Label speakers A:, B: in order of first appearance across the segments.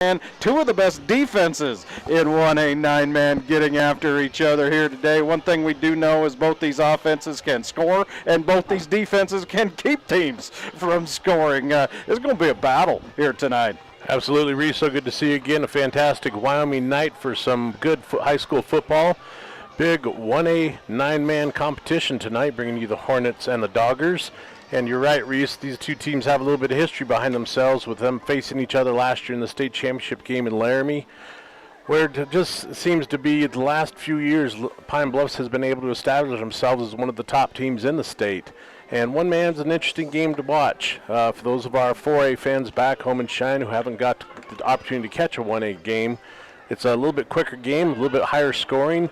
A: And two of the best defenses in 1A 9-man getting after each other here today. One thing we do know is both these offenses can score and both these defenses can keep teams from scoring. It's going to be a battle here tonight.
B: Absolutely, Reese. So good to see you again. A fantastic Wyoming night for some good high school football. Big 1A 9-man competition tonight, bringing you the Hornets and the Doggers. And you're right, Reese, these two teams have a little bit of history behind themselves with them facing each other last year in the state championship game in Laramie, where it just seems to be the last few years Pine Bluffs has been able to establish themselves as one of the top teams in the state. And one man's an interesting game to watch. For those of our 4A fans back home in Cheyenne who haven't got the opportunity to catch a 1A game, it's a little bit quicker game, a little bit higher scoring.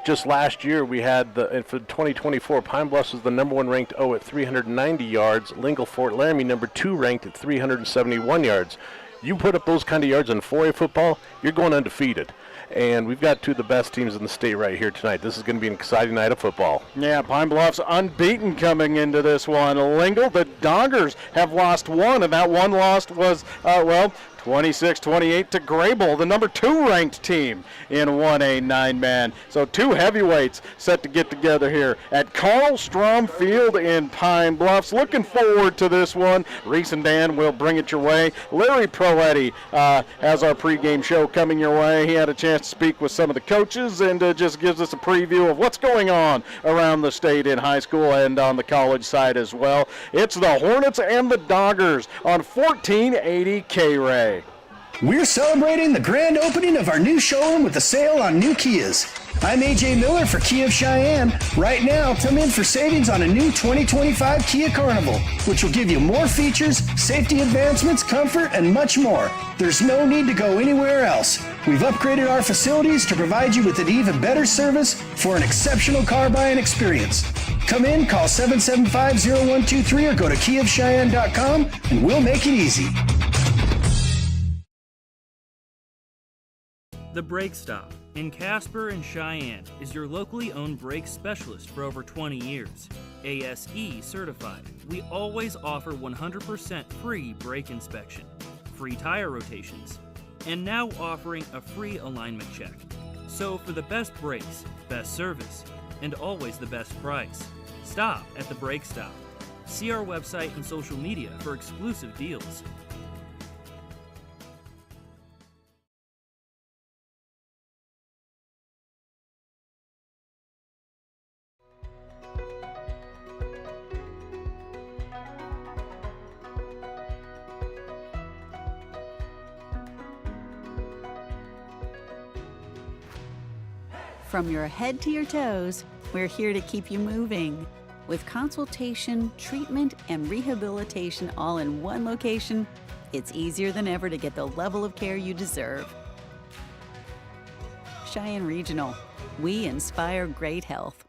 B: Just last year we had, for 2024, Pine Bluffs was the number 1 ranked at 390 yards. Lingle Fort Laramie, number 2 ranked at 371 yards. You put up those kind of yards in 4A football, you're going undefeated. And we've got two of the best teams in the state right here tonight. This is going to be an exciting night of football.
A: Yeah, Pine Bluffs unbeaten coming into this one. Lingle, the Doggers have lost one, and that one loss was, 26-28 to Grable, the number 2 ranked team in 1A 9-man. So two heavyweights set to get together here at Carl Strom Field in Pine Bluffs. Looking forward to this one. Reese and Dan will bring it your way. Larry Proetti has our pregame show coming your way. He had a chance to speak with some of the coaches and just gives us a preview of what's going on around the state in high school and on the college side as well. It's the Hornets and the Doggers on 1480 K-Ray.
C: We're celebrating the grand opening of our new showroom with a sale on new Kias. I'm AJ Miller for Kia of Cheyenne. Right now, come in for savings on a new 2025 Kia Carnival, which will give you more features, safety advancements, comfort, and much more. There's no need to go anywhere else. We've upgraded our facilities to provide you with an even better service for an exceptional car buying experience. Come in, call 775-0123 or go to kiaofcheyenne.com and we'll make it easy.
D: The Brake Stop in Casper and Cheyenne is your locally owned brake specialist for over 20 years. ASE certified. We always offer 100% free brake inspection, free tire rotations, and now offering a free alignment check. So for the best brakes, best service, and always the best price, stop at the Brake Stop. See our website and social media for exclusive deals.
E: From your head to your toes, we're here to keep you moving. With consultation, treatment, and rehabilitation all in one location, it's easier than ever to get the level of care you deserve. Cheyenne Regional, we inspire great health.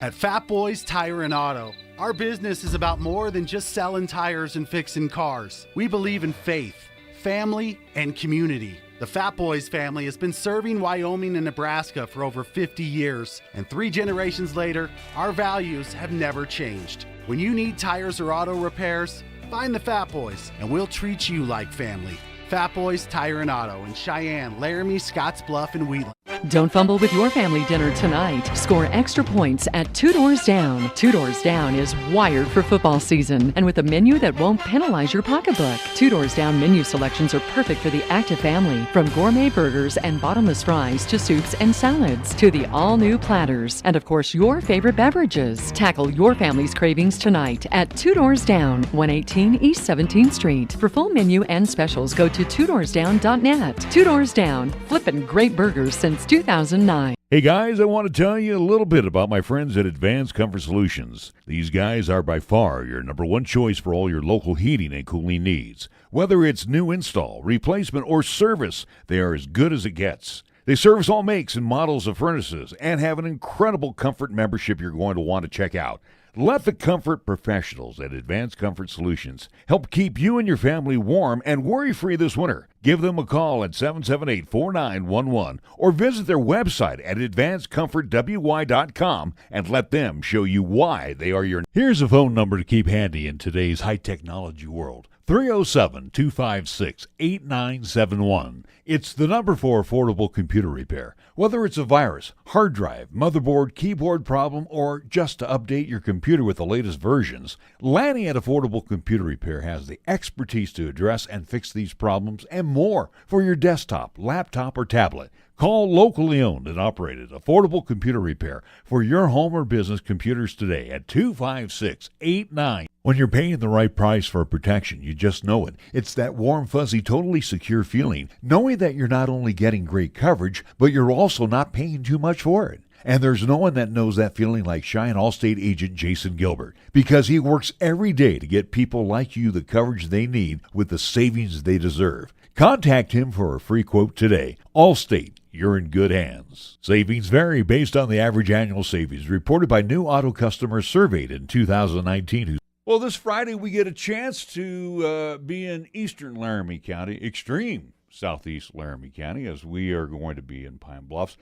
F: At Fat Boys Tire and Auto, our business is about more than just selling tires and fixing cars. We believe in faith, family, and community. The Fat Boys family has been serving Wyoming and Nebraska for over 50 years, and 3 generations later, our values have never changed. When you need tires or auto repairs, find the Fat Boys, and we'll treat you like family. Fat Boys Tire and Auto in Cheyenne, Laramie, Scotts Bluff, and Wheatland.
G: Don't fumble with your family dinner tonight. Score extra points at Two Doors Down. Two Doors Down is wired for football season and with a menu that won't penalize your pocketbook. Two Doors Down menu selections are perfect for the active family, from gourmet burgers and bottomless fries to soups and salads to the all-new platters and, of course, your favorite beverages. Tackle your family's cravings tonight at Two Doors Down, 118 East 17th Street. For full menu and specials, go to twodoorsdown.net. Two Doors Down, flipping great burgers since 2009.
H: Hey guys, I want to tell you a little bit about my friends at Advanced Comfort Solutions. These guys are by far your number one choice for all your local heating and cooling needs. Whether it's new install, replacement, or service, they are as good as it gets. They service all makes and models of furnaces and have an incredible comfort membership you're going to want to check out. Let the comfort professionals at Advanced Comfort Solutions help keep you and your family warm and worry-free this winter. Give them a call at 778-4911 or visit their website at advancedcomfortwy.com and let them show you why they are your... Here's a phone number to keep handy in today's high-technology world. 307-256-8971. It's the number for affordable computer repair. Whether it's a virus, hard drive, motherboard, keyboard problem, or just to update your computer with the latest versions, Lanny at Affordable Computer Repair has the expertise to address and fix these problems and more for your desktop, laptop, or tablet. Call locally owned and operated Affordable Computer Repair for your home or business computers today at 256-89. When you're paying the right price for protection, you just know it. It's that warm, fuzzy, totally secure feeling, knowing that you're not only getting great coverage, but you're also not paying too much for it. And there's no one that knows that feeling like Cheyenne Allstate agent Jason Gilbert, because he works every day to get people like you the coverage they need with the savings they deserve. Contact him for a free quote today. Allstate, you're in good hands. Savings vary based on the average annual savings reported by new auto customers surveyed in 2019. Well, this Friday we get a chance to be in eastern Laramie County, extreme southeast Laramie County, as we are going to be in Pine Bluffs.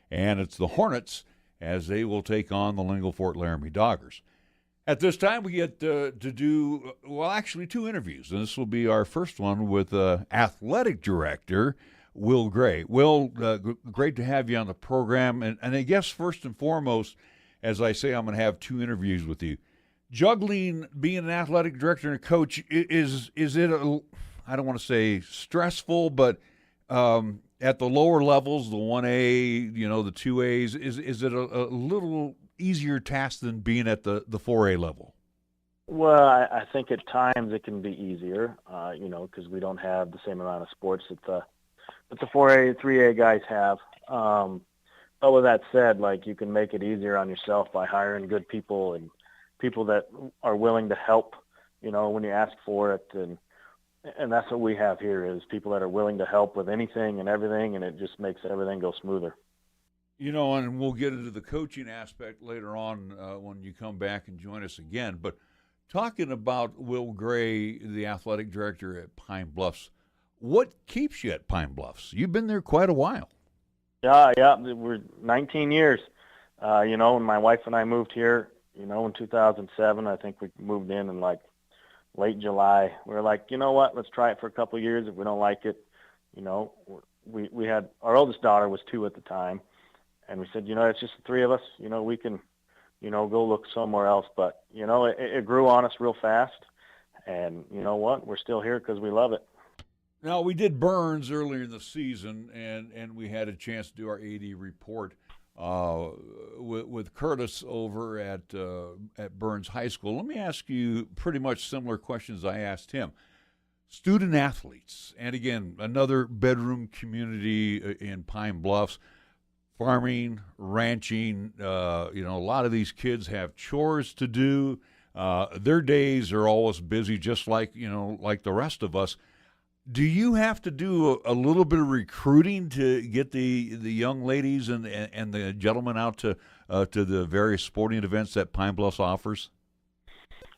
H: And it's the Hornets as they will take on the Lingle Fort Laramie Doggers. At this time, we get to do, well, actually two interviews. And this will be our first one with athletic director Will Gray. Will, great to have you on the program. And I guess first and foremost, as I say, I'm going to have two interviews with you. Juggling being an athletic director and a coach, is it, I don't want to say stressful, but at the lower levels, the 1A, the 2As, is it a little easier task than being at the 4A level?
I: Well, I think at times it can be easier, because we don't have the same amount of sports that the 4A, 3A guys have. But with that said, you can make it easier on yourself by hiring good people and people that are willing to help, when you ask for it. And that's what we have here is people that are willing to help with anything and everything, and it just makes everything go smoother.
H: And we'll get into the coaching aspect later on when you come back and join us again. But talking about Will Gray, the athletic director at Pine Bluffs, what keeps you at Pine Bluffs? You've been there quite a while.
I: Yeah, we're 19 years. When my wife and I moved here, in 2007, I think we moved in late July. We were like, you know what, let's try it for a couple of years. If we don't like it, we had, our oldest daughter was 2 at the time. And we said, it's just the 3 of us, we can, go look somewhere else. But, it grew on us real fast. And you know what, we're still here because we love it.
H: Now, we did Burns earlier in the season, and we had a chance to do our AD report with Curtis over at Burns High School. Let me ask you pretty much similar questions I asked him. Student athletes, and again, another bedroom community in Pine Bluffs, farming, ranching, a lot of these kids have chores to do. Their days are always busy, just like the rest of us. Do you have to do a little bit of recruiting to get the young ladies and the gentlemen out to the various sporting events that Pine Bluffs offers?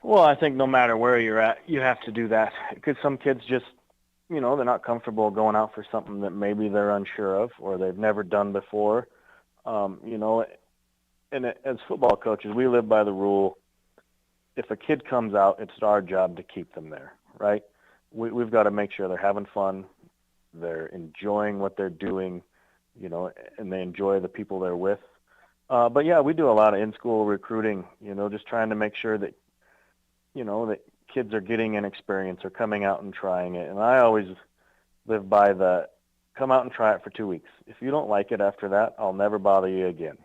I: Well, I think no matter where you're at, you have to do that because some kids just, they're not comfortable going out for something that maybe they're unsure of or they've never done before. And as football coaches, we live by the rule, if a kid comes out, it's our job to keep them there, right? We've got to make sure they're having fun, they're enjoying what they're doing, and they enjoy the people they're with. But yeah, we do a lot of in-school recruiting, just trying to make sure that, that kids are getting an experience or coming out and trying it. And I always live by the come out and try it for 2 weeks. If you don't like it after that, I'll never bother you again.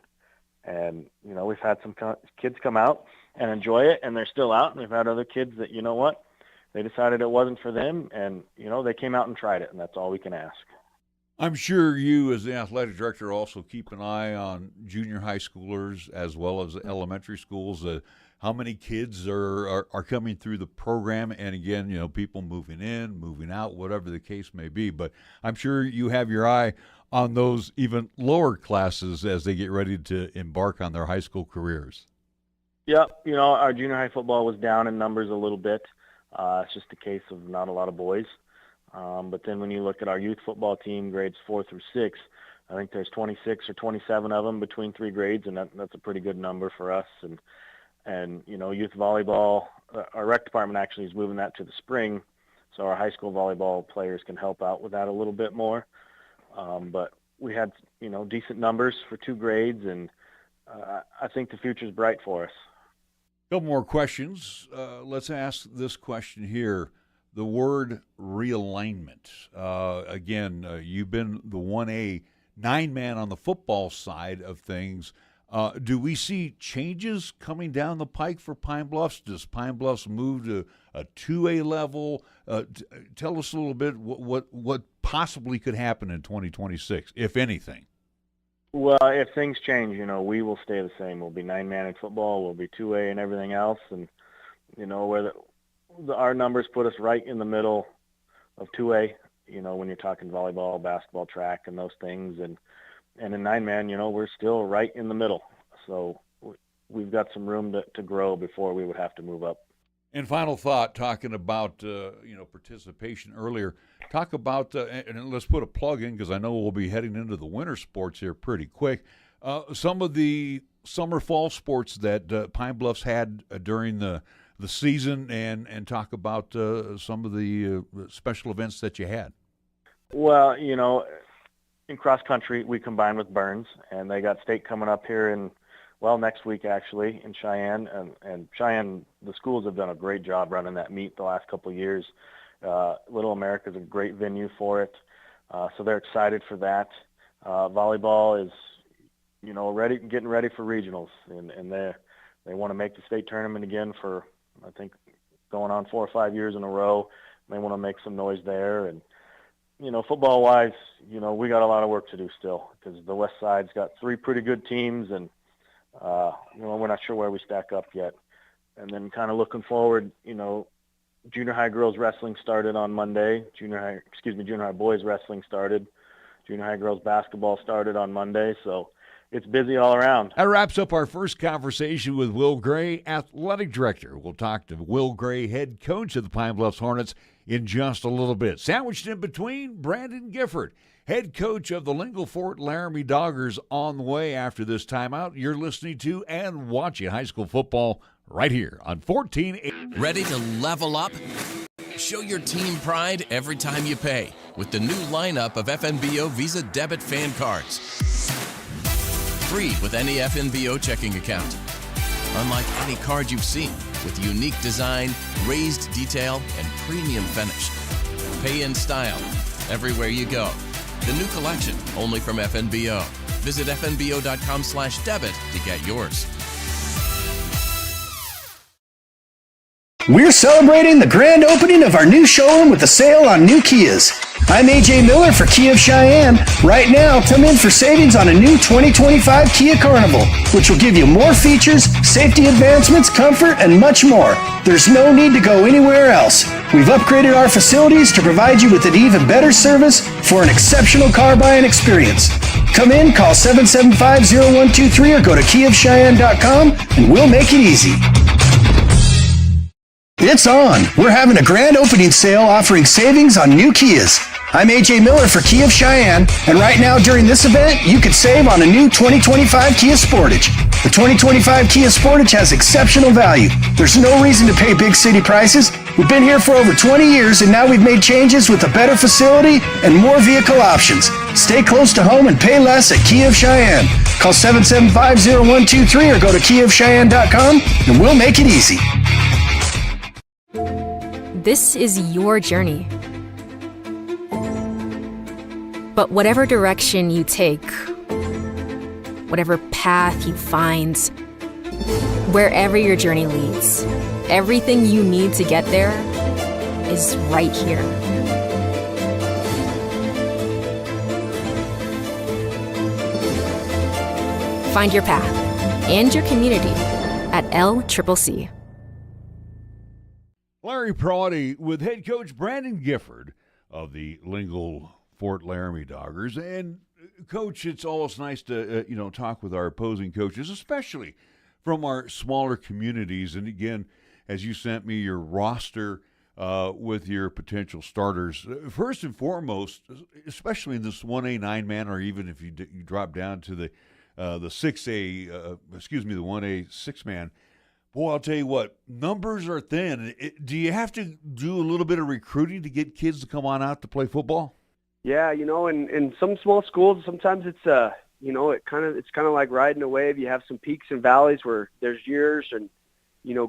I: And, we've had some kids come out and enjoy it, and they're still out. And we've had other kids that, they decided it wasn't for them, and, they came out and tried it, and that's all we can ask.
H: I'm sure you, as the athletic director, also keep an eye on junior high schoolers as well as elementary schools. How many kids are coming through the program? And again, people moving in, moving out, whatever the case may be. But I'm sure you have your eye on those even lower classes as they get ready to embark on their high school careers.
I: Yep. Our junior high football was down in numbers a little bit. It's just a case of not a lot of boys. But then when you look at our youth football team, grades 4 through 6, I think there's 26 or 27 of them between 3 grades, and that's a pretty good number for us. And youth volleyball, our rec department actually is moving that to the spring so our high school volleyball players can help out with that a little bit more. But we had, decent numbers for 2 grades, and I think the future's bright for us.
H: Couple more questions. Let's ask this question here. The word realignment. Again, you've been the 1A 9-man on the football side of things. Do we see changes coming down the pike for Pine Bluffs? Does Pine Bluffs move to a 2A level? Tell us a little bit what possibly could happen in 2026, if anything.
I: Well, if things change, we will stay the same. We'll be 9-man in football. We'll be 2A and everything else. And, where our numbers put us right in the middle of 2A, when you're talking volleyball, basketball, track, and those things. And in 9-man, we're still right in the middle. So we've got some room to grow before we would have to move up.
H: And final thought, talking about participation earlier, talk about and let's put a plug in because I know we'll be heading into the winter sports here pretty quick. Some of the summer fall sports that Pine Bluffs had during the season, and talk about some of the special events that you had.
I: Well, in cross country we combined with Burns, and they got state coming up here in next week actually in Cheyenne, and Cheyenne, the schools have done a great job running that meet the last couple of years. Little America's a great venue for it, so they're excited for that. Volleyball is, getting ready for regionals, and they want to make the state tournament again for, I think, going on 4 or 5 years in a row. They want to make some noise there, and football-wise, we got a lot of work to do still because the West Side's got 3 pretty good teams, and we're not sure where we stack up yet. And then kind of looking forward, junior high girls wrestling started on Monday. Junior high boys wrestling started. Junior high girls basketball started on Monday. So it's busy all around.
H: That wraps up our first conversation with Will Gray, athletic director. We'll talk to Will Gray, head coach of the Pine Bluffs Hornets, in just a little bit. Sandwiched in between, Brandon Gifford, head coach of the Lingle Fort Laramie Doggers, on the way after this timeout. You're listening to and watching high school football right here on 1480.
J: Ready to level up? Show your team pride every time you pay with the new lineup of FNBO Visa Debit Fan Cards. Free with any FNBO checking account. Unlike any card you've seen, with unique design, raised detail, and premium finish. Pay in style everywhere you go. The new collection, only from FNBO. Visit fnbo.com/debit to get yours.
C: We're celebrating the grand opening of our new showroom with a sale on new Kias. I'm AJ Miller for Kia of Cheyenne. Right now, come in for savings on a new 2025 Kia Carnival, which will give you more features, safety advancements, comfort, and much more. There's no need to go anywhere else. We've upgraded our facilities to provide you with an even better service for an exceptional car buying experience. Come in, call 775-0123 or go to KiaofCheyenne.com and we'll make it easy. It's on! We're having a grand opening sale offering savings on new Kias. I'm AJ Miller for Kia of Cheyenne, and right now during this event, you can save on a new 2025 Kia Sportage. The 2025 Kia Sportage has exceptional value. There's no reason to pay big city prices. We've been here for over 20 years, and now we've made changes with a better facility and more vehicle options. Stay close to home and pay less at Kia of Cheyenne. Call 775-0123 or go to KiaofCheyenne.com, and we'll make it easy.
K: This is your journey. But whatever direction you take, whatever path you find, wherever your journey leads, everything you need to get there is right here. Find your path and your community at LCCC.
H: Larry Prawdy with head coach Brandon Gifford of the Lingle Fort Laramie Doggers. And, Coach, it's always nice to, talk with our opposing coaches, especially from our smaller communities. And, again, as you sent me your roster with your potential starters, first and foremost, especially in this 1A 9-man, or even if you drop down to the 6A, the 1A 6-man, Well, I'll tell you what, numbers are thin. Do you have to do a little bit of recruiting to get kids to come on out to play football?
L: Yeah, in some small schools, sometimes it's it's kind of like riding a wave. You have some peaks and valleys where there's years and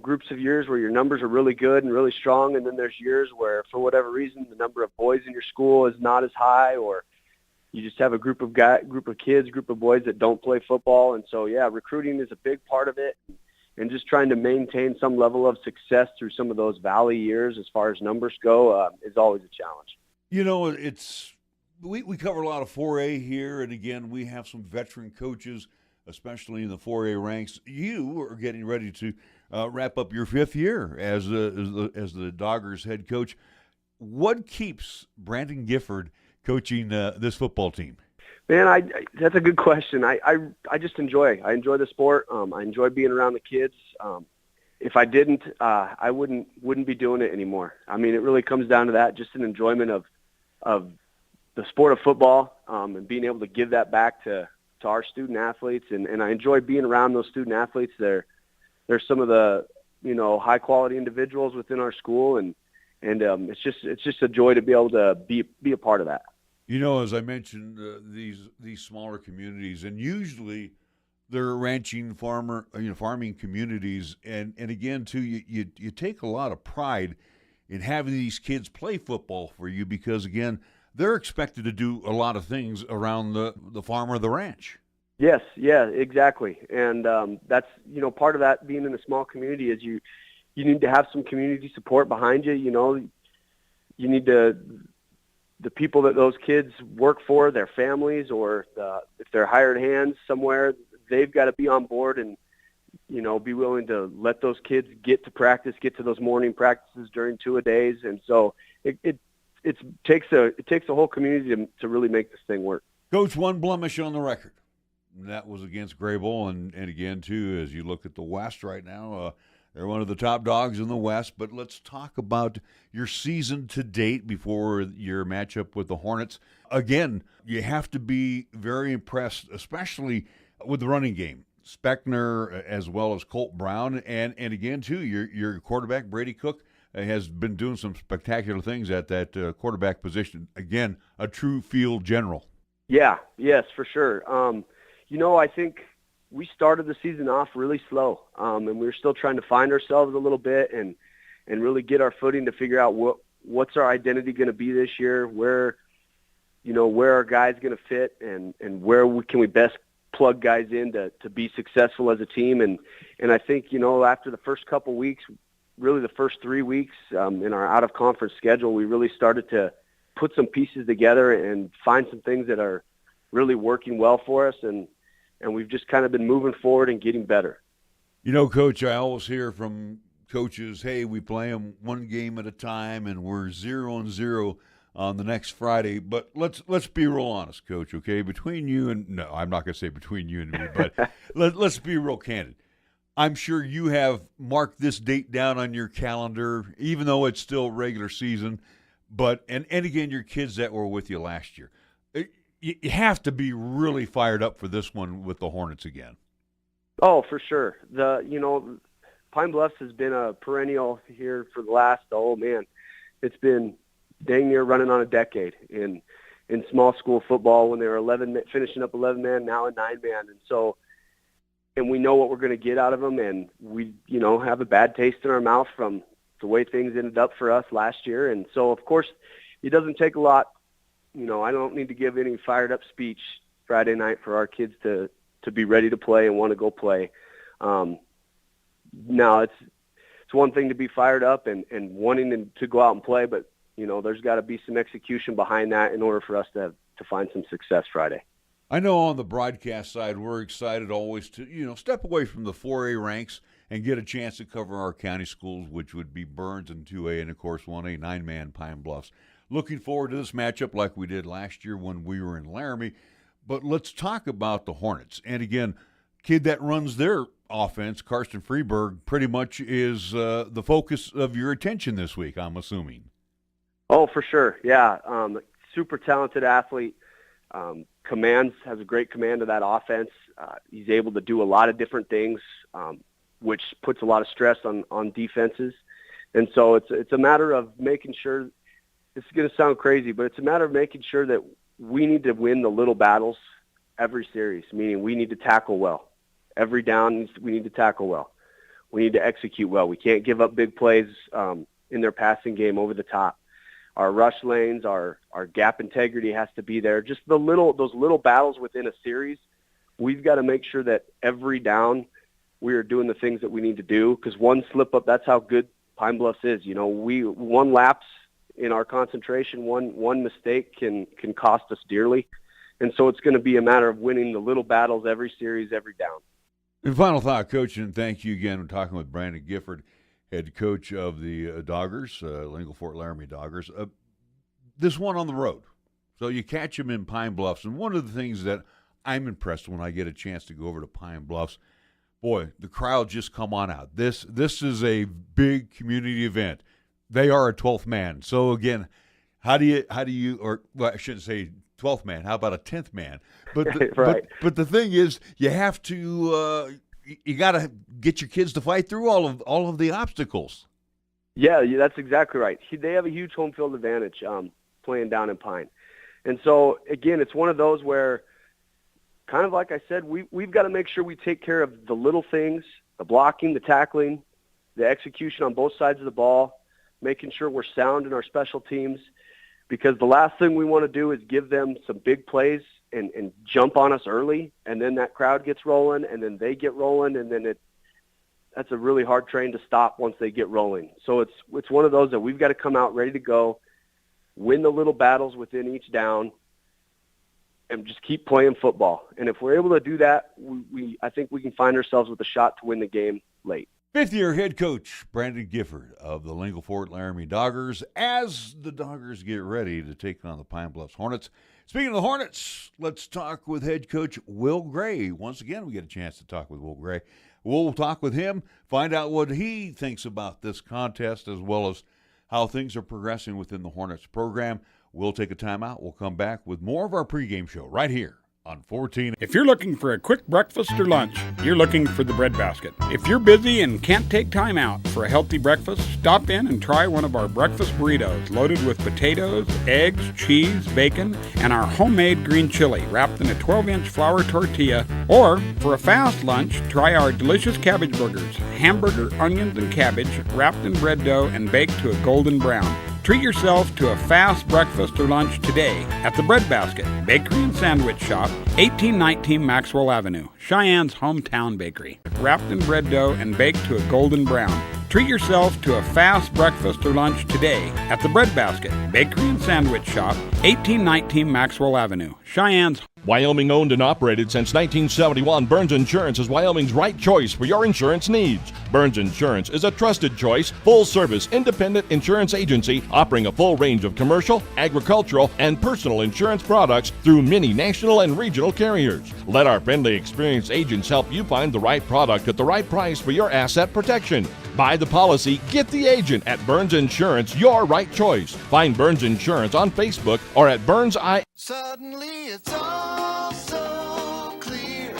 L: groups of years where your numbers are really good and really strong, and then there's years where for whatever reason the number of boys in your school is not as high, or you just have a group of boys that don't play football. And so recruiting is a big part of it, and just trying to maintain some level of success through some of those valley years as far as numbers go is always a challenge.
H: We cover a lot of 4A here, and again, we have some veteran coaches, especially in the 4A ranks. You are getting ready to wrap up your 5th year as the Doggers head coach. What keeps Brandon Gifford coaching this football team?
L: Man, that's a good question. I just enjoy the sport. I enjoy being around the kids. If I didn't, I wouldn't be doing it anymore. I mean, it really comes down to that, just an enjoyment of the sport of football, and being able to give that back to our student athletes. And I enjoy being around those student athletes. They're some of the, high quality individuals within our school. And it's just a joy to be able to be a part of that.
H: As I mentioned, these smaller communities, and usually they're ranching, farming communities. And again, too, you take a lot of pride in having these kids play football for you because, again, they're expected to do a lot of things around the farm or the ranch.
L: Yes, yeah, exactly. And that's, part of that being in a small community is you need to have some community support behind you. You need to, the people that those kids work for, their families, or if they're hired hands somewhere, they've got to be on board and, be willing to let those kids get to practice, get to those morning practices during 2-a-days. And so it takes a whole community to really make this thing work.
H: Coach, one blemish on the record. That was against Grable, and again, too, as you look at the West right now, they're one of the top dogs in the West. But let's talk about your season to date before your matchup with the Hornets. Again, you have to be very impressed, especially with the running game. Speckner as well as Colt Brown, and again, too, your quarterback, Brady Cook, has been doing some spectacular things at that quarterback position. Again, a true field general.
L: Yeah, yes, for sure. I think we started the season off really slow, and we were still trying to find ourselves a little bit and really get our footing to figure out what's our identity going to be this year, where our guys going to fit, and where can we best plug guys in to be successful as a team. And I think, after the first couple weeks, really the first 3 weeks in our out-of-conference schedule, we really started to put some pieces together and find some things that are really working well for us, and we've just kind of been moving forward and getting better.
H: Coach, I always hear from coaches, hey, we play them one game at a time, and we're 0-0 on the next Friday. But let's be real honest, Coach, okay? Between you and – no, I'm not going to say between you and me, but let's be real candid. I'm sure you have marked this date down on your calendar, even though it's still regular season. But and again, your kids that were with you last year, you have to be really fired up for this one with the Hornets again.
L: Oh, for sure. Pine Bluffs has been a perennial here for the last, it's been dang near running on a decade in small school football when they were finishing up 11-man, now a 9-man. And we know what we're going to get out of them, and we, have a bad taste in our mouth from the way things ended up for us last year. And so, of course, it doesn't take a lot. I don't need to give any fired-up speech Friday night for our kids to be ready to play and want to go play. Now, it's one thing to be fired up and wanting to go out and play, but, there's got to be some execution behind that in order for us to find some success Friday.
H: I know on the broadcast side, we're excited always to, step away from the 4A ranks and get a chance to cover our county schools, which would be Burns in 2A and, of course, 1A, 9-man Pine Bluffs. Looking forward to this matchup like we did last year when we were in Laramie. But let's talk about the Hornets. And, again, kid that runs their offense, Karsten Freeberg, pretty much is the focus of your attention this week, I'm assuming.
L: Oh, for sure, yeah. Super talented athlete. Has a great command of that offense. He's able to do a lot of different things. which puts a lot of stress on defenses. And so it's a matter of making sure, this is going to sound crazy, but it's a matter of making sure that we need to win the little battles every series, meaning we need to tackle well. Every down, we need to tackle well. We need to execute well. We can't give up big plays in their passing game over the top. Our rush lanes, our gap integrity has to be there. Just those little battles within a series, we've got to make sure that every down we are doing the things that we need to do, because one slip up, that's how good Pine Bluffs is. You know, one lapse in our concentration, one mistake can cost us dearly. And so it's going to be a matter of winning the little battles every series, every down.
H: And final thought, Coach, and thank you again. We're talking with Brandon Gifford, head coach of the Doggers, Lingle Fort Laramie Doggers. This one on the road. So you catch them in Pine Bluffs. And one of the things that I'm impressed when I get a chance to go over to Pine Bluffs, boy, the crowd just come on out. This is a big community event. They are a 12th man. So again, how do you, or well, I shouldn't say 12th man. How about a 10th man? But
L: right.
H: but the thing is, you have to you got to get your kids to fight through all of the obstacles.
L: Yeah, that's exactly right. They have a huge home field advantage playing down in Pine. And so again, it's one of those where, kind of like I said, we've got to make sure we take care of the little things, the blocking, the tackling, the execution on both sides of the ball, making sure we're sound in our special teams, because the last thing we want to do is give them some big plays and jump on us early, and then that crowd gets rolling, and then they get rolling, and then that's a really hard train to stop once they get rolling. So it's one of those that we've got to come out ready to go, win the little battles within each down, and just keep playing football. And if we're able to do that, I think we can find ourselves with a shot to win the game late.
H: Fifth-year head coach Brandon Gifford of the Lingle Fort Laramie Doggers as the Doggers get ready to take on the Pine Bluffs Hornets. Speaking of the Hornets, let's talk with head coach Will Gray. Once again, we get a chance to talk with Will Gray. We'll talk with him, find out what he thinks about this contest as well as how things are progressing within the Hornets program. We'll take a timeout. We'll come back with more of our pregame show right here on 14.
M: If you're looking for a quick breakfast or lunch, you're looking for the Bread Basket. If you're busy and can't take time out for a healthy breakfast, stop in and try one of our breakfast burritos loaded with potatoes, eggs, cheese, bacon, and our homemade green chili wrapped in a 12-inch flour tortilla. Or, for a fast lunch, try our delicious cabbage burgers, hamburger, onions, and cabbage wrapped in bread dough and baked to a golden brown. Treat yourself to a fast breakfast or lunch today at the Bread Basket Bakery and Sandwich Shop, 1819 Maxwell Avenue, Cheyenne's hometown bakery. Wrapped in bread dough and baked to a golden brown. Treat yourself to a fast breakfast or lunch today at the Bread Basket Bakery and Sandwich Shop, 1819 Maxwell Avenue, Cheyenne's.
N: Wyoming owned and operated since 1971, Burns Insurance is Wyoming's right choice for your insurance needs. Burns Insurance is a trusted choice, full-service, independent insurance agency offering a full range of commercial, agricultural, and personal insurance products through many national and regional carriers. Let our friendly, experienced agents help you find the right product at the right price for your asset protection. Buy the policy, get the agent at Burns Insurance, your right choice. Find Burns Insurance on Facebook or at Burns I.
O: Suddenly it's all so clear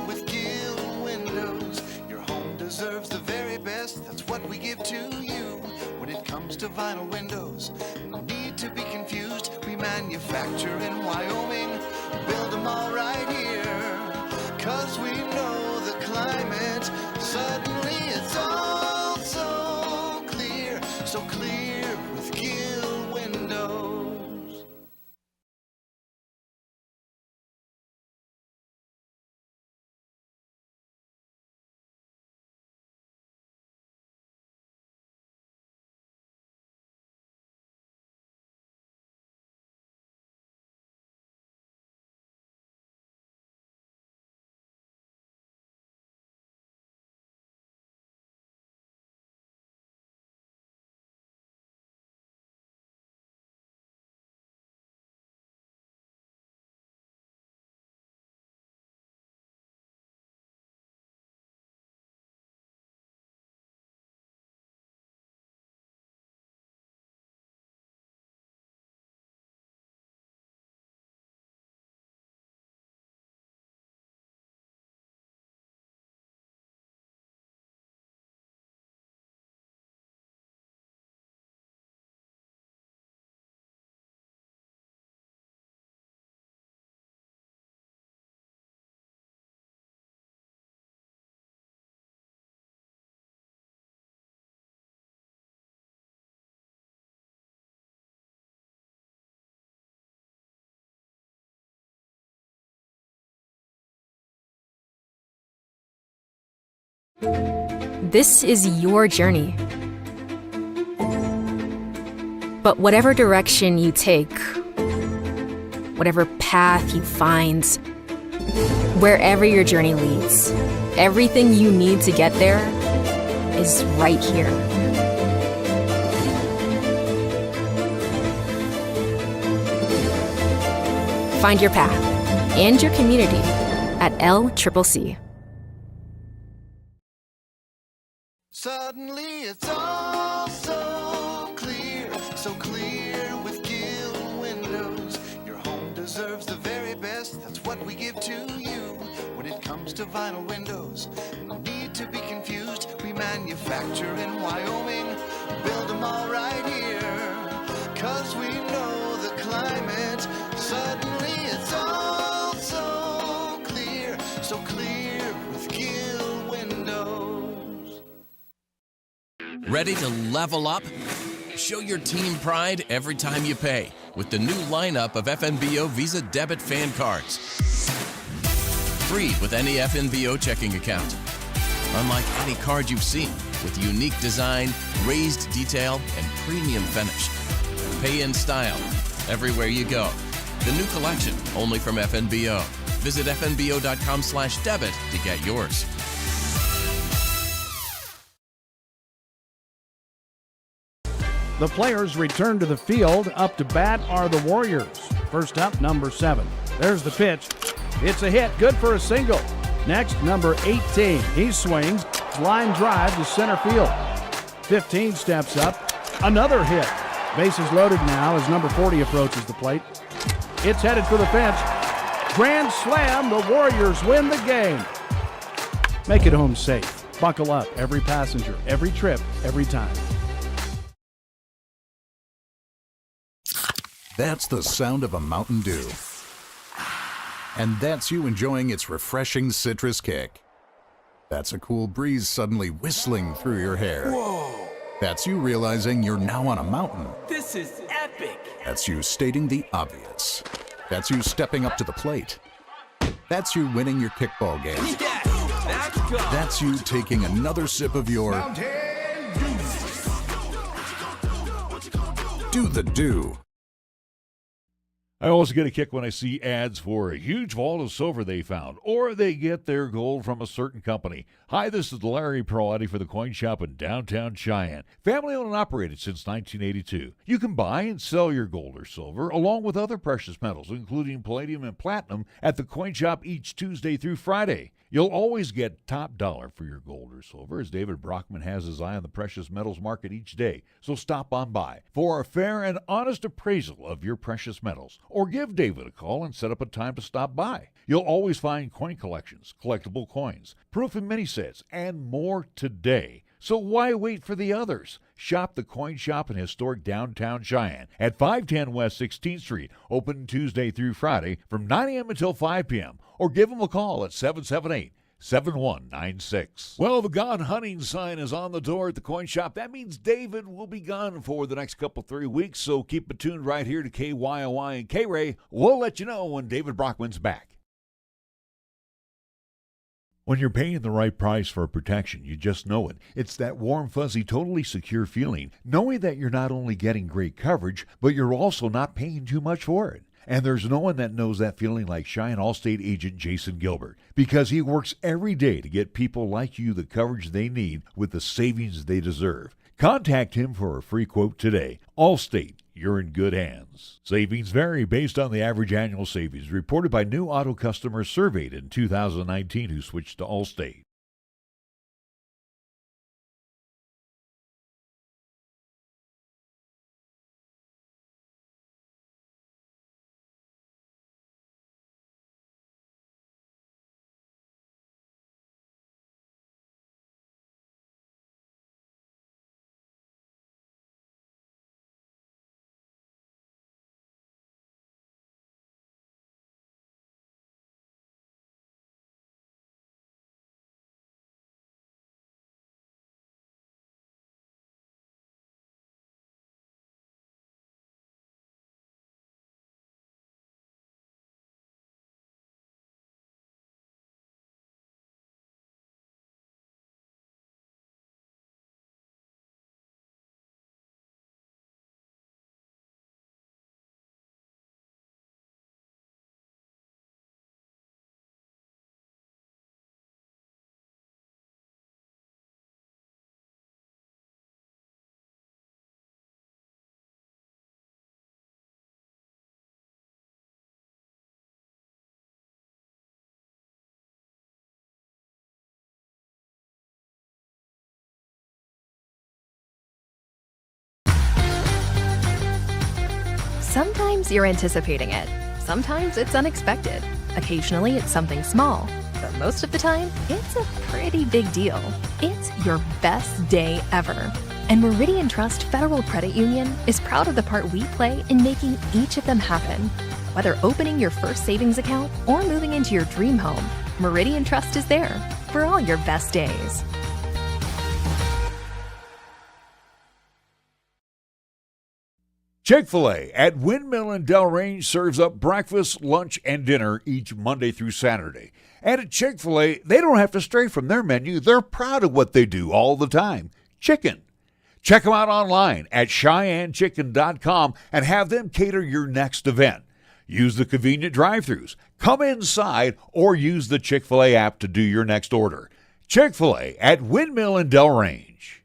O: with Gill Windows. Your home deserves the very best, that's what we give to you. When it comes to vinyl windows, no need to be confused. We manufacture in Wyoming, build them all right here. 'Cause we know the climate, suddenly it's all so clear with Gill Windows.
K: This is your journey. But whatever direction you take, whatever path you find, wherever your journey leads, everything you need to get there is right here. Find your path and your community at LCCC.
O: Suddenly it's all so clear with Gill Windows. Your home deserves the very best, that's what we give to you. When it comes to vinyl windows, no need to be confused. We manufacture in Wyoming, build them all right here. 'Cause we know the climate, suddenly it's all so clear with Gill Windows.
J: Ready to level up? Show your team pride every time you pay with the new lineup of FNBO Visa debit fan cards. Free with any FNBO checking account. Unlike any card you've seen, with unique design, raised detail, and premium finish. Pay in style everywhere you go. The new collection, only from FNBO. Visit fnbo.com/debit to get yours.
P: The players return to the field. Up to bat are the Warriors. First up, number 7. There's the pitch. It's a hit, good for a single. Next, number 18. He swings, line drive to center field. 15 steps up, another hit. Bases loaded now as number 40 approaches the plate. It's headed for the fence. Grand slam, the Warriors win the game. Make it home safe. Buckle up, every passenger, every trip, every time.
Q: That's the sound of a Mountain Dew. And that's you enjoying its refreshing citrus kick. That's a cool breeze suddenly whistling through your hair.
R: Whoa!
Q: That's you realizing you're now on a mountain.
R: This is epic!
Q: That's you stating the obvious. That's you stepping up to the plate. That's you winning your kickball game.
R: Yes, let's go!
Q: That's you taking another sip of your Do the Do.
H: I always get a kick when I see ads for a huge vault of silver they found, or they get their gold from a certain company. Hi, this is Larry Perotti for the Coin Shop in downtown Cheyenne. Family owned and operated since 1982. You can buy and sell your gold or silver, along with other precious metals, including palladium and platinum, at the Coin Shop each Tuesday through Friday. You'll always get top dollar for your gold or silver, as David Brockman has his eye on the precious metals market each day. So stop on by for a fair and honest appraisal of your precious metals, or give David a call and set up a time to stop by. You'll always find coin collections, collectible coins, proof and mini sets, and more today. So why wait for the others? Shop the Coin Shop in historic downtown Cheyenne at 510 West 16th Street, open Tuesday through Friday from 9 a.m. until 5 p.m. Or give them a call at 778-7196. Well, the gone hunting sign is on the door at the Coin Shop. That means David will be gone for the next 3 weeks, so keep it tuned right here to KYOY and K-Ray. We'll let you know when David Brockman's back. When you're paying the right price for protection, you just know it. It's that warm, fuzzy, totally secure feeling, knowing that you're not only getting great coverage, but you're also not paying too much for it. And there's no one that knows that feeling like Cheyenne Allstate agent Jason Gilbert, because he works every day to get people like you the coverage they need with the savings they deserve. Contact him for a free quote today. Allstate, you're in good hands. Savings vary based on the average annual savings reported by new auto customers surveyed in 2019 who switched to Allstate.
K: Sometimes you're anticipating it. Sometimes it's unexpected. Occasionally it's something small. But most of the time, it's a pretty big deal. It's your best day ever. And Meridian Trust Federal Credit Union is proud of the part we play in making each of them happen. Whether opening your first savings account or moving into your dream home, Meridian Trust is there for all your best days.
H: Chick-fil-A at Windmill and Delrange serves up breakfast, lunch, and dinner each Monday through Saturday. And at Chick-fil-A, they don't have to stray from their menu. They're proud of what they do all the time. Chicken. Check them out online at CheyenneChicken.com and have them cater your next event. Use the convenient drive-thrus, come inside, or use the Chick-fil-A app to do your next order. Chick-fil-A at Windmill and Delrange.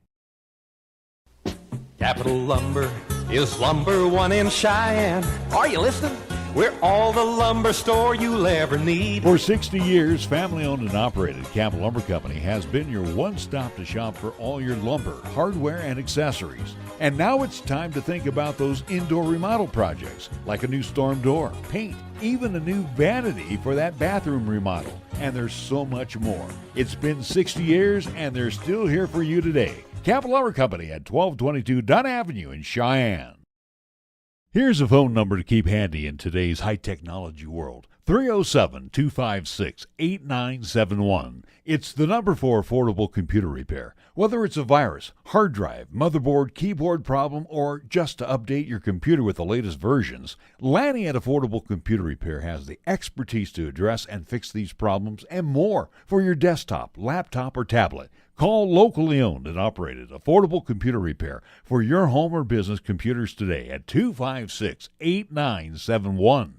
S: Capital Lumber is number one in Cheyenne. Are you listening? We're all the lumber store you'll ever need.
H: For 60 years, family-owned and operated, Capital Lumber Company has been your one-stop to shop for all your lumber, hardware, and accessories. And now it's time to think about those indoor remodel projects, like a new storm door, paint, even a new vanity for that bathroom remodel. And there's so much more. It's been 60 years, and they're still here for you today. Capital Lumber Company at 1222 Dunn Avenue in Cheyenne. Here's a phone number to keep handy in today's high-technology world. 307-256-8971. It's the number for affordable computer repair. Whether it's a virus, hard drive, motherboard, keyboard problem, or just to update your computer with the latest versions, Lanny at Affordable Computer Repair has the expertise to address and fix these problems and more for your desktop, laptop, or tablet. Call locally owned and operated Affordable Computer Repair for your home or business computers today at 256-8971.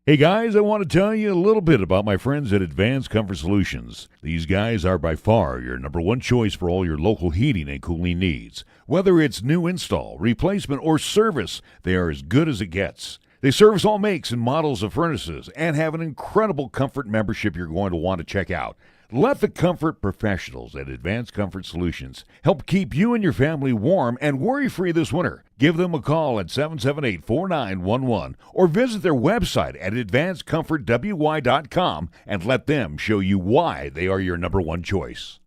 H: Hey guys, I want to tell you a little bit about my friends at Advanced Comfort Solutions. These guys are by far your number one choice for all your local heating and cooling needs. Whether it's new install, replacement, or service, they are as good as it gets. They service all makes and models of furnaces and have an incredible comfort membership you're going to want to check out. Let the comfort professionals at Advanced Comfort Solutions help keep you and your family warm and worry-free this winter. Give them a call at 778-4911 or visit their website at advancedcomfortwy.com and let them show you why they are your number one choice.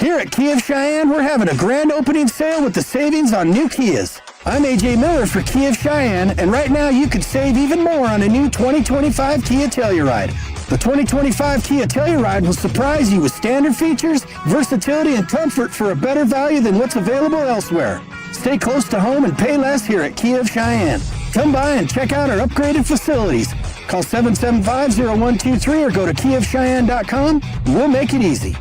C: Here at Kia of Cheyenne, we're having a grand opening sale with the savings on new Kias. I'm AJ Miller for Kia of Cheyenne, and right now you could save even more on a new 2025 Kia Telluride. The 2025 Kia Telluride will surprise you with standard features, versatility, and comfort for a better value than what's available elsewhere. Stay close to home and pay less here at Kia of Cheyenne. Come by and check out our upgraded facilities. Call 775-0123 or go to KiaofCheyenne.com. We'll make it easy.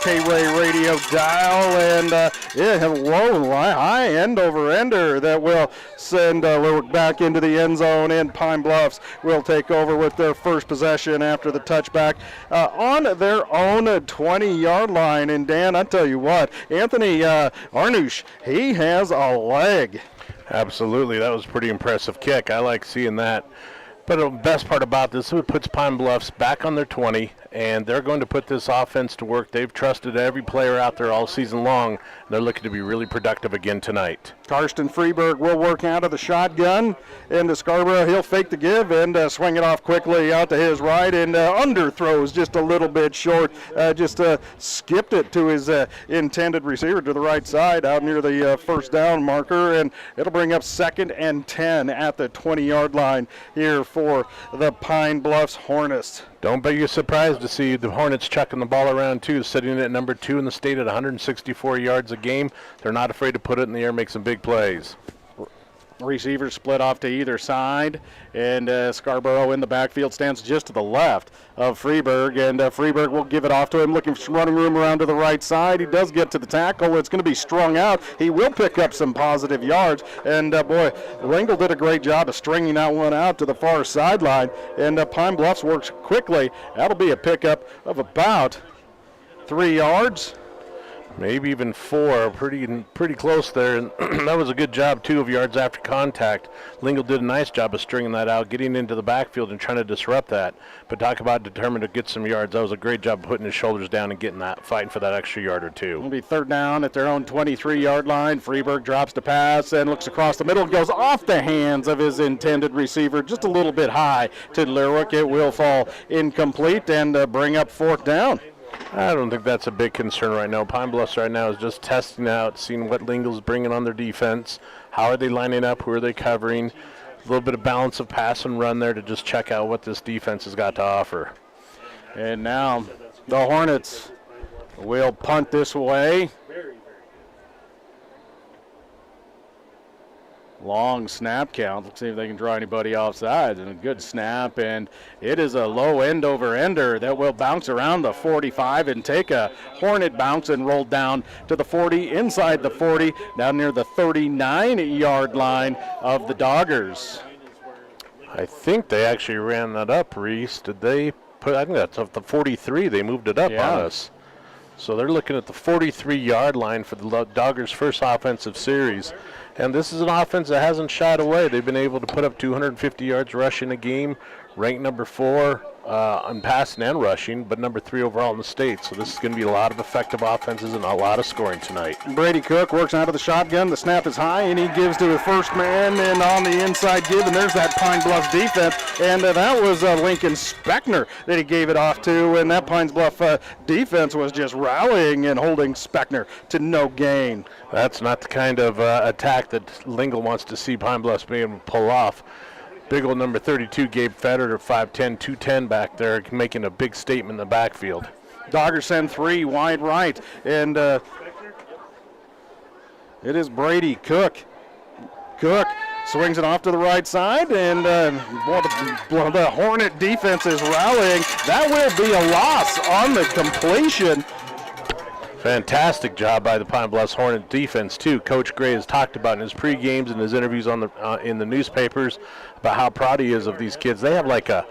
A: K-Ray radio dial, and hello, high end over ender that will send Lerwick back into the end zone, and Pine Bluffs will take over with their first possession after the touchback on their own 20-yard line. And Dan, I tell you what, Anthony Arnush, he has a leg.
B: Absolutely, that was a pretty impressive kick. I like seeing that. But the best part about this, it puts Pine Bluffs back on their 20, and they're going to put this offense to work. They've trusted every player out there all season long, and they're looking to be really productive again tonight.
A: Karsten Freeberg will work out of the shotgun into Scarborough. He'll fake the give and swing it off quickly out to his right, and underthrows just a little bit short. Skipped it to his intended receiver to the right side out near the first down marker, and it'll bring up 2nd and 10 at the 20-yard line here for the Pine Bluffs Hornets.
B: Don't be surprised to see the Hornets chucking the ball around, too, sitting at number 2 in the state at 164 yards a game. They're not afraid to put it in the air and make some big plays.
A: Receivers split off to either side, and Scarborough in the backfield stands just to the left of Freeberg, and Freeberg will give it off to him, looking for some running room around to the right side. He does get to the tackle. It's going to be strung out. He will pick up some positive yards, and Rangel did a great job of stringing that one out to the far sideline, and Pine Bluffs works quickly. That'll be a pickup of about 3 yards.
B: Maybe even 4, pretty close there, and that was a good job, too, of yards after contact. Lingle did a nice job of stringing that out, getting into the backfield and trying to disrupt that. But talk about determined to get some yards. That was a great job of putting his shoulders down and getting that, fighting for that extra yard or two.
A: It'll be 3rd down at their own 23-yard line. Freeberg drops the pass and looks across the middle and goes off the hands of his intended receiver, just a little bit high to Lerwick. It will fall incomplete and bring up 4th down.
B: I don't think that's a big concern right now. Pine Bluffs right now is just testing out, seeing what Lingle's bringing on their defense. How are they lining up? Who are they covering? A little bit of balance of pass and run there to just check out what this defense has got to offer.
A: And now the Hornets will punt this way. Long snap count. Let's see if they can draw anybody offside. And a good snap, and it is a low end over ender that will bounce around the 45 and take a Hornet bounce and roll down to the 40, inside the 40, down near the 39-yard line of the Doggers.
B: I think they actually ran that up, Reese. Did they put, I think that's up the 43. They moved it up on us. So they're looking at the 43-yard line for the Doggers' first offensive series. And this is an offense that hasn't shied away. They've been able to put up 250 yards rushing a game, ranked number 4 on passing and rushing, but number 3 overall in the state. So this is going to be a lot of effective offenses and a lot of scoring tonight.
A: Brady Cook works out of the shotgun. The snap is high, and he gives to the first man, and on the inside give, and there's that Pine Bluff defense. And that was Lincoln Speckner that he gave it off to, and that Pine Bluff defense was just rallying and holding Speckner to no gain.
B: That's not the kind of attack that Lingle wants to see Pine Bluff be able to pull off. Big old number 32, Gabe Federer, 5'10", 210 back there, making a big statement in the backfield.
A: Doggers send 3 wide right, and it is Brady Cook. Cook swings it off to the right side, and the Hornet defense is rallying. That will be a loss on the completion.
B: Fantastic job by the Pine Bluff Hornet defense, too. Coach Gray has talked about in his pre-games and his interviews on the in the newspapers about how proud he is of these kids. They have like a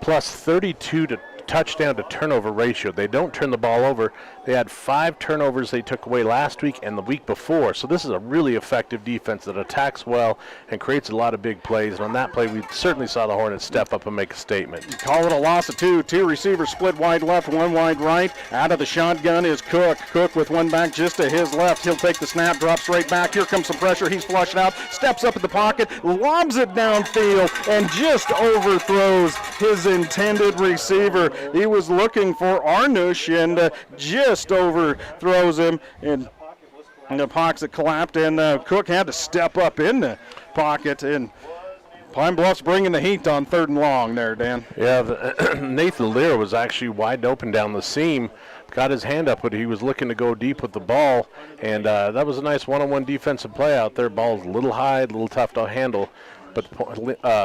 B: plus 32 to touchdown to turnover ratio. They don't turn the ball over. They had 5 turnovers they took away last week and the week before. So this is a really effective defense that attacks well and creates a lot of big plays. And on that play, we certainly saw the Hornets step up and make a statement.
A: Call it a loss of 2. 2 receivers split wide left, 1 wide right. Out of the shotgun is Cook. Cook with 1 back just to his left. He'll take the snap, drops right back. Here comes some pressure. He's flushed out, steps up in the pocket, lobs it downfield, and just overthrows his intended receiver. He was looking for Arnush and just overthrows him, and the pocket collapsed, and Cook had to step up in the pocket, and Pine Bluff's bringing the heat on 3rd and long there, Dan.
B: Yeah, Nathan Lear was actually wide open down the seam, got his hand up, but he was looking to go deep with the ball, and that was a nice one-on-one defensive play out there. Ball's a little high, a little tough to handle, but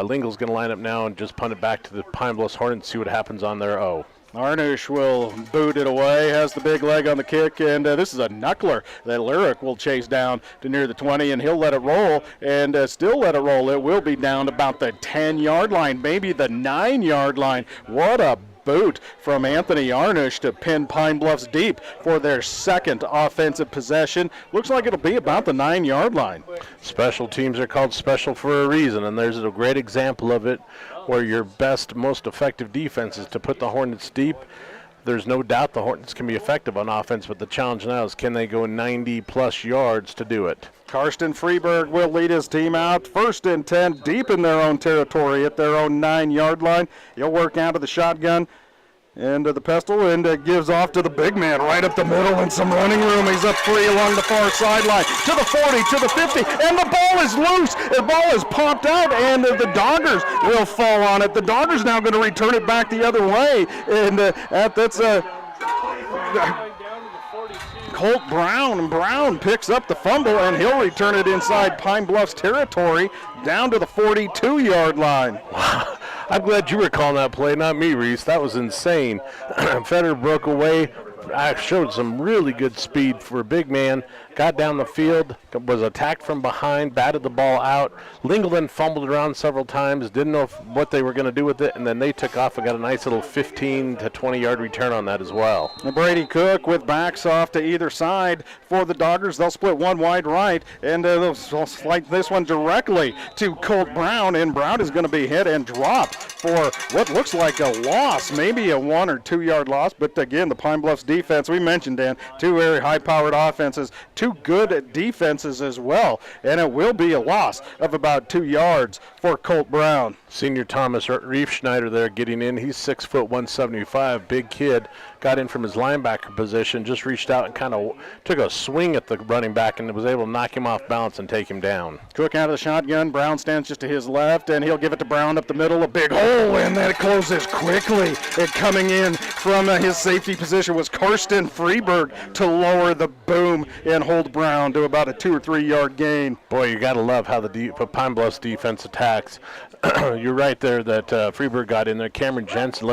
B: Lingle's going to line up now and just punt it back to the Pine Bluff Hornets and see what happens on their O.
A: Arnush will boot it away, has the big leg on the kick, and this is a knuckler that Lyric will chase down to near the 20, and he'll let it roll, and still let it roll. It will be down about the 10-yard line, maybe the 9-yard line. What a boot from Anthony Arnush to pin Pine Bluffs deep for their 2nd offensive possession. Looks like it'll be about the 9-yard line.
B: Special teams are called special for a reason, and there's a great example of it where your best, most effective defense is to put the Hornets deep. There's no doubt the Hornets can be effective on offense, but the challenge now is can they go 90-plus yards to do it?
A: Karsten Freeberg will lead his team out. 1st and 10, deep in their own territory at their own 9-yard line. He'll work out of the shotgun and the pistol, and gives off to the big man right up the middle, and some running room. He's up 3 along the far sideline to the 40, to the 50, and the ball is loose. The ball is popped out, and the Doggers will fall on it. The Doggers now going to return it back the other way, and that's Colt Brown, and Brown picks up the fumble, and he'll return it inside Pine Bluff's territory down to the 42-yard line.
B: I'm glad you were calling that play, not me, Reese. That was insane. Federer broke away, showed some really good speed for a big man, got down the field, was attacked from behind, batted the ball out. Lingle then fumbled around several times, didn't know what they were going to do with it, and then they took off and got a nice little 15 to 20-yard return on that as well.
A: And Brady Cook with backs off to either side for the Doggers. They'll split 1 wide right, and they'll slide this one directly to Colt Brown, and Brown is going to be hit and dropped for what looks like a loss, maybe a 1 or 2 yard loss, but again, the Pine Bluffs defense, we mentioned, Dan, 2 very high-powered offenses, 2 good defenses as well, and it will be a loss of about 2 yards for Colt Brown.
B: Senior Thomas Reef Schneider there getting in. He's 6 foot 175, big kid. got in from his linebacker position, just reached out and kind of took a swing at the running back and was able to knock him off balance and take him down.
A: Cook out of the shotgun. Brown stands just to his left, and he'll give it to Brown up the middle. A big hole, and then it closes quickly. And coming in from his safety position was Karsten Freeberg to lower the boom and hold Brown to about a 2 or 3 yard gain.
B: Boy, you got to love how the Pine Bluff's defense attacks. You're right there that Freeberg got in there. Cameron Jessen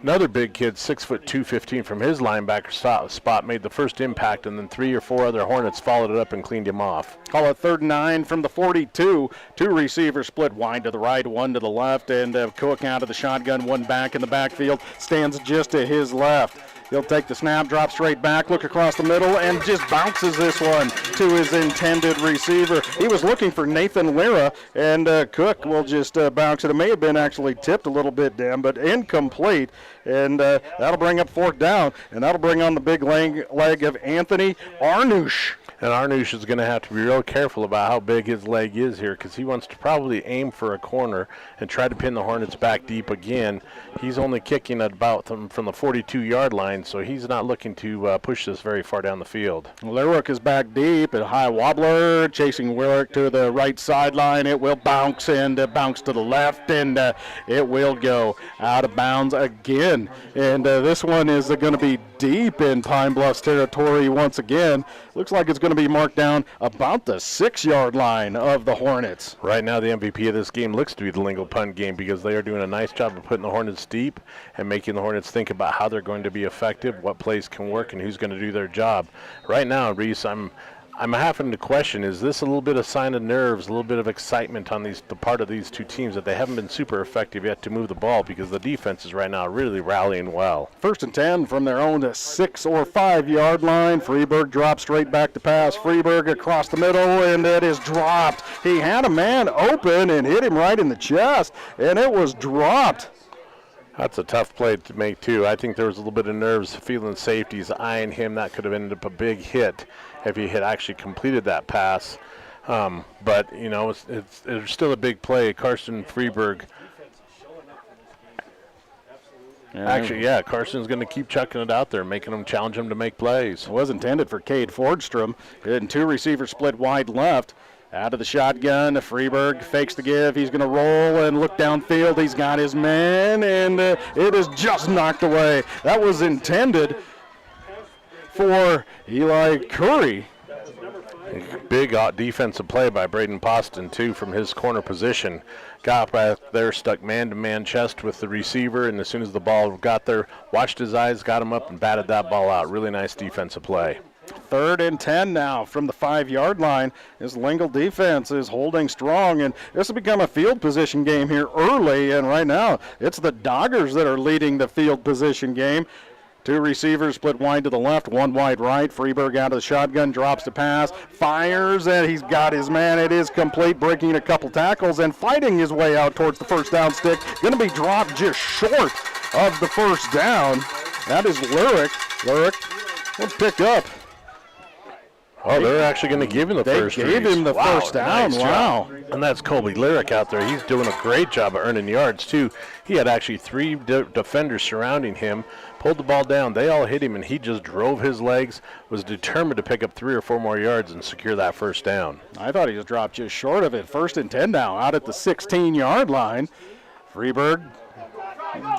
B: Another big kid, 6'2", 215 from his linebacker spot, made the first impact, and then 3 or 4 other Hornets followed it up and cleaned him off.
A: Call it 3rd and 9 from the 42. 2 receivers split wide to the right, 1 to the left, and Cook out of the shotgun, 1 back in the backfield, stands just to his left. He'll take the snap, drop straight back, look across the middle, and just bounces this one to his intended receiver. He was looking for Nathan Lira, and Cook will just bounce it. It may have been actually tipped a little bit, Dan, but incomplete. And that'll bring up 4th down, and that'll bring on the big leg of Anthony Arnouche.
B: And Arnouche is going to have to be real careful about how big his leg is here, because he wants to probably aim for a corner and try to pin the Hornets back deep again. He's only kicking at about from the 42-yard line, so he's not looking to push this very far down the field.
A: Lyric is back deep, a high wobbler, chasing Lyric to the right sideline. It will bounce and bounce to the left, and it will go out of bounds again. And this one is going to be deep in Pine Bluffs territory once again. Looks like it's going to be marked down about the 6-yard line of the Hornets.
B: Right now, the MVP of this game looks to be the Lingle punt game, because they are doing a nice job of putting the Hornets deep and making the Hornets think about how they're going to be effective, what plays can work, and who's going to do their job. Right now, Reese, I'm having to question, is this a little bit of sign of nerves, a little bit of excitement on the part of these two teams that they haven't been super effective yet to move the ball, because the defense is right now really rallying well.
A: 1st and 10 from their own 6 or 5-yard line. Freeberg drops straight back to pass. Freeberg across the middle, and it is dropped. He had a man open and hit him right in the chest, and it was dropped.
B: That's a tough play to make, too. I think there was a little bit of nerves, feeling safeties eyeing him. That could have ended up a big hit if he had actually completed that pass. But, you know, it's still a big play. Karsten Freeberg. Carson's going to keep chucking it out there, making them challenge him to make plays.
A: It was intended for Cade Fordstrom. And 2 receivers split wide left. Out of the shotgun, Freeberg fakes the give. He's going to roll and look downfield. He's got his man, and it is just knocked away. That was intended for Eli Curry.
B: Big defensive play by Braden Poston, too, from his corner position. Got back there, stuck man-to-man chest with the receiver, and as soon as the ball got there, watched his eyes, got him up, and batted that ball out. Really nice defensive play.
A: 3rd and 10 now from the 5-yard line. This Lingle defense is holding strong, and this will become a field position game here early, and right now it's the Doggers that are leading the field position game. 2 receivers split wide to the left, 1 wide right. Freeberg out of the shotgun, drops the pass, fires, and he's got his man. It is complete, breaking a couple tackles and fighting his way out towards the 1st down stick. Going to be dropped just short of the 1st down. That is Lyric. Lyric will pick up.
B: Oh, they're actually going to give him the first.
A: They gave him the first down.
B: Nice
A: wow.
B: Job. And that's Colby Lyric out there. He's doing a great job of earning yards, too. He had actually 3 defenders surrounding him, pulled the ball down. They all hit him, and he just drove his legs, was determined to pick up 3 or 4 more yards and secure that 1st down.
A: I thought he was dropped just short of it. 1st and 10 now, out at the 16-yard line. Freeberg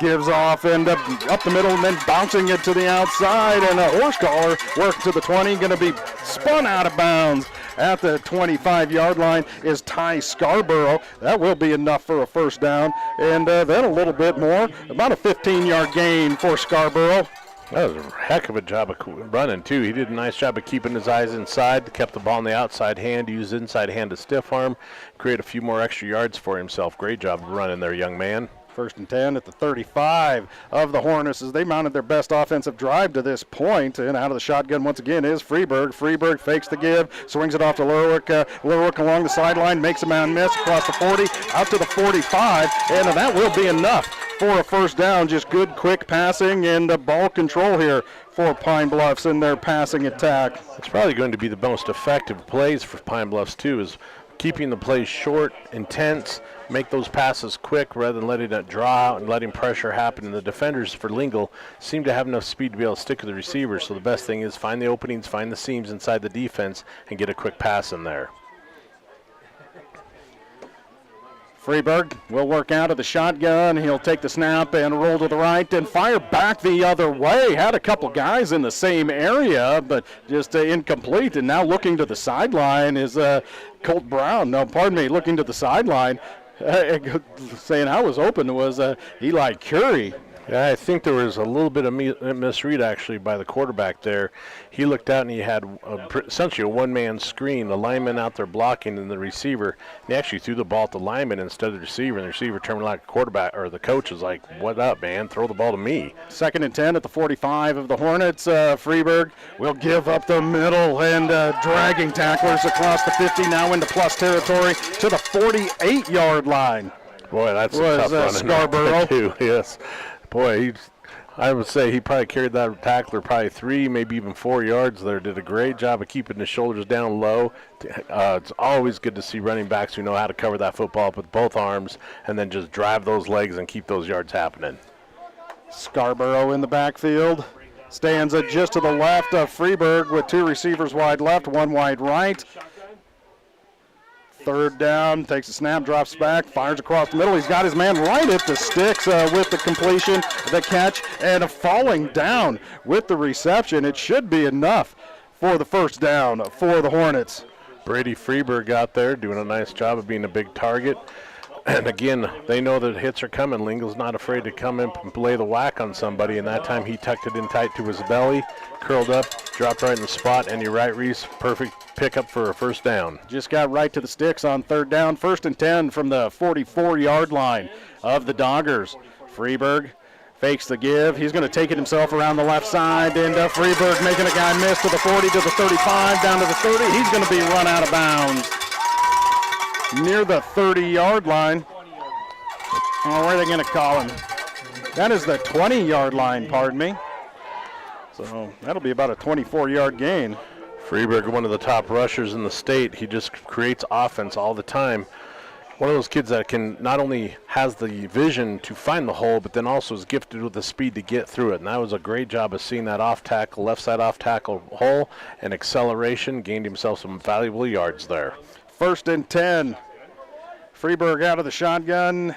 A: gives off and up the middle and then bouncing it to the outside, and a horse collar works to the 20, going to be spun out of bounds at the 25-yard line is Ty Scarborough. That will be enough for a 1st down, and then a little bit more, about a 15-yard gain for Scarborough.
B: That was a heck of a job of running, too. He did a nice job of keeping his eyes inside, kept the ball on the outside hand, used inside hand to stiff arm, create a few more extra yards for himself. Great job of running there, young man.
A: 1st and 10 at the 35 of the Hornets as they mounted their best offensive drive to this point. And out of the shotgun once again is Freeberg. Freeberg fakes the give, swings it off to Lerwick. Lerwick along the sideline, makes a man miss across the 40, out to the 45, and that will be enough for a 1st down. Just good, quick passing and ball control here for Pine Bluffs in their passing attack.
B: It's probably going to be the most effective plays for Pine Bluffs, too, is keeping the plays short, intense, make those passes quick rather than letting it draw out and letting pressure happen. And the defenders for Lingle seem to have enough speed to be able to stick with the receivers. So the best thing is find the openings, find the seams inside the defense, and get a quick pass in there.
A: Freeberg will work out of the shotgun. He'll take the snap and roll to the right and fire back the other way. Had a couple guys in the same area, but just incomplete. And now looking to the sideline is Colt Brown. No, pardon me, looking to the sideline. Saying I was open was Eli Curry.
B: Yeah, I think there was a little bit of misread actually by the quarterback there. He looked out and he had essentially a one-man screen, the lineman out there blocking and the receiver. And he actually threw the ball at the lineman instead of the receiver, and the receiver turned like a quarterback, or the coach was like, "What up, man? Throw the ball to me."
A: 2nd and 10 at the 45 of the Hornets. Freeberg will give up the middle and dragging tacklers across the 50, now into plus territory to the 48-yard line.
B: Boy, that's a tough run
A: Scarborough.
B: Too. Yes. Boy, I would say he probably carried that tackler probably 3, maybe even 4 yards there. Did a great job of keeping his shoulders down low. It's always good to see running backs who know how to cover that football up with both arms and then just drive those legs and keep those yards happening.
A: Scarborough in the backfield. Stands just to the left of Freeberg with 2 receivers wide left, 1 wide right. 3rd down, takes a snap, drops back, fires across the middle. He's got his man right at the sticks with the completion, the catch, and a falling down with the reception. It should be enough for the 1st down for the Hornets.
B: Brady Freeberg out there doing a nice job of being a big target. And again, they know that hits are coming. Lingle's not afraid to come in and lay the whack on somebody, and that time he tucked it in tight to his belly, curled up, dropped right in the spot, and you're right, Reese, perfect pickup for a 1st down.
A: Just got right to the sticks on 3rd down. 1st and 10 from the 44-yard line of the Doggers. Freeberg fakes the give. He's going to take it himself around the left side, and Freeberg making a guy miss to the 40, to the 35, down to the 30. He's going to be run out of bounds near the 30-yard line. Oh, where are they going to call him? That is the 20-yard line, pardon me. So that'll be about a 24-yard gain.
B: Freeberg, one of the top rushers in the state. He just creates offense all the time. One of those kids that can not only has the vision to find the hole, but then also is gifted with the speed to get through it. And that was a great job of seeing that off tackle, left side off tackle hole and acceleration. Gained himself some valuable yards there.
A: 1st and 10. Freeberg out of the shotgun.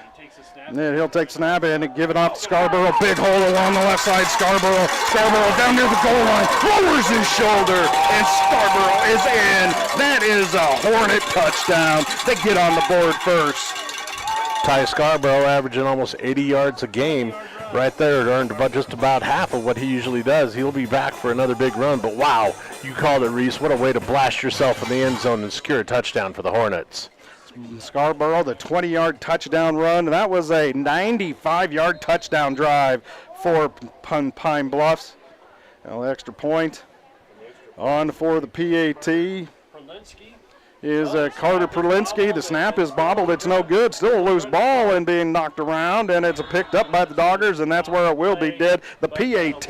A: And then he'll take snap and give it off to Scarborough. Big hole along the left side. Scarborough down near the goal line. Lowers his shoulder, and Scarborough is in. That is a Hornet touchdown. They get on the board first.
B: Ty Scarborough averaging almost 80 yards a game. Right there, earned just about half of what he usually does. He'll be back for another big run, but wow, you called it, Reese. What a way to blast yourself in the end zone and secure a touchdown for the Hornets.
A: Scarborough, the 20-yard touchdown run. That was a 95-yard touchdown drive for Pine Bluffs. Now, extra point on for the PAT is Carter Perlinski. The snap is bobbled. It's no good. Still a loose ball and being knocked around, and it's picked up by the Doggers, and that's where it will be dead. The PAT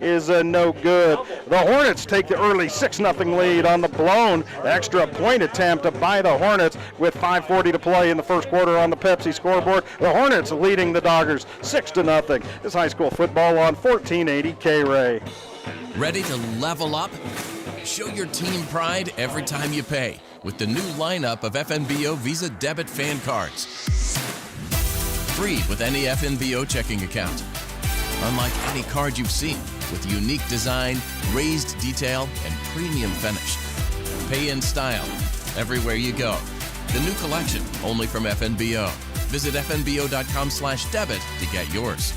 A: is no good. The Hornets take the early 6-0 lead on the blown extra point attempt by the Hornets with 5:40 to play in the 1st quarter on the Pepsi scoreboard. The Hornets leading the Doggers 6-0. This high school football on 1480 K-Ray.
J: Ready to level up? Show your team pride every time you pay with the new lineup of FNBO Visa Debit Fan Cards. Free with any FNBO checking account. Unlike any card you've seen, with unique design, raised detail, and premium finish. Pay in style, everywhere you go. The new collection, only from FNBO. Visit fnbo.com/debit to get yours.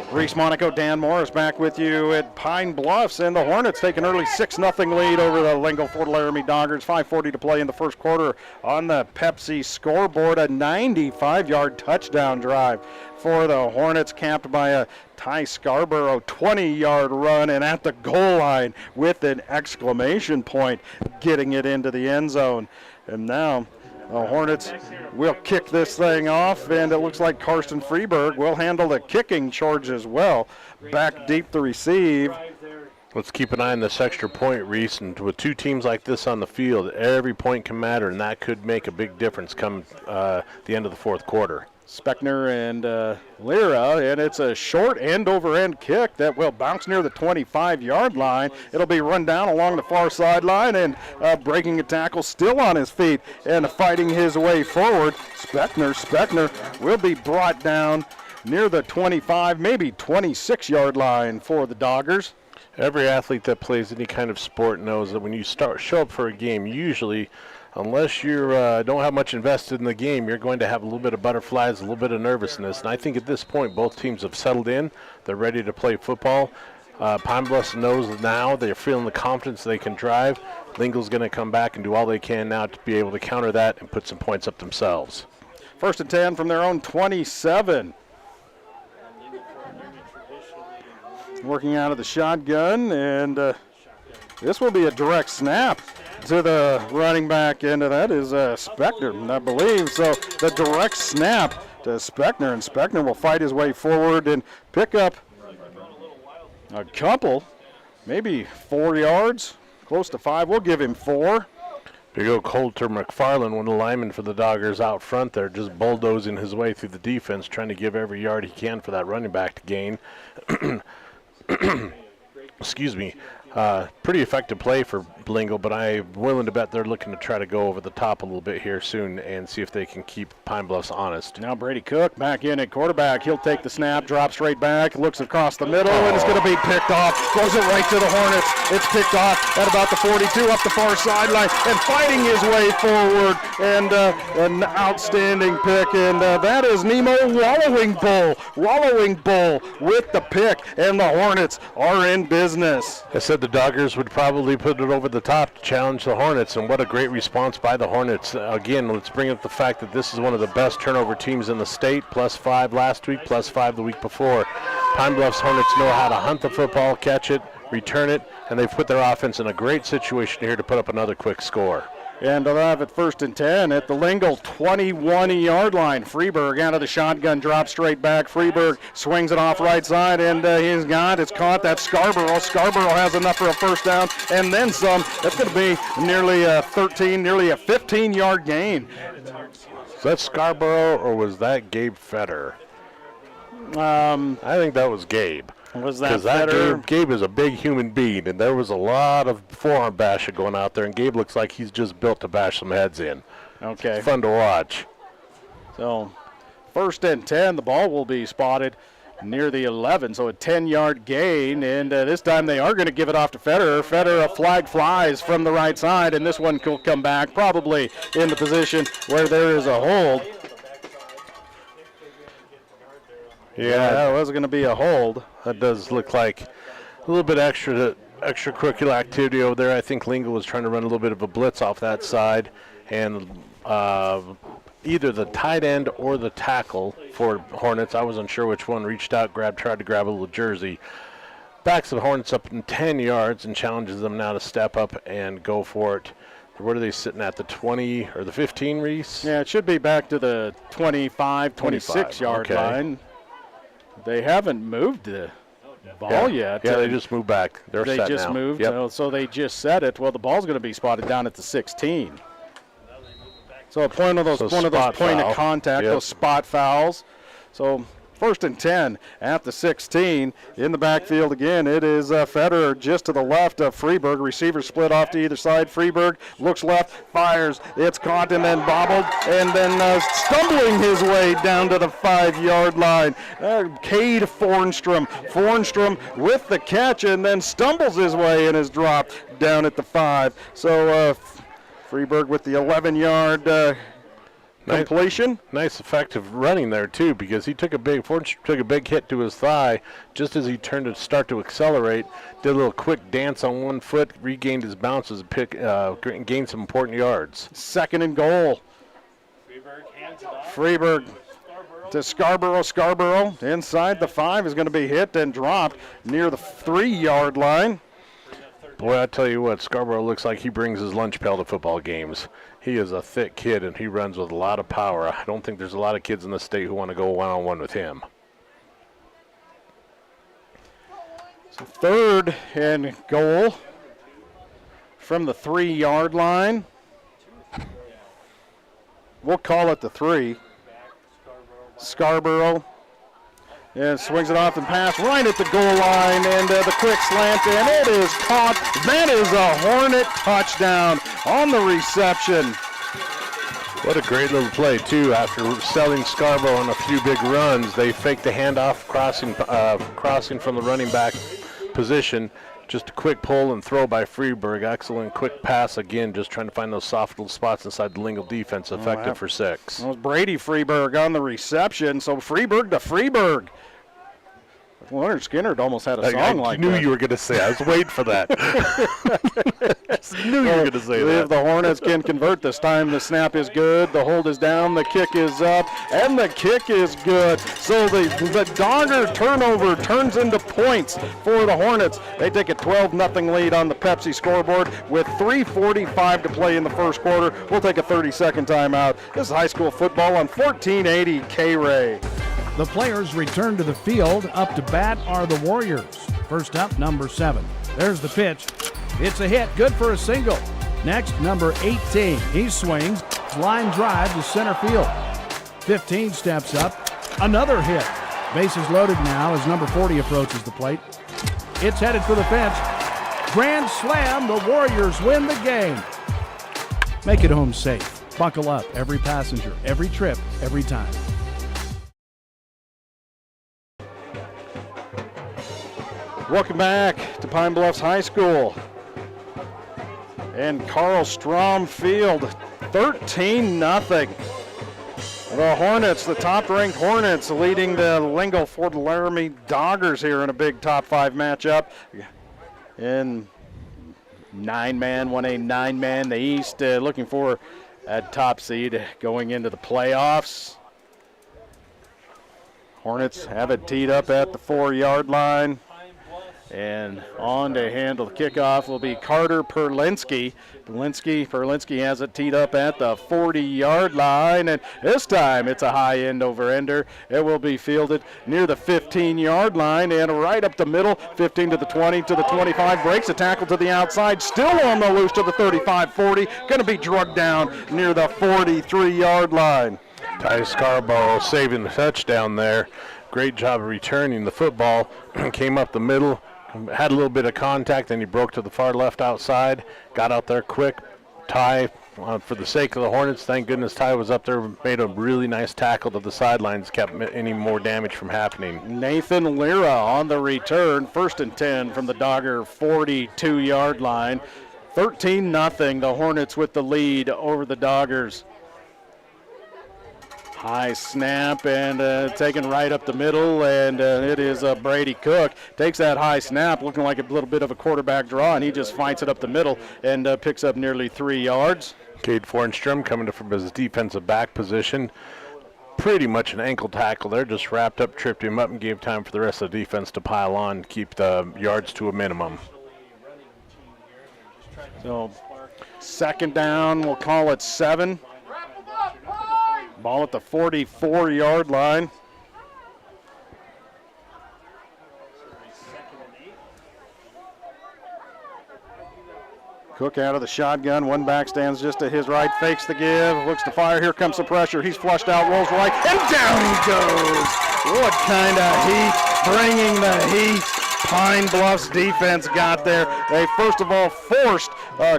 A: Reese Monaco, Dan Morris back with you at Pine Bluffs, and the Hornets take an early 6-0 lead over the Lingle-Fort Laramie Doggers. 5:40 to play in the 1st quarter on the Pepsi scoreboard. A 95-yard touchdown drive for the Hornets, capped by a Ty Scarborough 20-yard run, and at the goal line with an exclamation point, getting it into the end zone. And now The Hornets will kick this thing off, and it looks like Karsten Freeberg will handle the kicking charge as well. Back deep to receive.
B: Let's keep an eye on this extra point, Reese. And with two teams like this on the field, every point can matter, and that could make a big difference come the end of the fourth quarter.
A: Speckner and Lyra, and it's a short end-over-end kick that will bounce near the 25-yard line. It'll be run down along the far sideline, and breaking a tackle, still on his feet and fighting his way forward. Speckner will be brought down near the 25, maybe 26-yard line for the Doggers.
B: Every athlete that plays any kind of sport knows that when you show up for a game, usually, unless you don't have much invested in the game, you're going to have a little bit of butterflies, a little bit of nervousness. And I think at this point, both teams have settled in. They're ready to play football. Pine Bluff knows now they're feeling the confidence they can drive. Lingle's going to come back and do all they can now to be able to counter that and put some points up themselves.
A: 1st and 10 from their own 27. Working out of the shotgun, and this will be a direct snap to the running back, and that is Speckner, I believe. So the direct snap to Speckner, and Speckner will fight his way forward and pick up a couple, maybe 4 yards, close to 5. We'll give him 4.
B: There you go, Coulter McFarland, one of the linemen for the Doggers out front there, just bulldozing his way through the defense, trying to give every yard he can for that running back to gain. Excuse me. Pretty effective play for Lingle, but I'm willing to bet they're looking to try to go over the top a little bit here soon and see if they can keep Pine Bluffs honest.
A: Now Brady Cook back in at quarterback. He'll take the snap, drop straight back, looks across the middle, and it's going to be picked off. Goes it right to the Hornets. It's picked off at about the 42, up the far sideline, and fighting his way forward. And an outstanding pick, and that is Nemo Wallowing Bull with the pick, and the Hornets are in business.
B: I said the Doggers would probably put it over the top to challenge the Hornets, and what a great response by the Hornets. Again, let's bring up the fact that this is one of the best turnover teams in the state, +5 last week, +5 the week before. Pine Bluffs Hornets know how to hunt the football, catch it, return it, and they've put their offense in a great situation here to put up another quick score.
A: And they'll have it 1st and 10 at the Lingle 21-yard line. Freeberg out of the shotgun, drop straight back. Freeberg swings it off right side, and it's caught. That's Scarborough. Scarborough has enough for a first down, and then some. That's going to be nearly a 15-yard gain.
B: Was that Scarborough, or was that Gabe Fetter? I think that was Gabe.
A: Was that Fetter?
B: Gabe is a big human being, and there was a lot of forearm bashing going out there, and Gabe looks like he's just built to bash some heads in.
A: Okay.
B: It's fun to watch.
A: So 1st and 10, the ball will be spotted near the 11, so a 10-yard gain, and this time they are going to give it off to Fetter. Fetter, a flag flies from the right side, and this one will come back probably in the position where there is a hold. Yeah, that was going to be a hold.
B: That does look like a little bit extracurricular activity over there. I think Lingle was trying to run a little bit of a blitz off that side, and either the tight end or the tackle for Hornets, I wasn't sure which one, reached out, tried to grab a little jersey. Backs the Hornets up in 10 yards and challenges them now to step up and go for it. Where are they sitting at, the 20 or the 15, Reese?
A: Yeah, it should be back to the 25, 26-yard line. They haven't moved the ball yet.
B: Yeah, they just moved back. They
A: just moved, so they just set it. Well, the ball's going to be spotted down at the 16. So a point of those, point of contact, those spot fouls. So 1st and 10 at the 16. In the backfield again, it is Federer just to the left of Freeberg. Receiver split off to either side. Freeberg looks left, fires. It's caught and then bobbled, and then stumbling his way down to the 5-yard line. Cade Fornstrom. Fornstrom with the catch and then stumbles his way and is dropped down at the 5. So Freeberg with the 11-yard completion.
B: Nice effective running there too, because he took a big hit to his thigh just as he turned to start to accelerate. Did a little quick dance on one foot, regained his bounce as gained some important yards.
A: 2nd and goal. Freeberg to Scarborough. Scarborough inside the 5 is going to be hit and dropped near the 3-yard line.
B: Boy, I tell you what, Scarborough looks like he brings his lunch pail to football games. He is a thick kid, and he runs with a lot of power. I don't think there's a lot of kids in the state who want to go one-on-one with him.
A: So 3rd and goal from the 3-yard line. We'll call it the 3. Scarborough. And swings it off and pass right at the goal line, and the quick slant, and it is caught. That is a Hornet touchdown on the reception.
B: What a great little play, too. After selling Scarborough on a few big runs, they faked the handoff crossing from the running back position. Just a quick pull and throw by Freeburg. Excellent quick pass again, just trying to find those soft little spots inside the Lingle defense, effective for 6.
A: That was Brady Freeburg on the reception, so Freeburg to Freeburg. Leonard Skinner almost had a song like that.
B: I knew you were going to say. I was waiting for that. I knew you were going to say that.
A: If the Hornets can convert this time, the snap is good, the hold is down, the kick is up, and the kick is good. So the Dogger turnover turns into points for the Hornets. They take a 12-0 lead on the Pepsi scoreboard with 3:45 to play in the first quarter. We'll take a 30-second timeout. This is high school football on 1480 K-Ray.
P: The players return to the field. Up to bat are the Warriors. First up, number 7. There's the pitch. It's a hit, good for a single. Next, number 18. He swings. Line drive to center field. 15 steps up. Another hit. Bases loaded now as number 40 approaches the plate. It's headed for the fence. Grand slam. The Warriors win the game. Make it home safe. Buckle up. Every passenger, every trip, every time.
A: Welcome back to Pine Bluffs High School and Carl Strom Field, 13-0. The Hornets, the top-ranked Hornets, leading the Lingle Fort Laramie Doggers here in a big top 5 matchup. In 9-man, 1A 9-man, the East looking for a top seed going into the playoffs. Hornets have it teed up at the 4-yard line. And on to handle the kickoff will be Carter Perlinski. Perlinski has it teed up at the 40-yard line, and this time it's a high end over ender. It will be fielded near the 15-yard line and right up the middle, 15 to the 20 to the 25. Breaks a tackle to the outside, still on the loose to the 35-40. Going to be drugged down near the 43-yard line.
B: Ty Scarborough saving the touchdown there. Great job of returning the football. Came up the middle. Had a little bit of contact, then he broke to the far left outside, got out there quick. Ty, for the sake of the Hornets, thank goodness Ty was up there, made a really nice tackle to the sidelines, kept any more damage from happening.
A: Nathan Lira on the return, 1st and 10 from the Dogger 42-yard line. 13-0, the Hornets with the lead over the Doggers. High snap and taken right up the middle, and it is Brady Cook. Takes that high snap, looking like a little bit of a quarterback draw, and he just fights it up the middle and picks up nearly 3 yards.
B: Cade Fornstrom coming from his defensive back position. Pretty much an ankle tackle there, just wrapped up, tripped him up, and gave time for the rest of the defense to pile on, keep the yards to a minimum.
A: So 2nd down, we'll call it 7. Ball at the 44-yard line. Cook out of the shotgun. One back stands just to his right, fakes the give, looks to fire. Here comes the pressure. He's flushed out, rolls right, and down he goes. What kind of heat, bringing the heat. Pine Bluff's defense got there. They first of all forced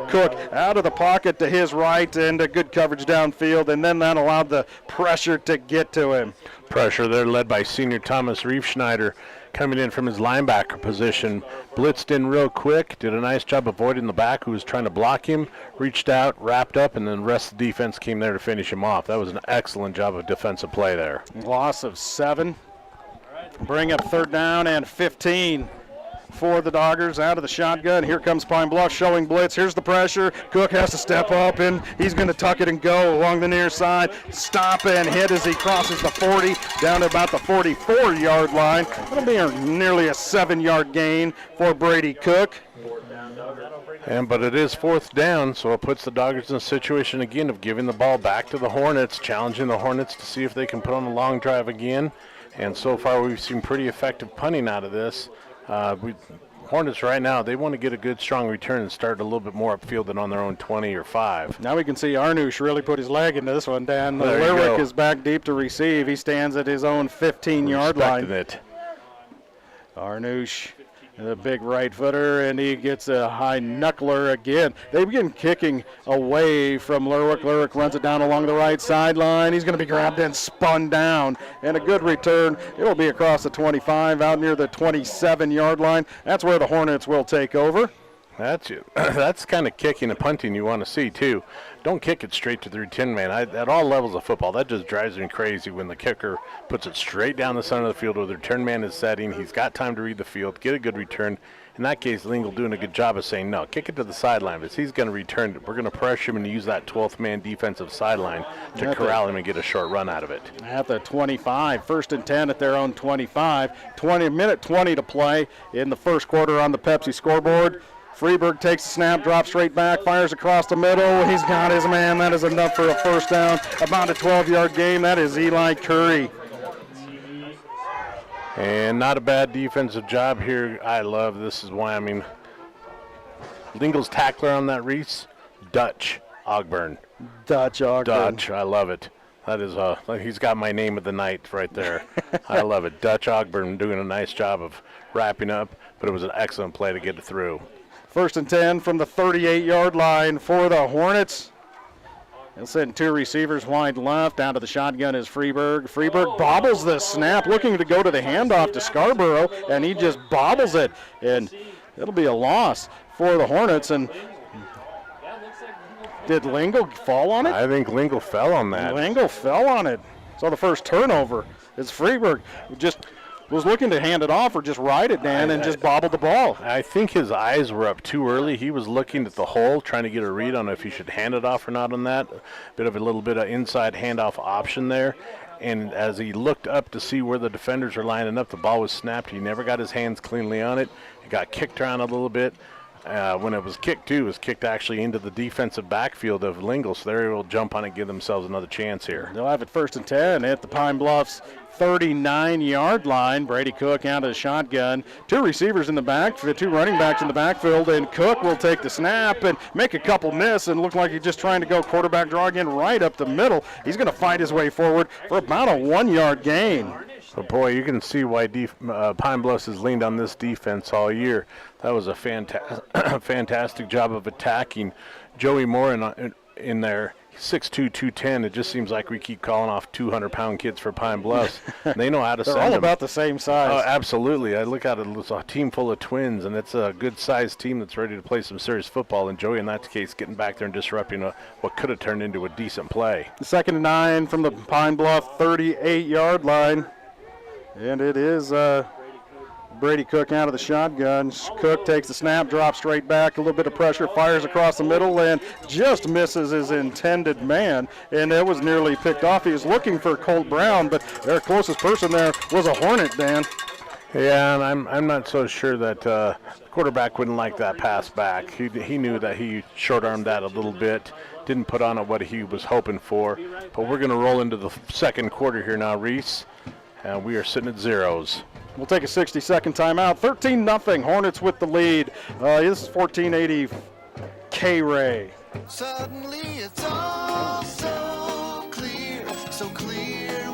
A: Cook out of the pocket to his right, and a good coverage downfield, and then that allowed the pressure to get to him.
B: Pressure there led by senior Thomas Riefschneider coming in from his linebacker position. Blitzed in real quick, did a nice job avoiding the back who was trying to block him, reached out, wrapped up, and then the rest of the defense came there to finish him off. That was an excellent job of defensive play there.
A: Loss of 7. Bring up 3rd down and 15 for the Doggers out of the shotgun. Here comes Pine Bluff showing blitz. Here's the pressure. Cook has to step up, and he's going to tuck it and go along the near side. Stop and hit as he crosses the 40 down to about the 44-yard line. That'll be nearly a 7-yard gain for Brady Cook.
B: But it is 4th down, so it puts the Doggers in a situation again of giving the ball back to the Hornets, challenging the Hornets to see if they can put on a long drive again. And so far we've seen pretty effective punting out of this. Hornets right now, they want to get a good, strong return and start a little bit more upfield than on their own 20 or 5.
A: Now we can see Arnush really put his leg into this one, Dan.
B: There you
A: Lyric
B: go.
A: is back deep to receive. He stands at his own 15-yard line.
B: Respected it.
A: Arnush, the big right footer, and he gets a high knuckler again. They begin kicking away from Lerwick. Lerwick runs it down along the right sideline. He's going to be grabbed and spun down. And a good return. It'll be across the 25, out near the 27-yard line. That's where the Hornets will take over.
B: That's it. That's kind of kicking and punting you want to see, too. Don't kick it straight to the return man. At all levels of football, that just drives me crazy when the kicker puts it straight down the center of the field where the return man is setting. He's got time to read the field, get a good return. In that case, Lingle doing a good job of saying, no, kick it to the sideline. But he's going to return it. We're going to pressure him and use that 12th man defensive sideline to corral him and get a short run out of it.
A: At the 25, 1st and 10 at their own 25. 20 to play in the first quarter on the Pepsi scoreboard. Freeburg takes the snap, drops straight back, fires across the middle. He's got his man. That is enough for a first down. About a 12-yard gain. That is Eli Curry.
B: And not a bad defensive job here. I love this is Wyoming. Lingle's tackler on that, Reese. Dutch Ogburn.
A: Dutch Ogburn.
B: Dutch, I love it. That is, he's got my name of the night right there. I love it. Dutch Ogburn doing a nice job of wrapping up, but it was an excellent play to get it through.
A: 1st and 10 from the 38-yard line for the Hornets. They'll send 2 receivers wide left. Down to the shotgun is Freeburg. Freeburg bobbles the snap, looking to go to the handoff to Scarborough, and he just bobbles it. And it'll be a loss for the Hornets. And did Lingle fall on it?
B: I think Lingle fell on that.
A: Lingle fell on it. So the first turnover is Freeburg. Just was looking to hand it off or just ride it, Dan, and just bobbled the ball.
B: I think his eyes were up too early. He was looking at the hole, trying to get a read on if he should hand it off or not on that. A little bit of inside handoff option there. And as he looked up to see where the defenders are lining up, the ball was snapped. He never got his hands cleanly on it. It got kicked around a little bit. When it was kicked, too, it was kicked actually into the defensive backfield of Lingle, so they're able to jump on it and give themselves another chance here.
A: They'll have it 1st and 10 at the Pine Bluffs 39-yard line. Brady Cook out of the shotgun. 2 receivers in the back, 2 running backs in the backfield, and Cook will take the snap and make a couple miss and look like he's just trying to go quarterback draw again right up the middle. He's going to fight his way forward for about a 1-yard gain.
B: So, boy, you can see why Pine Bluffs has leaned on this defense all year. That was a fantastic job of attacking. Joey Moore in there, 6'2", 210. It just seems like we keep calling off 200-pound kids for Pine Bluffs. They know how to send them.
A: They're all about the same size.
B: Oh, absolutely. I look at it as a team full of twins, and it's a good-sized team that's ready to play some serious football. And Joey, in that case, getting back there and disrupting what could have turned into a decent play.
A: 2nd and 9 from the Pine Bluff 38-yard line. And it is Brady Cook out of the shotgun. Cook takes the snap, drops straight back, a little bit of pressure, fires across the middle, and just misses his intended man. And it was nearly picked off. He was looking for Colt Brown, but their closest person there was a Hornet, Dan.
B: Yeah, and I'm not so sure that the quarterback wouldn't like that pass back. He knew that he short-armed that a little bit, didn't put on what he was hoping for. But we're going to roll into the second quarter here now, Reese. And we are sitting at zeros.
A: We'll take a 60-second timeout. 13-0, Hornets with the lead. This is 1480 K-Ray.
O: Suddenly it's all so clear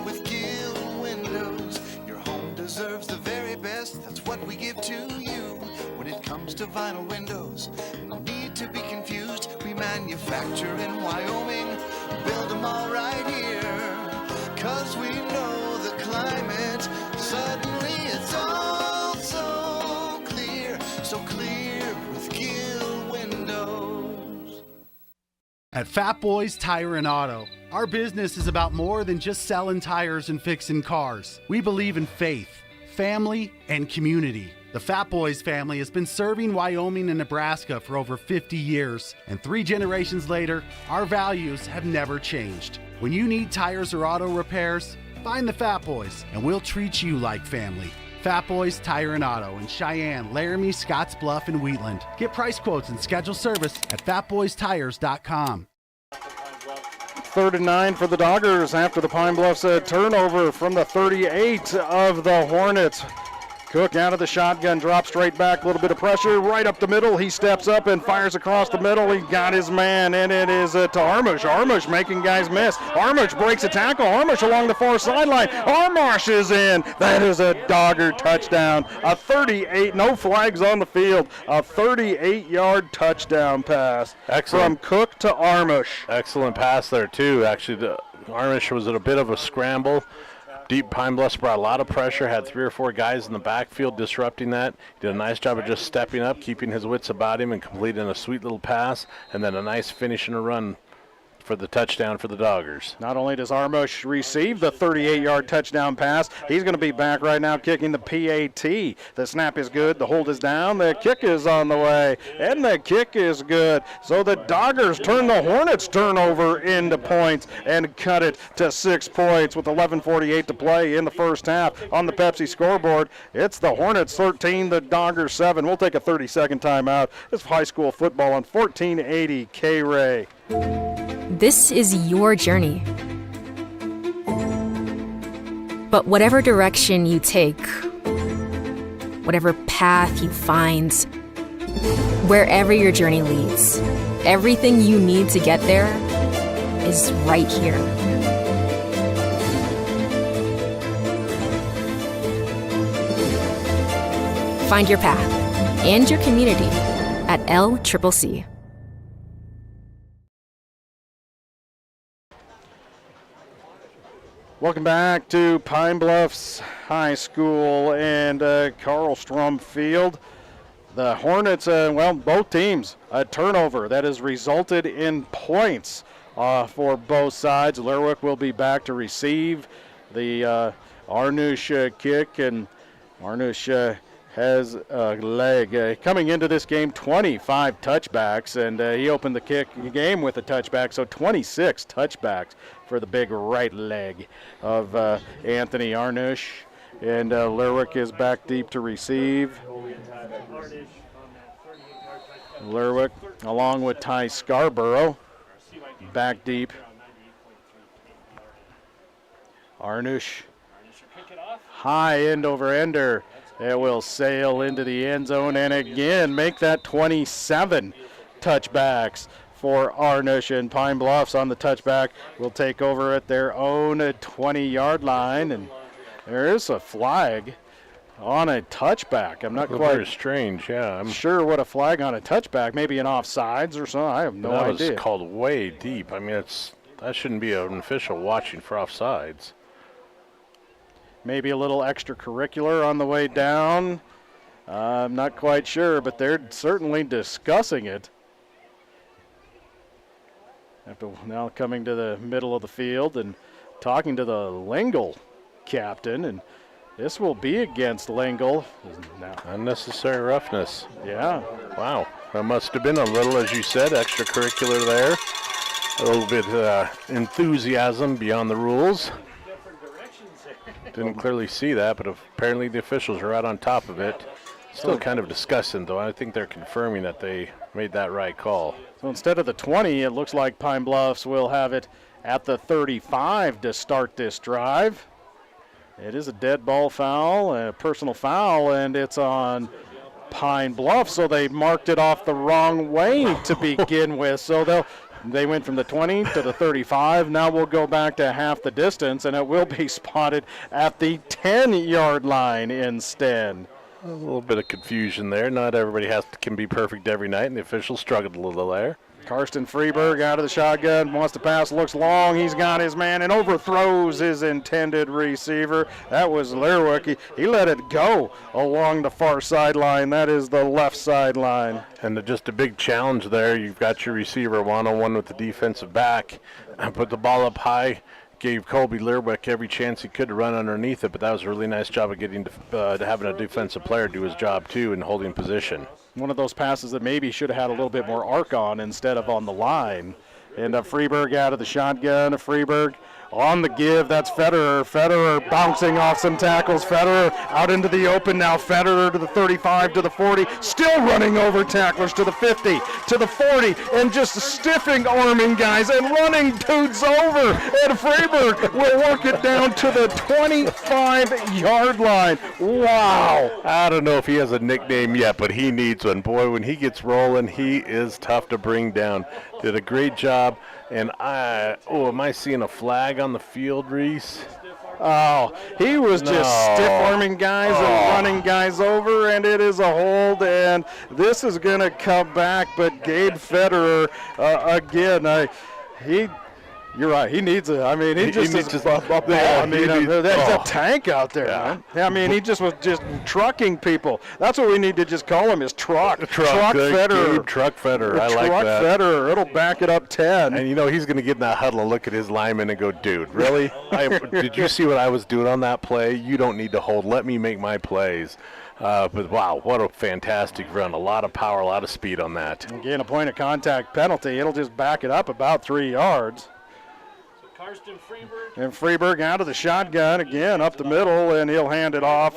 O: with Gill Windows. Your home deserves the very best. That's what we give to you. When it comes to vinyl windows, no need to be confused. We manufacture in Wyoming, build them all right here. 'Cause we know the climate. Suddenly it's all so clear with Gill Windows.
F: At Fat Boys Tire and Auto, our business is about more than just selling tires and fixing cars. We believe in faith, family, and community. The Fat Boys family has been serving Wyoming and Nebraska for over 50 years, and 3 generations later, our values have never changed. When you need tires or auto repairs, find the Fat Boys, and we'll treat you like family. Fat Boys Tire and Auto in Cheyenne, Laramie, Scotts Bluff, and Wheatland. Get price quotes and schedule service at fatboystires.com.
A: 3rd and 9 for the Doggers after the Pine Bluffs turnover from the 38 of the Hornets. Cook out of the shotgun, drops straight back, a little bit of pressure, right up the middle. He steps up and fires across the middle. He got his man, and it is to Armush. Armush making guys miss. Armush breaks a tackle. Armush along the far sideline. Armush is in. That is a Dogger touchdown. A 38, no flags on the field. A 38-yard touchdown pass.
B: Excellent.
A: From Cook to Armush.
B: Excellent pass there, too. Actually, Armush was at a bit of a scramble. Deep Pine Bluffs brought a lot of pressure, had 3 or 4 guys in the backfield disrupting that. He did a nice job of just stepping up, keeping his wits about him, and completing a sweet little pass, and then a nice finish and a run for the touchdown for the Doggers.
A: Not only does Armush receive the 38-yard touchdown pass, he's going to be back right now kicking the PAT. The snap is good, the hold is down, the kick is on the way, and the kick is good. So the Doggers turn the Hornets' turnover into points and cut it to 6 points with 11:48 to play in the first half. On the Pepsi scoreboard, it's the Hornets 13, the Doggers 7. We'll take a 30-second timeout. It's high school football on 1480 K-Ray.
K: This is your journey. But whatever direction you take, whatever path you find, wherever your journey leads, everything you need to get there is right here. Find your path and your community at LCCC.
A: Welcome back to Pine Bluffs High School and Carlstrom Field. The Hornets, both teams, a turnover that has resulted in points for both sides. Lerwick will be back to receive the Arnush kick, and Arnush has a leg. Coming into this game, 25 touchbacks, and he opened the game with a touchback, so 26 touchbacks for the big right leg of Anthony Arnush. And Lerwick is back deep to receive. Lerwick, along with Ty Scarborough, back deep. Arnush, high end over ender. It will sail into the end zone and again make that 27 touchbacks for Arnush, and Pine Bluffs on the touchback will take over at their own 20-yard line, and there is a flag on a touchback. I'm not quite
B: very strange, yeah.
A: I'm sure what a flag on a touchback, maybe an offsides or something. I have no idea.
B: That was called way deep. I mean, that shouldn't be an official watching for offsides.
A: Maybe a little extracurricular on the way down. I'm not quite sure, but they're certainly discussing it. After now coming to the middle of the field and talking to the Lingle captain, and this will be against Lingle. Now.
B: Unnecessary roughness.
A: Yeah.
B: Wow. That must have been a little, as you said, extracurricular there. A little bit enthusiasm beyond the rules. Didn't clearly see that, but apparently the officials are right on top of it. Still kind of discussing, though. I think they're confirming that they made that right call.
A: So instead of the 20, it looks like Pine Bluffs will have it at the 35 to start this drive. It is a dead ball foul, a personal foul, and it's on Pine Bluff, so they marked it off the wrong way to begin with. So they went from the 20 to the 35. Now we'll go back to half the distance, and it will be spotted at the 10-yard line instead.
B: A little bit of confusion there. Not everybody can be perfect every night, and the officials struggled a little there.
A: Karsten Freeberg out of the shotgun, wants to pass, looks long, he's got his man, and overthrows his intended receiver. That was Lerwick. He let it go along the far sideline. That is the left sideline.
B: And just a big challenge there. You've got your receiver one-on-one with the defensive back. Put the ball up high. Gave Colby Lerwick every chance he could to run underneath it, but that was a really nice job of getting having a defensive player do his job too and holding position.
A: One of those passes that maybe should have had a little bit more arc on instead of on the line. And Freeberg out of the shotgun. Freeberg On the give, that's Federer. Federer bouncing off some tackles. Federer out into the open now. Federer to the 35, to the 40, still running over tacklers to the 50, to the 40, and just stiffing arming guys and running dudes over. And Freiberg will work it down to the 25-yard line. Wow.
B: I don't know if he has a nickname yet, but he needs one. Boy, when he gets rolling, he is tough to bring down. Did a great job. And am I seeing a flag on the field, Reese?
A: Oh, he was just stiff-arming guys and running guys over, and it is a hold, and this is going to come back, but Gabe Federer, again, you're right. He needs it. I mean, he just is up there. I mean, that's a tank out there, man. I mean, he just was just trucking people. That's what we need to just call him is truck. Truck Federer.
B: Truck Federer. I like that.
A: Truck Federer. It'll back it up 10.
B: And, he's going to get in that huddle and look at his lineman and go, dude, really? Did you see what I was doing on that play? You don't need to hold. Let me make my plays. But, wow, what a fantastic run. A lot of power, a lot of speed on that.
A: Again, a point of contact penalty. It'll just back it up about 3 yards. And Freeberg out of the shotgun again up the middle, and he'll hand it off.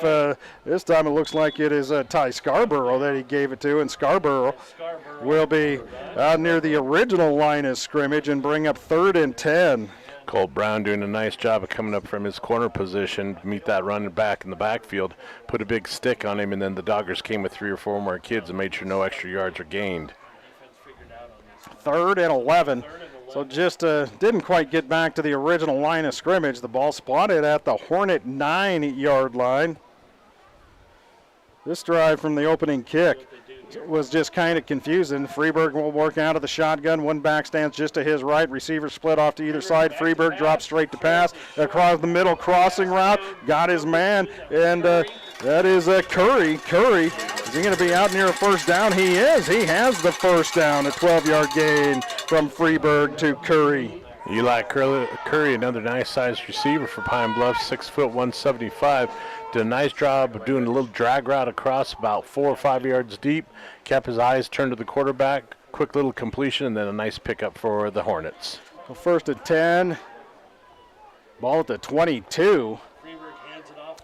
A: This time it looks like it is Ty Scarborough that he gave it to, and Scarborough will be out near the original line of scrimmage and bring up 3rd and 10.
B: Colt Brown doing a nice job of coming up from his corner position to meet that running back in the backfield, put a big stick on him, and then the Doggers came with 3 or 4 more kids and made sure no extra yards are gained.
A: 3rd and 11. So just didn't quite get back to the original line of scrimmage. The ball spotted at the Hornet 9-yard line. This drive from the opening kick was just kind of confusing. Freeberg will work out of the shotgun. One back stands just to his right. Receivers split off to either side. Freeberg drops straight to pass. Across the middle, crossing route. Got his man, and that is Curry. Curry, is he going to be out near a first down? He is. He has the first down, a 12-yard gain from Freeberg to Curry.
B: Eli Curry, another nice-sized receiver for Pine Bluff, 6 foot 175. Did a nice job of doing a little drag route across about 4 or 5 yards deep. Kept his eyes turned to the quarterback. Quick little completion, and then a nice pickup for the Hornets.
A: So 1st and 10. Ball at the 22.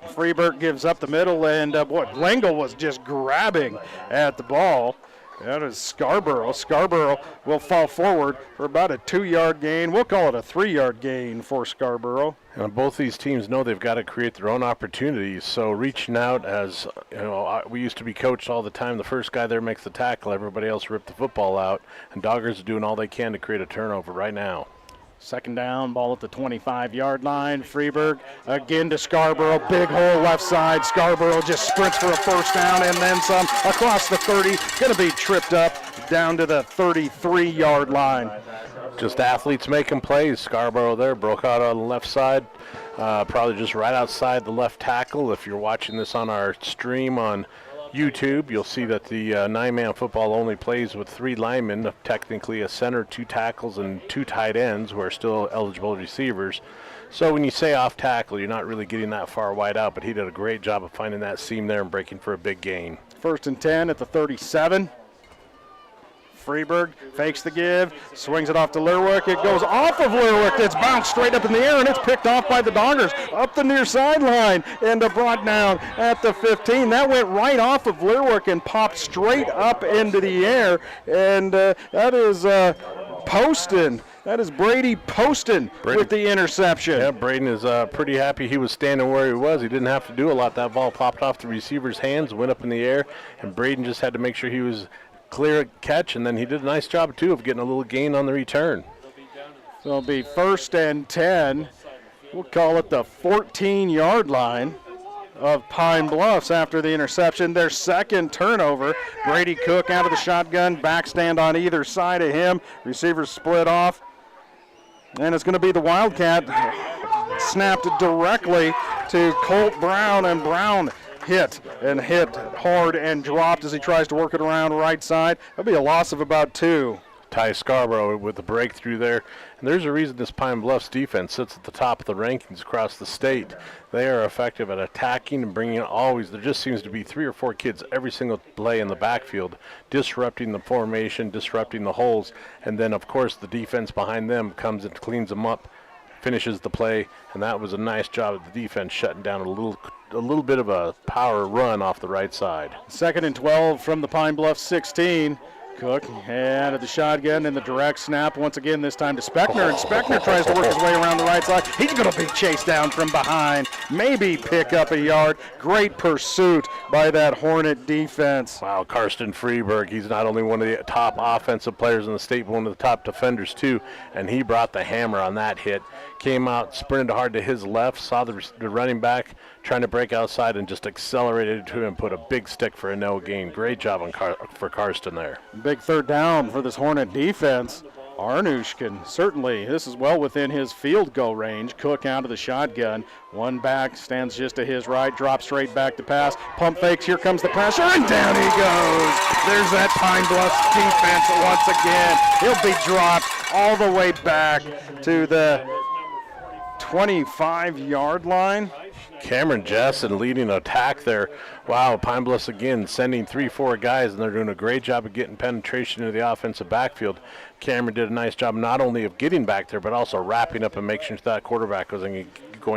A: Freeberg gives up the middle, and Lingle was just grabbing at the ball. That is Scarborough. Scarborough will fall forward for about a 2-yard gain. We'll call it a 3-yard gain for Scarborough.
B: And both these teams know they've got to create their own opportunities. So reaching out, as we used to be coached all the time. The first guy there makes the tackle. Everybody else rip the football out. And Doggers are doing all they can to create a turnover right now.
A: 2nd down, ball at the 25-yard line. Freeberg again to Scarborough. Big hole left side. Scarborough just sprints for a first down and then some across the 30. Going to be tripped up down to the 33-yard line.
B: Just athletes making plays. Scarborough there broke out on the left side. Probably just right outside the left tackle. If you're watching this on our stream on YouTube, you'll see that the 9-man football only plays with 3 linemen, technically a center, 2 tackles, and 2 tight ends who are still eligible receivers. So when you say off tackle, you're not really getting that far wide out, but he did a great job of finding that seam there and breaking for a big gain.
A: 1st and 10 at the 37. Freeberg fakes the give, swings it off to Learwick. It goes off of Learwick. It's bounced straight up in the air, and it's picked off by the Doggers up the near sideline and brought down at the 15. That went right off of Learwick and popped straight up into the air, and that is Poston. That is Brady Poston with the interception.
B: Yeah, Braden is pretty happy he was standing where he was. He didn't have to do a lot. That ball popped off the receiver's hands, went up in the air, and Braden just had to make sure he was clear catch, and then he did a nice job too of getting a little gain on the return.
A: So it'll be 1st and 10. We'll call it the 14-yard line of Pine Bluffs after the interception. Their 2nd turnover. Brady Cook out of the shotgun, backstand on either side of him. Receivers split off, and it's going to be the Wildcat snapped directly to Colt Brown, and Brown hit hard and dropped as he tries to work it around right side. That'll be a loss of about 2.
B: Ty Scarborough with the breakthrough there. And there's a reason this Pine Bluffs defense sits at the top of the rankings across the state. They are effective at attacking and bringing always. There just seems to be 3 or 4 kids every single play in the backfield, disrupting the formation, disrupting the holes. And then, of course, the defense behind them comes and cleans them up finishes the play, and that was a nice job of the defense shutting down a little bit of a power run off the right side.
A: 2nd and 12 from the Pine Bluff 16. Cook handed the shotgun and the direct snap once again, this time to Speckner, and Speckner tries to work his way around the right side. He's going to be chased down from behind, maybe pick up a yard. Great pursuit by that Hornet defense.
B: Wow, Karsten Freeberg, he's not only one of the top offensive players in the state, but one of the top defenders too, and he brought the hammer on that hit. Came out, sprinted hard to his left, saw the running back trying to break outside and just accelerated to him, put a big stick for a no gain. Great job for Karsten there.
A: Big 3rd down for this Hornet defense. Arnush can certainly, this is well within his field goal range. Cook out of the shotgun. One back, stands just to his right, drops straight back to pass. Pump fakes, here comes the pressure, and down he goes. There's that Pine Bluff defense once again. He'll be dropped all the way back to the 25-yard line.
B: Cameron Jessen leading attack there. Wow, Pine Bluffs again sending 3-4 guys, and they're doing a great job of getting penetration into the offensive backfield. Cameron did a nice job not only of getting back there, but also wrapping up and making sure that quarterback was going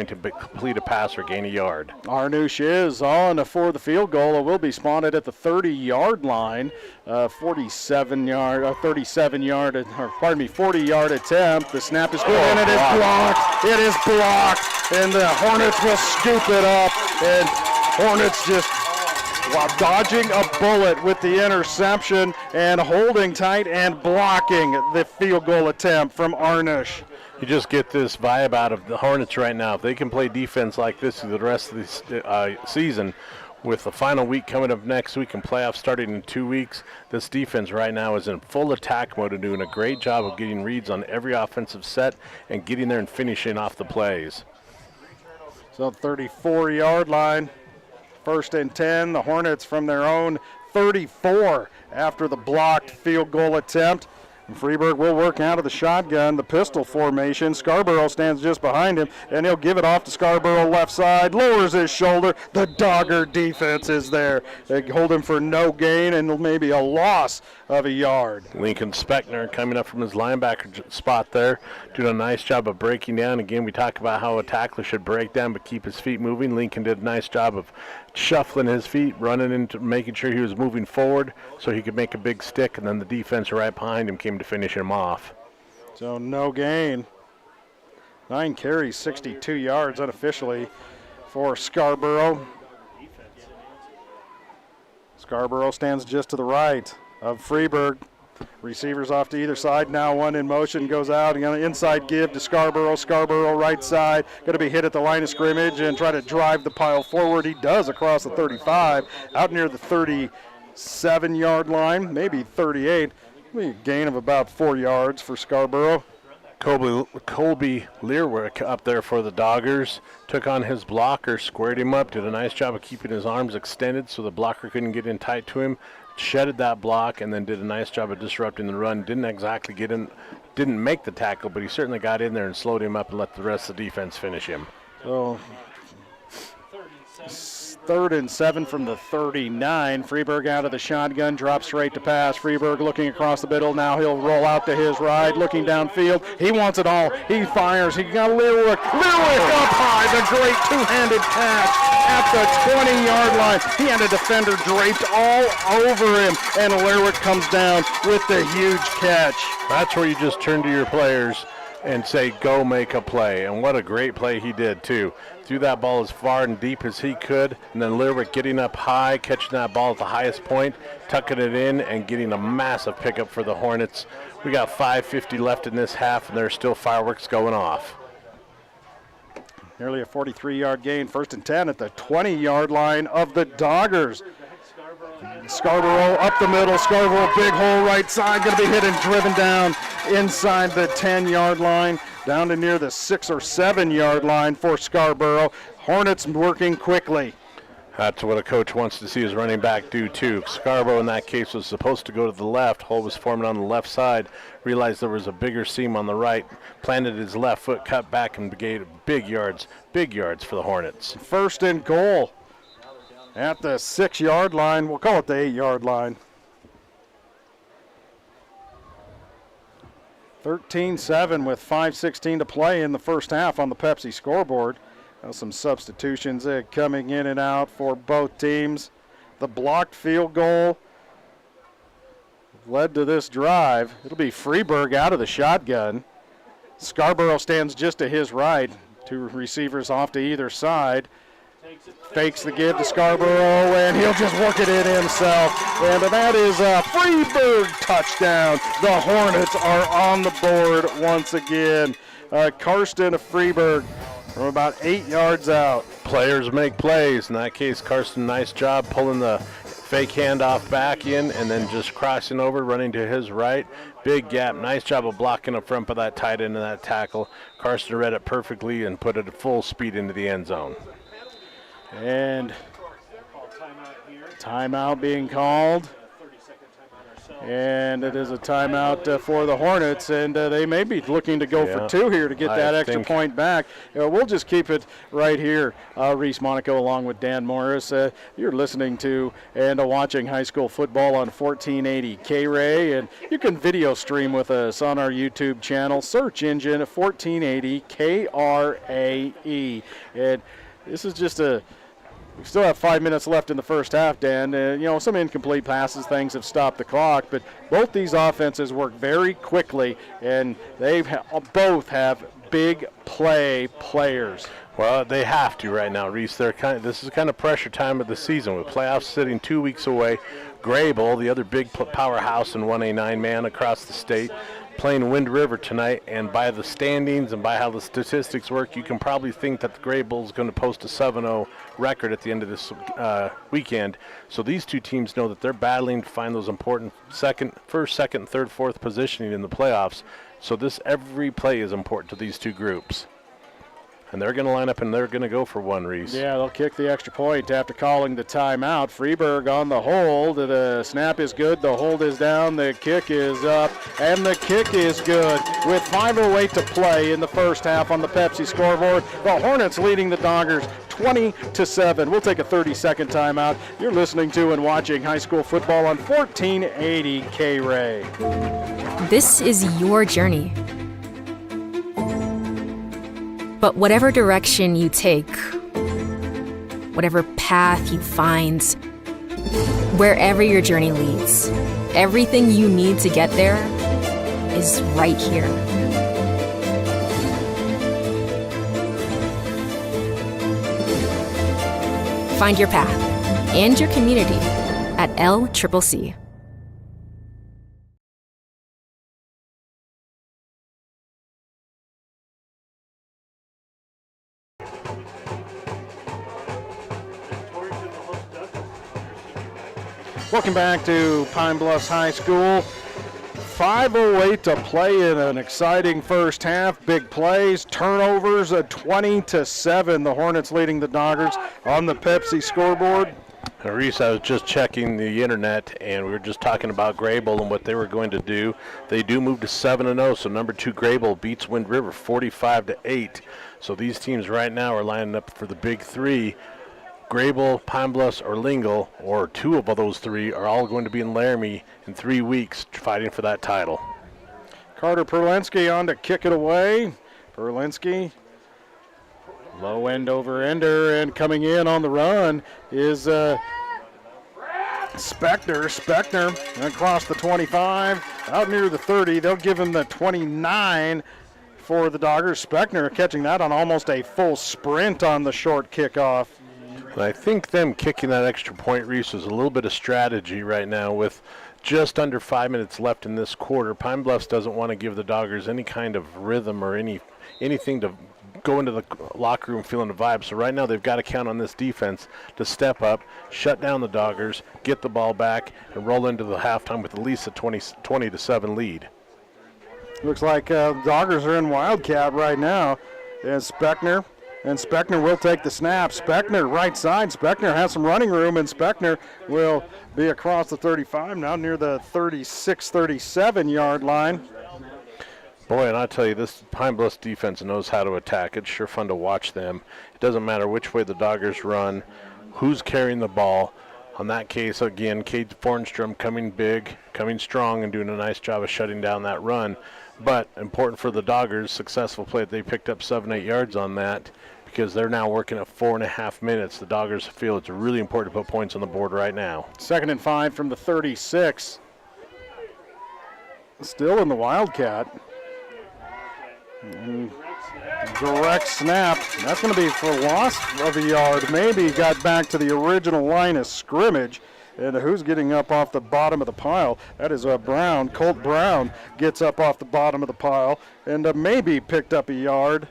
B: to complete a pass or gain a yard.
A: Arnush is on for the field goal. It will be spotted at the 40-yard line. 40-yard attempt. The snap is good, and it is blocked. It is blocked, and the Hornets will scoop it up, and Hornets just dodging a bullet with the interception and holding tight and blocking the field goal attempt from Arnush.
B: You just get this vibe out of the Hornets right now. If they can play defense like this through the rest of the season, with the final week coming up next week and playoffs starting in 2 weeks, this defense right now is in full attack mode and doing a great job of getting reads on every offensive set and getting there and finishing off the plays.
A: So 34-yard line, 1st and 10. The Hornets from their own 34 after the blocked field goal attempt. And Freeberg will work out of the shotgun, the pistol formation. Scarborough stands just behind him, and he'll give it off to Scarborough left side, lowers his shoulder. The Dogger defense is there. They hold him for no gain and maybe a loss of a yard.
B: Lincoln Speckner coming up from his linebacker spot there, doing a nice job of breaking down. Again, we talk about how a tackler should break down but keep his feet moving. Lincoln did a nice job of shuffling his feet, running into making sure he was moving forward so he could make a big stick, and then the defense right behind him came to finish him off.
A: So no gain. 9 carries, 62 yards unofficially for Scarborough. Scarborough stands just to the right of Freeberg. Receivers off to either side. Now one in motion, goes out. And an inside give to Scarborough. Scarborough right side. Going to be hit at the line of scrimmage and try to drive the pile forward. He does across the 35, out near the 37-yard line, maybe 38. A gain of about 4 yards for Scarborough.
B: Colby Learwick up there for the Doggers. Took on his blocker, squared him up, did a nice job of keeping his arms extended so the blocker couldn't get in tight to him. Shedded that block and then did a nice job of disrupting the run. Didn't exactly get in, didn't make the tackle, but he certainly got in there and slowed him up and let the rest of the defense finish him.
A: So 3rd and 7 from the 39. Freeberg out of the shotgun, drops straight to pass. Freeberg looking across the middle. Now he'll roll out to his right, looking downfield. He wants it all. He fires. He got Learwick. Learwick up high. The great two-handed catch at the 20-yard line. He had a defender draped all over him, and Learwick comes down with the huge catch.
B: That's where you just turn to your players and say, go make a play. And what a great play he did, too. Threw that ball as far and deep as he could, and then Learwick getting up high, catching that ball at the highest point, tucking it in, and getting a massive pickup for the Hornets. We got 5:50 left in this half, and there's still fireworks going off.
A: Nearly a 43-yard gain, 1st and 10 at the 20-yard line of the Doggers. Scarborough up the middle. Scarborough, big hole right side, going to be hit and driven down inside the 10-yard line, down to near the 6 or 7-yard line for Scarborough. Hornets working quickly.
B: That's what a coach wants to see his running back do, too. Scarborough, in that case, was supposed to go to the left. Hole was forming on the left side. Realized there was a bigger seam on the right. Planted his left foot, cut back, and gained big yards for the Hornets.
A: 1st and goal at the 6-yard line. We'll call it the 8-yard line. 13-7 with 5:16 to play in the first half on the Pepsi scoreboard. Now some substitutions coming in and out for both teams. The blocked field goal led to this drive. It'll be Freeburg out of the shotgun. Scarborough stands just to his right. Two receivers off to either side. Fakes the give to Scarborough, and he'll just work it in himself. And that is a Freeburg touchdown. The Hornets are on the board once again. Karsten Freeburg from about 8 yards out.
B: Players make plays. In that case, Karsten, nice job pulling the fake handoff back in and then just crossing over, running to his right. Big gap. Nice job of blocking up front by that tight end and that tackle. Karsten read it perfectly and put it at full speed into the end zone.
A: And timeout being called. And it is a timeout for the Hornets, and they may be looking to go for two here to get that extra point back. We'll just keep it right here. Reese Monaco along with Dan Morris. You're listening to and watching high school football on 1480 K-Ray, and you can video stream with us on our YouTube channel. Search engine 1480 KRAE. And this is just we still have 5 minutes left in the first half, Dan. Some incomplete passes, things have stopped the clock, but both these offenses work very quickly, and they both have big play players.
B: Well, they have to right now, Reese. This is kind of pressure time of the season with playoffs sitting 2 weeks away. Grable, the other big powerhouse in 1A 9-man across the state, playing Wind River tonight, and by the standings and by how the statistics work, you can probably think that the Grable is going to post a 7-0 record at the end of this weekend. So these two teams know that they're battling to find those important first, second, third, fourth positioning in the playoffs. So every play is important to these two groups. And they're going to line up and they're going to go for one, Reese.
A: Yeah, they'll kick the extra point after calling the timeout. Freeburg on the hold. The snap is good. The hold is down. The kick is up. And the kick is good. With 5:08 to play in the first half on the Pepsi scoreboard, the Hornets leading the Doggers 20-7. We'll take a 30-second timeout. You're listening to and watching high school football on 1480 K-Ray.
K: This is your journey. But whatever direction you take, whatever path you find, wherever your journey leads, everything you need to get there is right here. Find your path and your community at LCCC.
A: Welcome back to Pine Bluffs High School. 5:08 to play in an exciting first half. Big plays, turnovers, 20-7. The Hornets leading the Doggers on the Pepsi scoreboard.
B: Reese, I was just checking the internet, and we were just talking about Grable and what they were going to do. They do move to 7-0, so number 2 Grable beats Wind River 45-8. So these teams right now are lining up for the big three. Grable, Pine Bluffs, or Lingle, or two of those three, are all going to be in Laramie in 3 weeks fighting for that title.
A: Carter Perlinski on to kick it away. Perlinski, low end over ender, and coming in on the run is Spector. Spector across the 25, out near the 30. They'll give him the 29 for the Doggers. Spector catching that on almost a full sprint on the short kickoff.
B: And I think them kicking that extra point, Reese, is a little bit of strategy right now with just under 5 minutes left in this quarter. Pine Bluffs doesn't want to give the Doggers any kind of rhythm or anything to go into the locker room feeling the vibe. So right now they've got to count on this defense to step up, shut down the Doggers, get the ball back, and roll into the halftime with at least a 20-7 lead.
A: Looks like Doggers are in Wildcat right now. And Spector will take the snap. Spector right side. Spector has some running room, and Spector will be across the 35 now near the 36-37 yard line.
B: Boy, and I tell you, this Pine Bluffs defense knows how to attack. It's sure fun to watch them. It doesn't matter which way the Doggers run, who's carrying the ball, On that case, again, Cade Fornstrom coming big, coming strong, and doing a nice job of shutting down that run. But important for the Doggers, successful play. They picked up 7-8 yards on that because they're now working at 4.5 minutes. The Doggers feel it's really important to put points on the board right now.
A: 2nd and 5 from the 36. Still in the Wildcat. And direct snap. That's going to be for loss of a yard. Maybe got back to the original line of scrimmage. And who's getting up off the bottom of the pile? That is Brown. Colt Brown gets up off the bottom of the pile and maybe picked up a yard.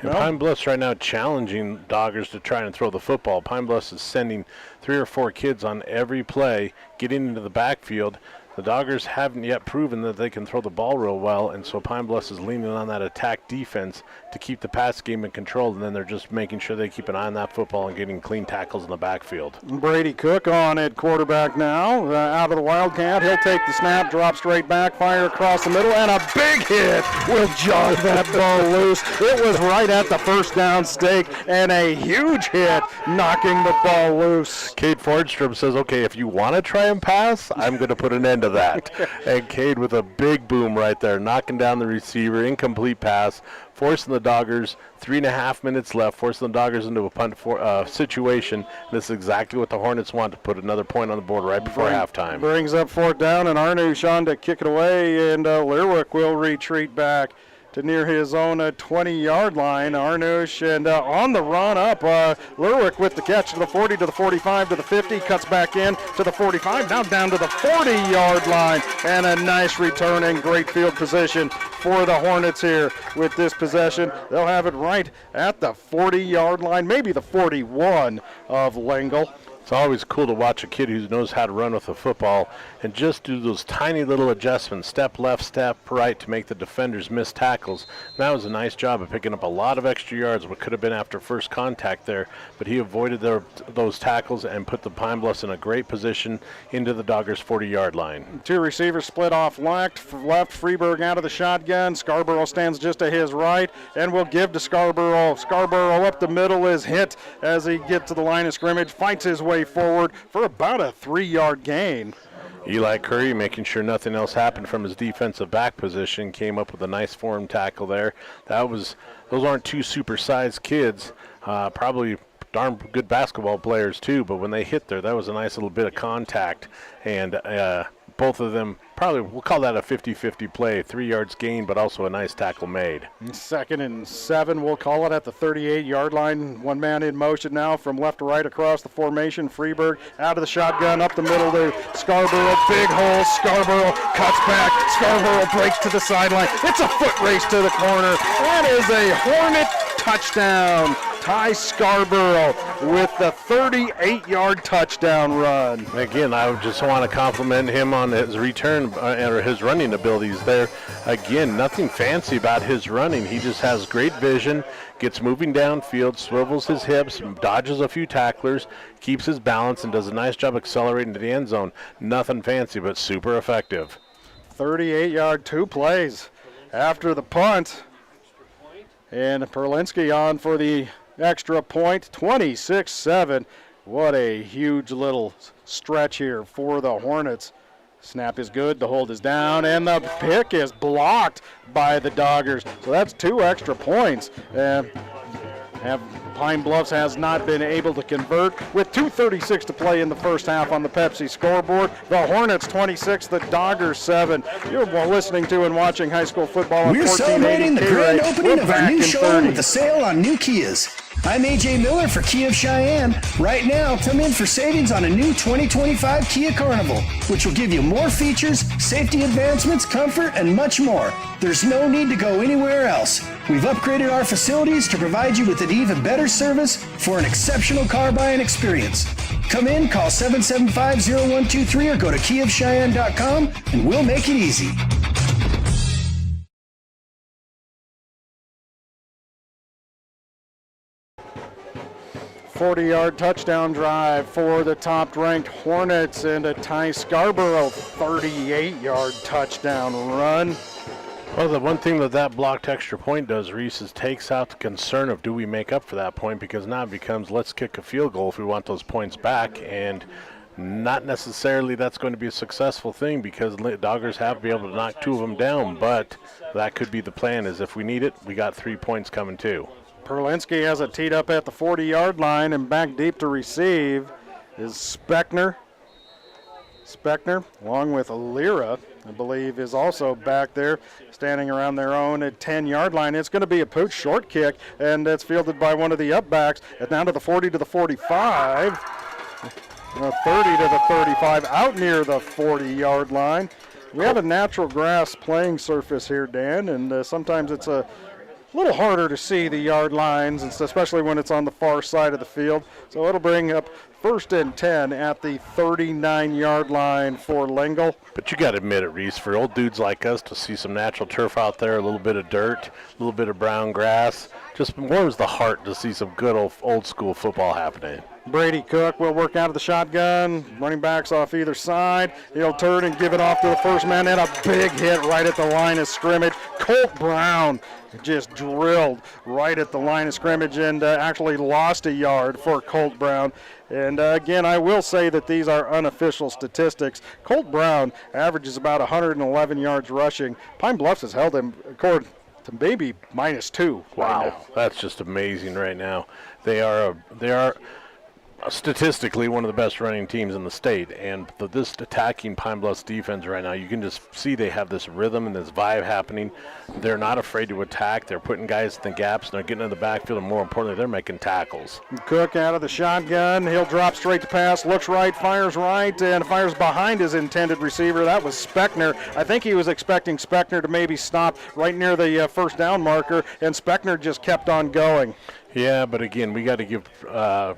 B: And Pine Bluff's right now challenging Doggers to try and throw the football. Pine Bluff is sending 3 or 4 kids on every play, getting into the backfield. The Doggers haven't yet proven that they can throw the ball real well, and so Pine Bluff is leaning on that attack defense to keep the pass game in control, and then they're just making sure they keep an eye on that football and getting clean tackles in the backfield.
A: Brady Cook on at quarterback now, out of the Wildcat. He'll take the snap, drop straight back, fire across the middle, and a big hit will jog that ball loose. It was right at the first down stake, and a huge hit knocking the ball loose.
B: Cade Fordstrom says, okay, if you want to try and pass, I'm going to put an end to that. And Cade with a big boom right there, knocking down the receiver, incomplete pass, forcing the Doggers, 3.5 minutes left, forcing the Doggers into a punt situation. This is exactly what the Hornets want, to put another point on the board right before halftime.
A: Brings up 4th down, and Arnush on to kick it away, and Learwick will retreat back to near his own 20-yard line. Arnush, and on the run up, Learwick with the catch to the 40, to the 45, to the 50, cuts back in to the 45, now down to the 40-yard line, and a nice return and great field position for the Hornets here with this possession. They'll have it right at the 40-yard line, maybe the 41 of Lingle.
B: It's always cool to watch a kid who knows how to run with a football and just do those tiny little adjustments, step left, step right, to make the defenders miss tackles. And that was a nice job of picking up a lot of extra yards, what could have been after first contact there, but he avoided those tackles and put the Pine Bluffs in a great position into the Doggers' 40-yard line.
A: 2 receivers split off left, Freeberg out of the shotgun. Scarborough stands just to his right and will give to Scarborough. Scarborough up the middle is hit as he gets to the line of scrimmage, fights his way forward for about a 3-yard gain.
B: Eli Curry, making sure nothing else happened from his defensive back position, came up with a nice form tackle there. Those aren't 2 super-sized kids, probably darn good basketball players too, but when they hit there, that was a nice little bit of contact, and both of them probably, we'll call that a 50-50 play, 3 yards gained, but also a nice tackle made.
A: 2nd and 7, we'll call it, at the 38-yard line. One man in motion now from left to right across the formation. Freeberg out of the shotgun, up the middle to Scarborough. Big hole. Scarborough cuts back. Scarborough breaks to the sideline. It's a foot race to the corner. That is a Hornet touchdown. Ty Scarborough with the 38-yard touchdown run.
B: Again, I just want to compliment him on his return or his running abilities there. Again, nothing fancy about his running. He just has great vision, gets moving downfield, swivels his hips, dodges a few tacklers, keeps his balance, and does a nice job accelerating to the end zone. Nothing fancy, but super effective.
A: 38-yard, 2 plays after the punt. And Perlinski on for the extra point, 26-7. What a huge little stretch here for the Hornets. Snap is good, the hold is down, and the pick is blocked by the Doggers. So that's 2 extra points. Pine Bluffs has not been able to convert with 2:36 to play in the first half on the Pepsi scoreboard. The Hornets 26, the Doggers 7. You're listening to and watching high school football on 1480
C: We're celebrating the grand
A: K-Rate.
C: opening
A: We're
C: of our
A: back
C: new
A: in
C: showroom
A: 30.
C: with a sale on new Kias. I'm AJ Miller for Kia of Cheyenne. Right now, come in for savings on a new 2025 Kia Carnival, which will give you more features, safety advancements, comfort, and much more. There's no need to go anywhere else. We've upgraded our facilities to provide you with an even better service for an exceptional car buying experience. Come in, call 775-0123 or go to kiaofcheyenne.com and we'll make it easy.
A: .40-yard touchdown drive for the top-ranked Hornets, and a Ty Scarborough 38-yard touchdown run.
B: Well, the one thing that blocked extra point does, Reese, is takes out the concern of do we make up for that point, because now it becomes let's kick a field goal if we want those points back. And Not necessarily that's going to be a successful thing because Doggers have to be able to knock 2 of them down, but that could be the plan is if we need it, we got 3 points coming too.
A: Perlinski has it teed up at the 40-yard line, and back deep to receive is Speckner. Speckner, along with Lyra, I believe, is also back there, standing around their own at 10-yard line. It's going to be a Pooch short kick, and it's fielded by one of the upbacks. And down to the 40 to the 45, 30 to the 35, out near the 40-yard line. We have a natural grass playing surface here, Dan, and sometimes it's a little harder to see the yard lines, especially when it's on the far side of the field. So it'll bring up 1st and 10 at the 39-yard line for Lingle.
B: But you got to admit it, Reese, for old dudes like us to see some natural turf out there, a little bit of dirt, a little bit of brown grass, just warms the heart to see some good old school football happening.
A: Brady Cook will work out of the shotgun. Running backs off either side. He'll turn and give it off to the first man, and a big hit right at the line of scrimmage. Colt Brown just drilled right at the line of scrimmage and actually lost a yard for Colt Brown. And again, I will say that these are unofficial statistics. Colt Brown averages about 111 yards rushing. Pine Bluffs has held him, according to maybe -2.
B: Wow,
A: right now.
B: That's just amazing right now. They are statistically one of the best running teams in the state, and this attacking Pine Bluffs defense right now, you can just see they have this rhythm and this vibe happening. They're not afraid to attack. They're putting guys in the gaps, and they're getting in the backfield, and more importantly, they're making tackles.
A: Cook out of the shotgun. He'll drop straight to pass, looks right, fires right, and fires behind his intended receiver. That was Speckner. I think he was expecting Speckner to maybe stop right near the first down marker, and Speckner just kept on going.
B: Yeah, but again, we got to give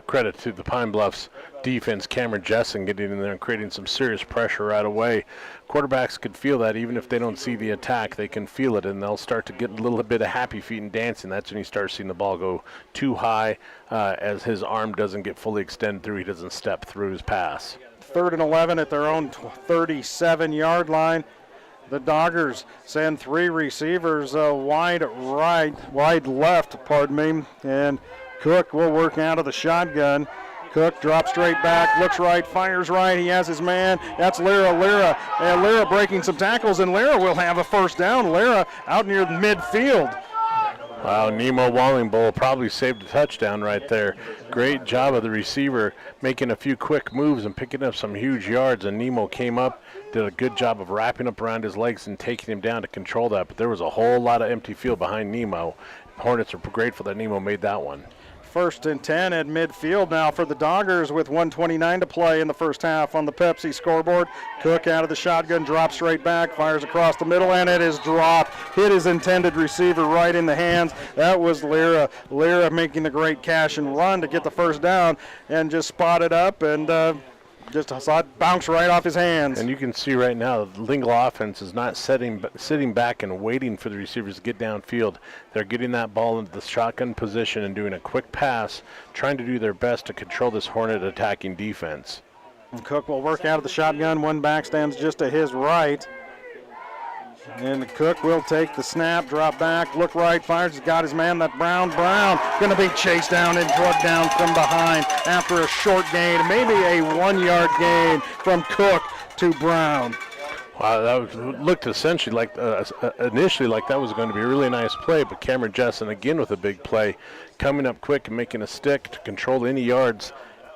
B: credit to the Pine Bluffs defense. Cameron Jessen getting in there and creating some serious pressure right away. Quarterbacks could feel that even if they don't see the attack, they can feel it, and they'll start to get a little bit of happy feet and dancing. That's when you start seeing the ball go too high as his arm doesn't get fully extended through. He doesn't step through his pass.
A: 3rd and 11 at their own 37-yard line. The Doggers send 3 receivers wide left, and Cook will work out of the shotgun. Cook drops straight back, looks right, fires right. He has his man. That's Lyra. And Lyra breaking some tackles, and Lyra will have a first down. Lyra out near midfield.
B: Wow, Nemo Wallingbull probably saved a touchdown right there. Great job of the receiver making a few quick moves and picking up some huge yards, and Nemo came up, did a good job of wrapping up around his legs and taking him down to control that, but there was a whole lot of empty field behind Nemo. Hornets are grateful that Nemo made that one.
A: 1st and 10 at midfield now for the Doggers with 1:29 to play in the first half on the Pepsi scoreboard. Cook out of the shotgun, drops straight back, fires across the middle, and it is dropped. Hit his intended receiver right in the hands. That was Lyra. Lyra making the great cash and run to get the first down and just spotted up and just saw it bounce right off his hands.
B: And you can see right now the Lingle offense is not sitting back and waiting for the receivers to get downfield. They're getting that ball into the shotgun position and doing a quick pass, trying to do their best to control this Hornet attacking defense.
A: And Cook will work out of the shotgun. One back stands just to his right. And Cook will take the snap, drop back, look right, fires. He's got his man, that Brown. Going to be chased down and drugged down from behind after a short gain, maybe a 1-yard gain from Cook to Brown.
B: Wow, looked essentially like initially like that was going to be a really nice play, but Cameron Jessen again with a big play, coming up quick and making a stick to control any yards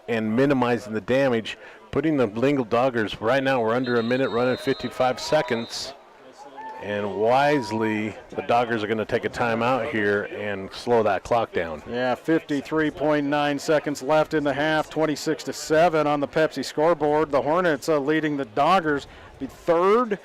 B: and minimizing the damage, putting the Lingle Doggers right now. We're under a minute, running 55 seconds. And wisely, the Doggers are going to take a timeout here and slow that clock down.
A: Yeah, 53.9 seconds left in the half, 26-7 on the Pepsi scoreboard. The Hornets leading the Doggers. The third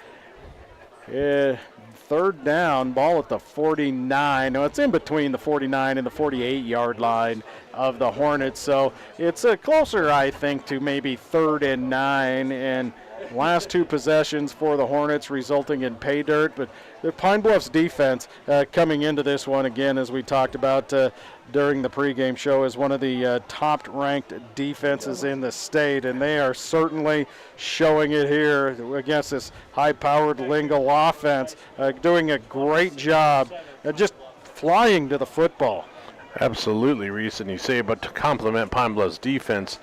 A: down, ball at the 49. No, it's in between the 49 and the 48-yard line of the Hornets. So it's closer, I think, to maybe 3rd and 9. And last 2 possessions for the Hornets resulting in pay dirt, but the Pine Bluffs defense coming into this one, again, as we talked about during the pregame show, is one of the top-ranked defenses in the state, and they are certainly showing it here against this high-powered Lingle offense, doing a great job just flying to the football.
B: Absolutely, Reese, and you say, but to complement Pine Bluffs defense,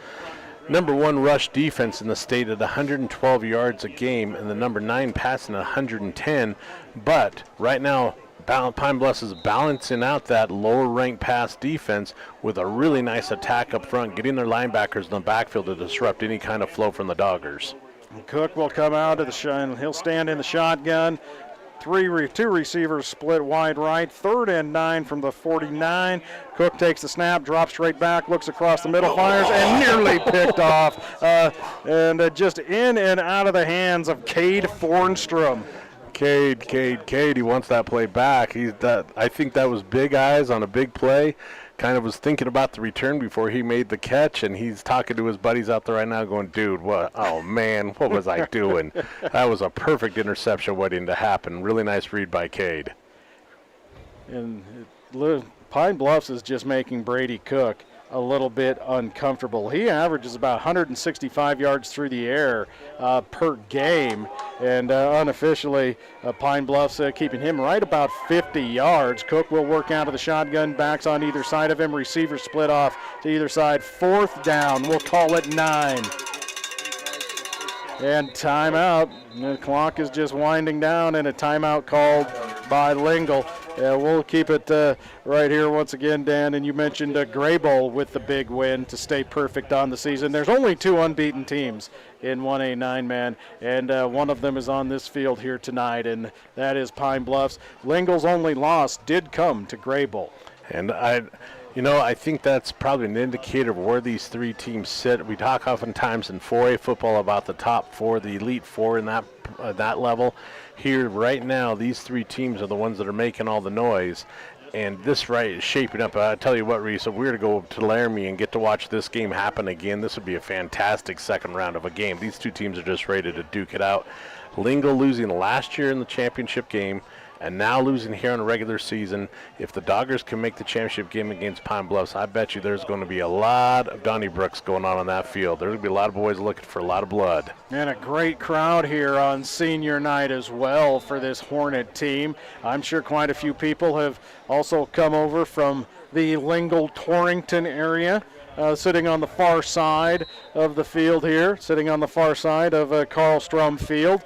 B: number 1 rush defense in the state at 112 yards a game, and the number 9 passing at 110. But right now, Pine Bluffs is balancing out that lower-ranked pass defense with a really nice attack up front, getting their linebackers in the backfield to disrupt any kind of flow from the Doggers.
A: Cook will come out of the shot. He'll stand in the shotgun. Two receivers split wide right. 3rd and 9 from the 49. Cook takes the snap, drops straight back, looks across the middle, fires, and nearly picked off. And just in and out of the hands of Cade Fornstrom.
B: Cade, he wants that play back. I think that was big eyes on a big play. Kind of was thinking about the return before he made the catch, and he's talking to his buddies out there right now going, dude, what? Oh, man, what was I doing? That was a perfect interception waiting to happen. Really nice read by Cade.
A: And Pine Bluffs is just making Brady Cook a little bit uncomfortable. He averages about 165 yards through the air per game, and unofficially Pine Bluffs keeping him right about 50 yards. Cook will work out of the shotgun, backs on either side of him, receivers split off to either side. 4th down, we'll call it 9. And timeout. The clock is just winding down, and a timeout called by Lingle. We'll keep it right here once again, Dan. And you mentioned Graybull with the big win to stay perfect on the season. There's only 2 unbeaten teams in 1A 9-man, and one of them is on this field here tonight, and that is Pine Bluffs. Lingle's only loss did come to Graybull.
B: And I think that's probably an indicator of where these 3 teams sit. We talk oftentimes in 4A football about the top 4, the Elite 4 in that level. Here, right now, these 3 teams are the ones that are making all the noise. And this is shaping up. I tell you what, Reese, if we were to go to Laramie and get to watch this game happen again, this would be a fantastic second round of a game. These 2 teams are just ready to duke it out. Lingle losing last year in the championship game, and now losing here in the regular season. If the Doggers can make the championship game against Pine Bluffs, I bet you there's going to be a lot of Donnybrooks going on that field. There's going to be a lot of boys looking for a lot of blood.
A: And a great crowd here on senior night as well for this Hornet team. I'm sure quite a few people have also come over from the Lingle-Torrington area. Sitting on the far side of the field here, sitting on the far side of Carl Strom Field.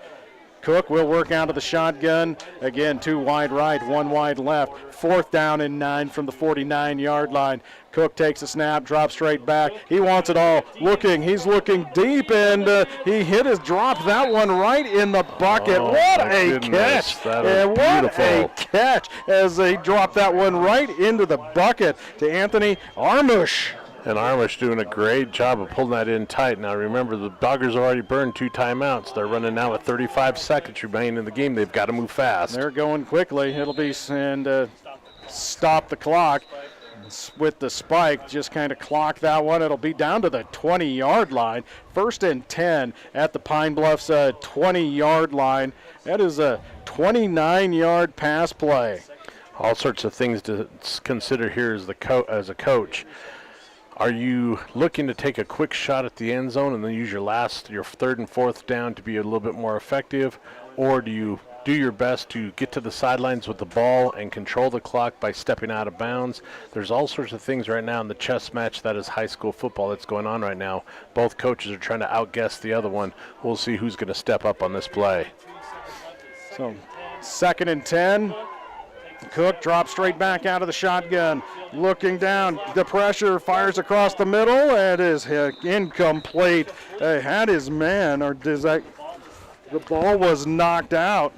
A: Cook will work out of the shotgun. Again, 2 wide right, 1 wide left. 4th down and 9 from the 49-yard line. Cook takes a snap, drops straight back. He wants it all. He's looking deep, and he dropped that one right in the bucket. What a catch! And what a catch as they dropped that one right into the bucket to Anthony Armush.
B: And Armish doing a great job of pulling that in tight. Now remember, the Doggers have already burned 2 timeouts. They're running now with 35 seconds remaining in the game. They've got to move fast.
A: They're going quickly. It'll be stop the clock with the spike. Just kind of clock that one. It'll be down to the 20-yard line. 1st and 10 at the Pine Bluffs 20-yard line. That is a 29-yard pass play.
B: All sorts of things to consider here as a coach. Are you looking to take a quick shot at the end zone and then use your 3rd and 4th down to be a little bit more effective? Or do you do your best to get to the sidelines with the ball and control the clock by stepping out of bounds? There's all sorts of things right now in the chess match that is high school football that's going on right now. Both coaches are trying to outguess the other one. We'll see who's going to step up on this play.
A: So 2nd and 10. Cook drops straight back out of the shotgun, looking down, the pressure, fires across the middle, and is incomplete. Had his man, or the ball was knocked out.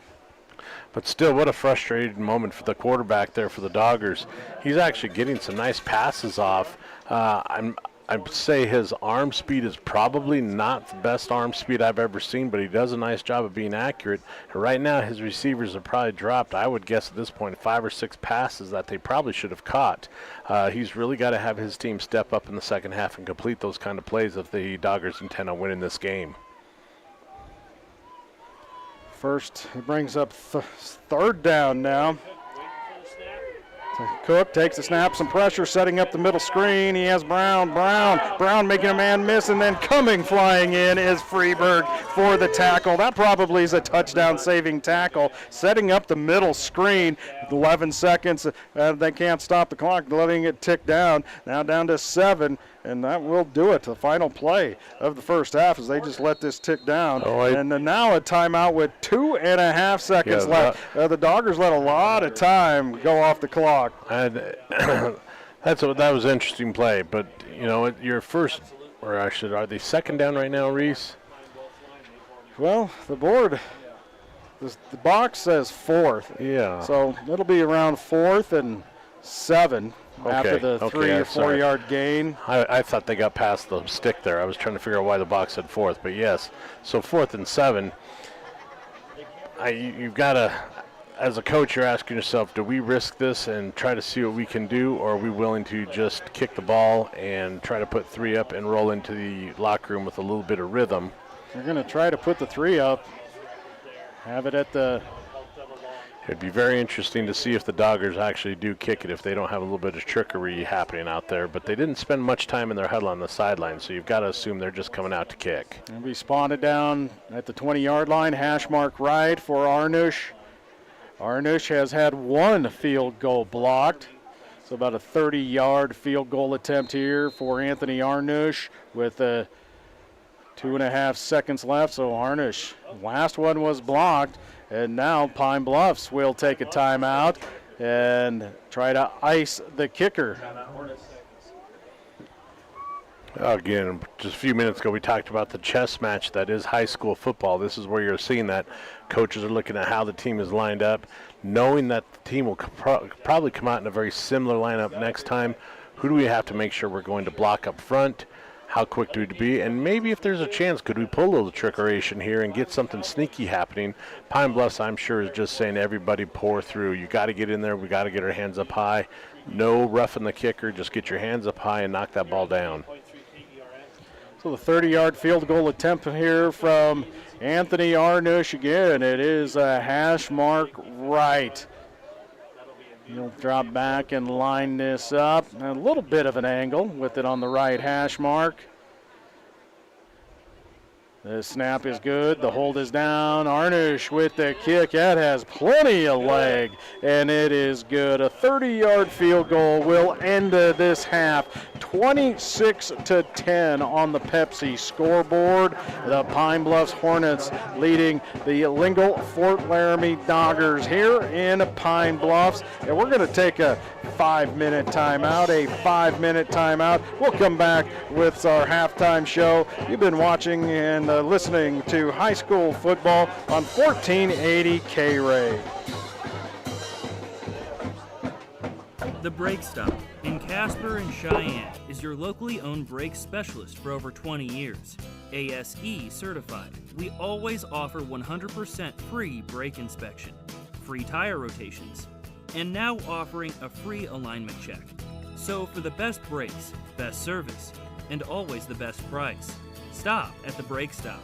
B: But still, what a frustrating moment for the quarterback there for the Doggers. He's actually getting some nice passes off. I'd say his arm speed is probably not the best arm speed I've ever seen, but he does a nice job of being accurate. And right now, his receivers have probably dropped, I would guess at this point, 5 or 6 passes that they probably should have caught. He's really got to have his team step up in the second half and complete those kind of plays if the Doggers intend on winning this game.
A: First, it brings up 3rd down now. Cook takes the snap, some pressure, setting up the middle screen. He has Brown making a man miss, and then coming flying in is Freeberg for the tackle. That probably is a touchdown-saving tackle, setting up the middle screen. 11 seconds, they can't stop the clock, letting it tick down. Now down to 7, and that will do it. The final play of the first half as they just let this tick down. And now a timeout with 2.5 seconds left. The Doggers let a lot of time go off the clock.
B: And that was an interesting play, but your first, or actually, are they second down right now, Reese?
A: Well, the board, the box says 4th.
B: Yeah.
A: So it'll be around 4th and 7 after the 3 or 4 yard gain.
B: I thought they got past the stick there. I was trying to figure out why the box said 4th, but yes. So 4th and 7. You've got to, as a coach, you're asking yourself, do we risk this and try to see what we can do, or are we willing to just kick the ball and try to put 3 up and roll into the locker room with a little bit of rhythm?
A: They're going to try to put the 3 up, have it at the...
B: It'd be very interesting to see if the Doggers actually do kick it, if they don't have a little bit of trickery happening out there. But they didn't spend much time in their huddle on the sideline, so you've got to assume they're just coming out to kick.
A: They'll be spotted down at the 20-yard line, hash mark right for Arnush. Arnush has had 1 field goal blocked. So about a 30-yard field goal attempt here for Anthony Arnush with 2.5 seconds left. So Arnush, last one was blocked. And now Pine Bluffs will take a timeout and try to ice the kicker.
B: Again, just a few minutes ago, we talked about the chess match that is high school football. This is where you're seeing that coaches are looking at how the team is lined up, knowing that the team will probably come out in a very similar lineup next time. Who do we have to make sure we're going to block up front? How quick do we be? And maybe if there's a chance, could we pull a little trickeration here and get something sneaky happening? Pine Bluffs, I'm sure, is just saying everybody pour through. You got to get in there. We got to get our hands up high. No roughing the kicker. Just get your hands up high and knock that ball down.
A: So the 30-yard field goal attempt here from Anthony Arnush again. It is a hash mark right. He'll drop back and line this up. A little bit of an angle with it on the right hash mark. The snap is good. The hold is down. Arnush with the kick. That has plenty of leg, and it is good. A 30-yard field goal will end this half. 26-10 on the Pepsi scoreboard. The Pine Bluffs Hornets leading the Lingle Fort Laramie Doggers here in Pine Bluffs. And we're going to take a 5-minute timeout, We'll come back with our halftime show. You've been watching and listening to high school football on 1480 K-Ray.
D: The Brake Stop in Casper and Cheyenne is your locally owned brake specialist for over 20 years. ASE certified. We always offer 100% free brake inspection, free tire rotations, and now offering a free alignment check. So for the best brakes, best service, and always the best price, stop at the Brake Stop.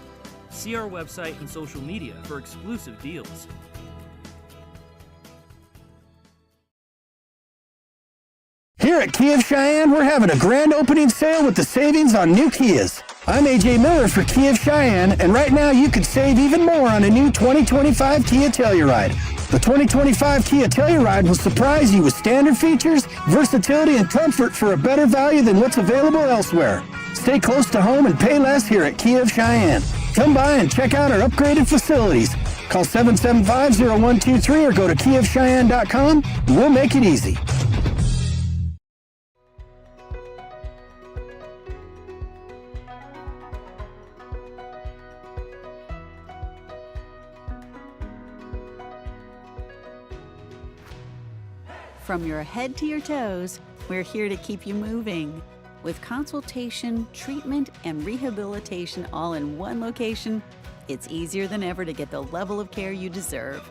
D: See our website and social media for exclusive deals.
C: Here at Kia of Cheyenne, we're having a grand opening sale with the savings on new Kias. I'm AJ Miller for Kia of Cheyenne, and right now you could save even more on a new 2025 Kia Telluride. The 2025 Kia Telluride will surprise you with standard features, versatility, and comfort for a better value than what's available elsewhere. Stay close to home and pay less here at Kia of Cheyenne. Come by and check out our upgraded facilities. Call 775-0123 or go to kiaofcheyenne.com. We'll make it easy.
E: From your head to your toes, we're here to keep you moving. With consultation, treatment, and rehabilitation all in one location, it's easier than ever to get the level of care you deserve.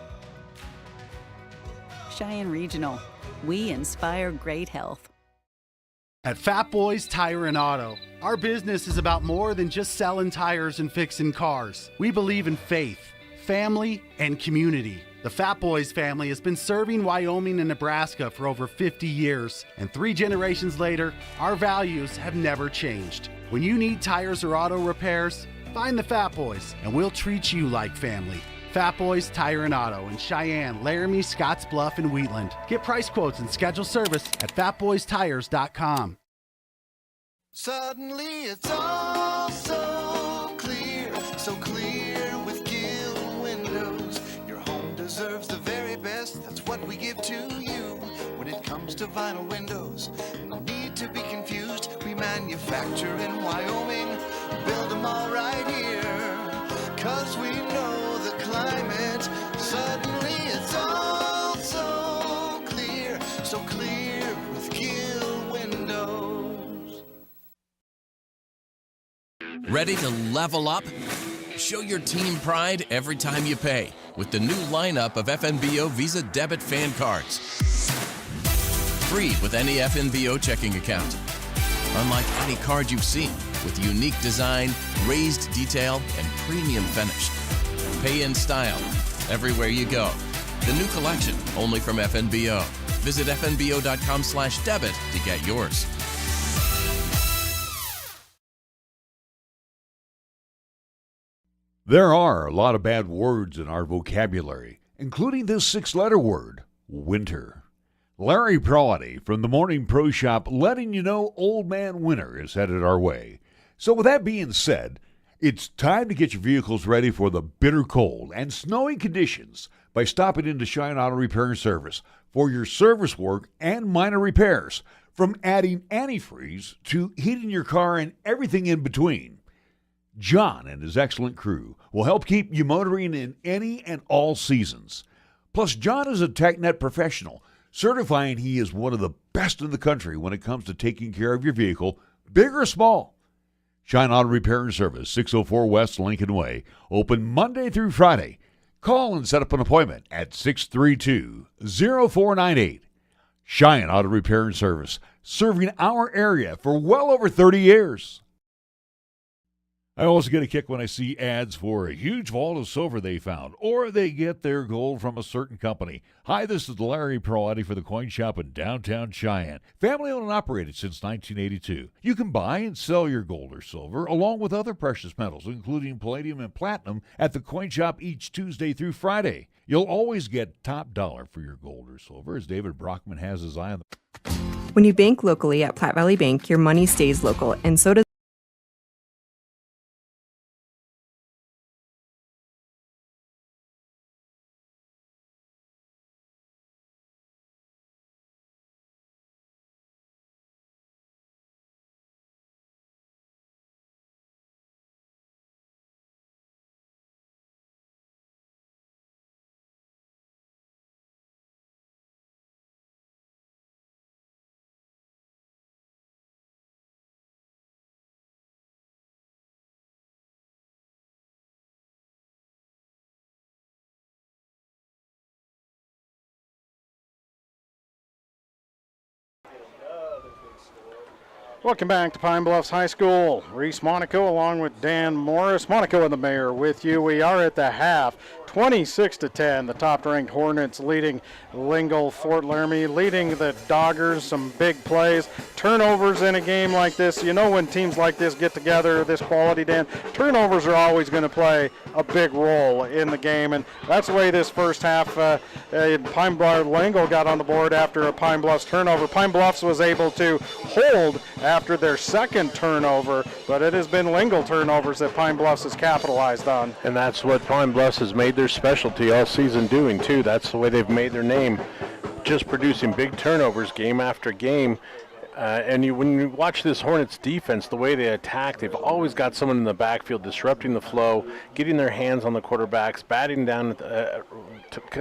E: Cheyenne Regional, we inspire great health.
F: At Fat Boys Tire and Auto, our business is about more than just selling tires and fixing cars. We believe in faith, family, and community. The Fat Boys family has been serving Wyoming and Nebraska for over 50 years, and 3 generations later, our values have never changed. When you need tires or auto repairs, find the Fat Boys, and we'll treat you like family. Fat Boys Tire and Auto in Cheyenne, Laramie, Scotts Bluff, and Wheatland. Get price quotes and schedule service at fatboystires.com.
O: Suddenly it's all so clear with Gill Windows. Your home deserves the very best, that's what we give to you. When it comes to vinyl windows, no need to be confused. We manufacture in Wyoming, build them all right here. 'Cause we know the climate, suddenly it's all so clear with Gill Windows.
J: Ready to level up? Show your team pride every time you pay with the new lineup of FNBO Visa debit fan cards. Free with any FNBO checking account. Unlike any card you've seen, with unique design, raised detail, and premium finish. Pay in style everywhere you go. The new collection, only from FNBO. Visit fnbo.com/debit to get yours.
H: There are a lot of bad words in our vocabulary, including this 6-letter word, winter. Larry Prawley from the Morning Pro Shop letting you know Old Man Winter is headed our way. So with that being said, it's time to get your vehicles ready for the bitter cold and snowy conditions by stopping into Cheyenne Auto Repair and Service for your service work and minor repairs, from adding antifreeze to heating your car and everything in between. John and his excellent crew will help keep you motoring in any and all seasons. Plus, John is a TechNet professional, certifying he is one of the best in the country when it comes to taking care of your vehicle, big or small. Cheyenne Auto Repair and Service, 604 West Lincoln Way, open Monday through Friday. Call and set up an appointment at 632-0498. Cheyenne Auto Repair and Service, serving our area for well over 30 years. I always get a kick when I see ads for a huge vault of silver they found, or they get their gold from a certain company. Hi, this is Larry Prawley for the Coin Shop in downtown Cheyenne. Family owned and operated since 1982. You can buy and sell your gold or silver, along with other precious metals, including palladium and platinum, at the Coin Shop each Tuesday through Friday. You'll always get top dollar for your gold or silver, as David Brockman has his eye on the...
T: When you bank locally at Platte Valley Bank, your money stays local, and so does
A: Welcome back to Pine Bluffs High School. Reese Monaco along with Dan Morris. Monaco and the mayor with you. We are at the half. 26-10, the top-ranked Hornets leading Lingle Fort Laramie, leading the Doggers. Some big plays, turnovers in a game like this. You know, when teams like this get together, this quality, Dan, turnovers are always going to play a big role in the game, and that's the way this first half. Pine Bluff Lingle got on the board after a Pine Bluffs turnover. Pine Bluffs was able to hold after their second turnover, but it has been Lingle turnovers that Pine Bluffs has capitalized on.
B: And that's what Pine Bluffs has made their specialty all season doing, too. That's the way they've made their name, just producing big turnovers game after game. When you watch this Hornets defense, the way they attack, they've always got someone in the backfield disrupting the flow, getting their hands on the quarterbacks, batting down,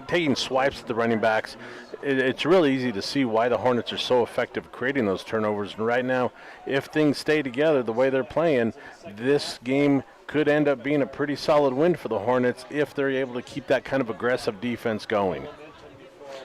B: taking swipes at the running backs. It's really easy to see why the Hornets are so effective at creating those turnovers. And right now, if things stay together the way they're playing, this game could end up being a pretty solid win for the Hornets if they're able to keep that kind of aggressive defense going.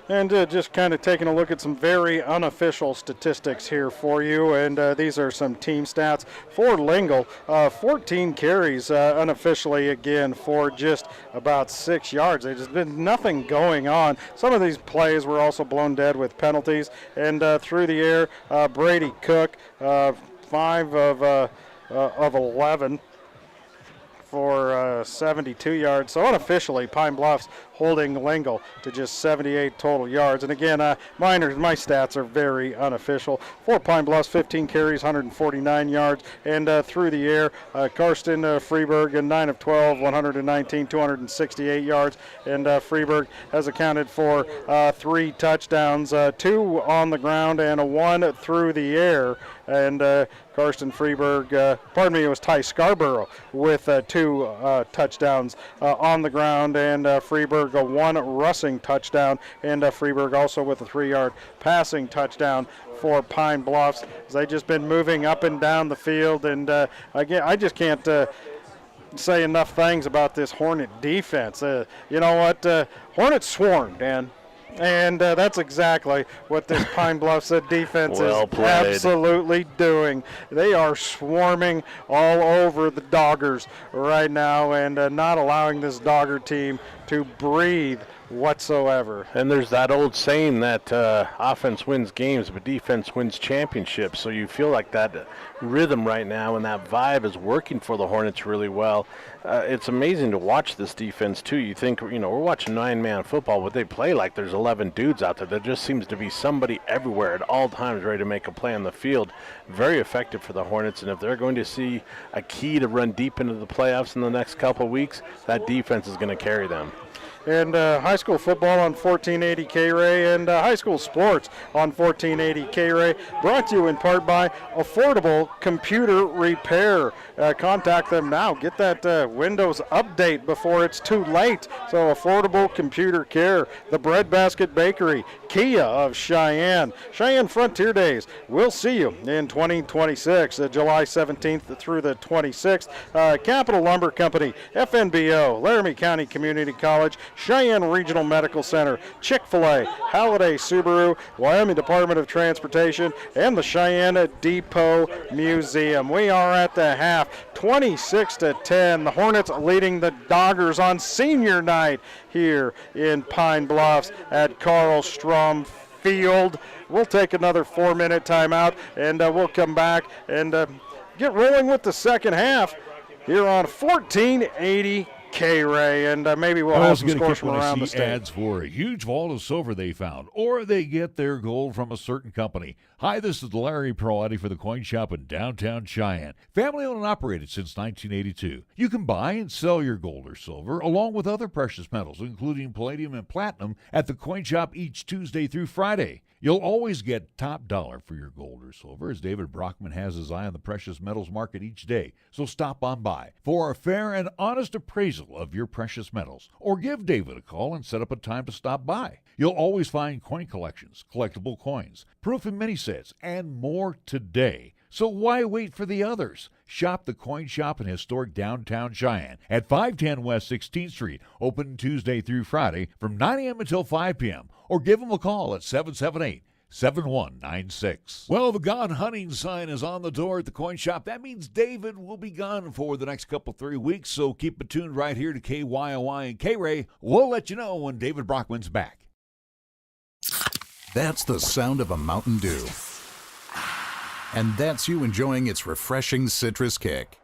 A: And just kind of taking a look at some very unofficial statistics here for you, and these are some team stats for Lingle. 14 carries unofficially again for just about 6 yards. There's been nothing going on. Some of these plays were also blown dead with penalties. And through the air, Brady Cook, 5 of 11 for 72 yards. So unofficially, Pine Bluffs holding Lingle to just 78 total yards. And again, my stats are very unofficial. For Pine Bluffs, 15 carries, 149 yards. And through the air, Karsten Freeberg, 9 of 12, 119, 268 yards. And Freeberg has accounted for 3 touchdowns, 2 on the ground and a 1 through the air. And Karsten Freeberg, it was Ty Scarborough with 2 touchdowns on the ground, and Freeberg a 1 rushing touchdown, and Freeberg also with a 3-yard passing touchdown for Pine Bluffs. They've just been moving up and down the field, and again, I just can't say enough things about this Hornet defense. You know what? Hornets swarm, Dan. And that's exactly what this Pine Bluffs defense is absolutely doing. They are swarming all over the Doggers right now and not allowing this Dogger team to breathe whatsoever.
B: And there's that old saying that offense wins games, but defense wins championships. So you feel like that rhythm right now and that vibe is working for the Hornets really well. It's amazing to watch this defense, too. You think, we're watching 9-man football, but they play like there's 11 dudes out there. There just seems to be somebody everywhere at all times ready to make a play on the field. Very effective for the Hornets, and if they're going to see a key to run deep into the playoffs in the next couple of weeks, that defense is going to carry them.
A: And high school football on 1480 K-Ray and high school sports on 1480 K-Ray, brought to you in part by Affordable Computer Repair. Contact them now. Get that Windows update before it's too late. So Affordable Computer Care, the Breadbasket Bakery, Kia of Cheyenne, Cheyenne Frontier Days. We'll see you in 2026, July 17th through the 26th. Capital Lumber Company, FNBO, Laramie County Community College, Cheyenne Regional Medical Center, Chick-fil-A, Halliday Subaru, Wyoming Department of Transportation, and the Cheyenne Depot Museum. We are at the half, 26-10. The Hornets leading the Doggers on senior night here in Pine Bluffs at Carl Strom Field. We'll take another 4-minute timeout, and we'll come back and get rolling with the second half here on 1480 K-Ray, and maybe we'll have some scores from around the state.
H: Ads for a huge vault of silver they found, or they get their gold from a certain company. Hi, this is Larry Perotti for the Coin Shop in downtown Cheyenne. Family owned and operated since 1982. You can buy and sell your gold or silver, along with other precious metals, including palladium and platinum, at the Coin Shop each Tuesday through Friday. You'll always get top dollar for your gold or silver, as David Brockman has his eye on the precious metals market each day. So stop on by for a fair and honest appraisal of your precious metals, or give David a call and set up a time to stop by. You'll always find coin collections, collectible coins, proof and mini sets, and more today. So why wait for the others? Shop the Coin Shop in historic downtown Cheyenne at 510 West 16th Street, open Tuesday through Friday from 9 a.m. until 5 p.m. Or give them a call at 778-7196. Well, the gone hunting sign is on the door at the Coin Shop. That means David will be gone for the next 3 weeks, so keep it tuned right here to KYOY and K-Ray. We'll let you know when David Brockman's back.
Q: That's the sound of a Mountain Dew. And that's you enjoying its refreshing citrus kick.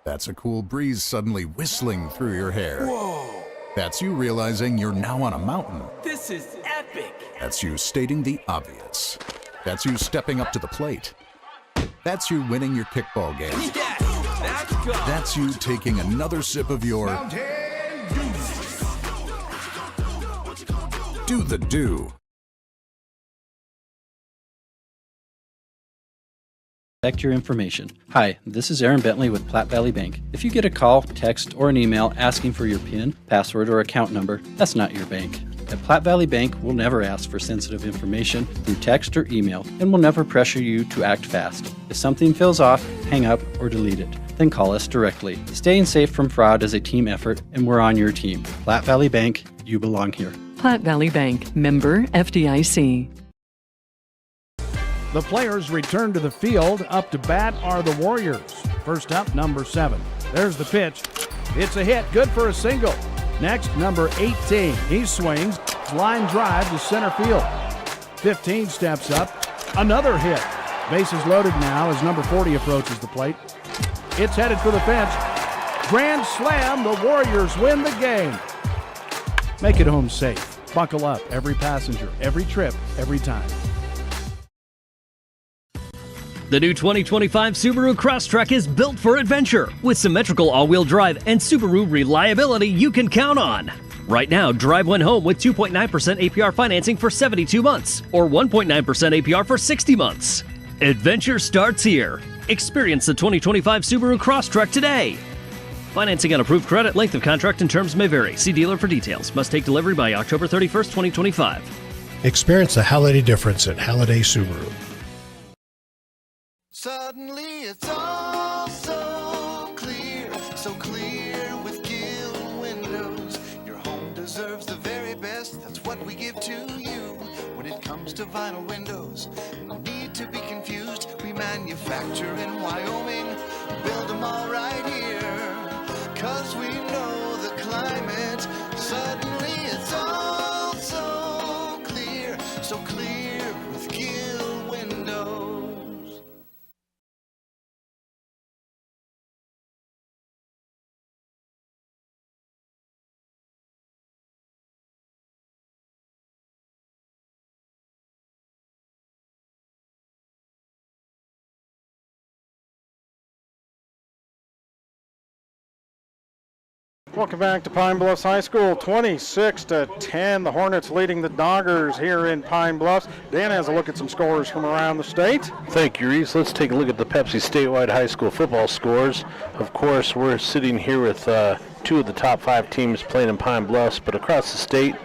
Q: That's a cool breeze suddenly whistling through your hair.
R: Whoa!
Q: That's you realizing you're now on a mountain.
R: This is epic!
Q: That's you stating the obvious. That's you stepping up to the plate. That's you winning your kickball game.
R: Yes! That's good!
Q: That's you taking another sip of your Do the Do.
S: Protect your information. Hi, this is Aaron Bentley with Platte Valley Bank. If you get a call, text, or an email asking for your PIN, password, or account number, that's not your bank. At Platte Valley Bank, we'll never ask for sensitive information through text or email, and we'll never pressure you to act fast. If something feels off, hang up or delete it. Then call us directly. Staying safe from fraud is a team effort, and we're on your team. Platte Valley Bank, you belong here.
G: Platte Valley Bank, member FDIC.
P: The players return to the field. Up to bat are the Warriors. First up, number 7. There's the pitch. It's a hit, good for a single. Next, number 18. He swings. Line drive to center field. 15 steps up. Another hit. Bases loaded now as number 40 approaches the plate. It's headed for the fence. Grand slam. The Warriors win the game. Make it home safe. Buckle up, every passenger, every trip, every time.
S: The new 2025 Subaru Crosstrek is built for adventure with symmetrical all-wheel drive and Subaru reliability you can count on. Right now, drive one home with 2.9% APR financing for 72 months or 1.9% APR for 60 months. Adventure starts here. Experience the 2025 Subaru Crosstrek today. Financing on approved credit, length of contract and terms may vary. See dealer for details. Must take delivery by October 31st, 2025.
U: Experience the holiday difference at Halliday Subaru.
O: Suddenly it's all so clear with Gill Windows. Your home deserves the very best, that's what we give to you. When it comes to vinyl windows, no need to be confused. We manufacture in Wyoming, build them all right here. 'Cause we know the climate, suddenly it's all so clear with Gill Windows.
A: Welcome back to Pine Bluffs High School, 26-10. The Hornets leading the Doggers here in Pine Bluffs. Dan has a look at some scores from around the state.
B: Thank you, Reese. Let's take a look at the Pepsi statewide high school football scores. Of course, we're sitting here with 2 of the top 5 teams playing in Pine Bluffs, but across the state,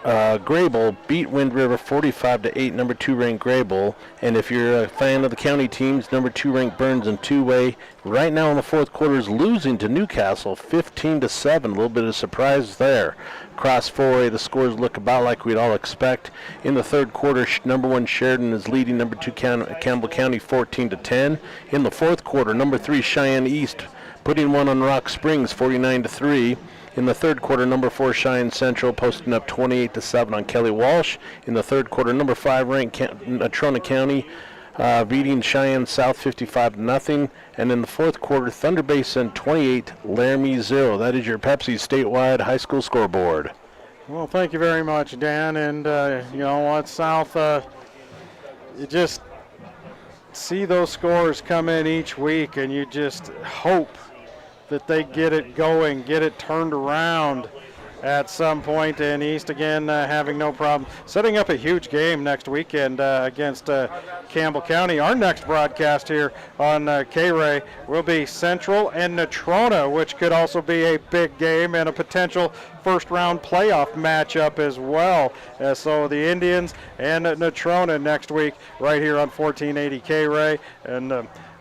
B: Grable beat Wind River 45-8, number 2 ranked Grable. And if you're a fan of the county teams, number 2 ranked Burns and two-way right now in the fourth quarter is losing to Newcastle 15-7. A little bit of surprise there. Across 4A, the scores look about like we'd all expect. In the third quarter, number 1 Sheridan is leading number 2 Campbell County 14-10. In the fourth quarter, number 3 Cheyenne East putting one on Rock Springs 49-3. In the third quarter, number 4 Cheyenne Central posting up 28-7 on Kelly Walsh. In the third quarter, number 5 ranked Natrona County beating Cheyenne South 55-0. And in the fourth quarter, Thunder Basin 28, Laramie 0. That is your Pepsi statewide high school scoreboard.
A: Well, thank you very much, Dan. And you know what, South, you just see those scores come in each week, and you just hope that they get it going, get it turned around at some point. And East again having no problem setting up a huge game next weekend against Campbell County. Our next broadcast here on K-Ray will be Central and Natrona, which could also be a big game and a potential first round playoff matchup as well. So the Indians and Natrona next week right here on 1480 K-Ray.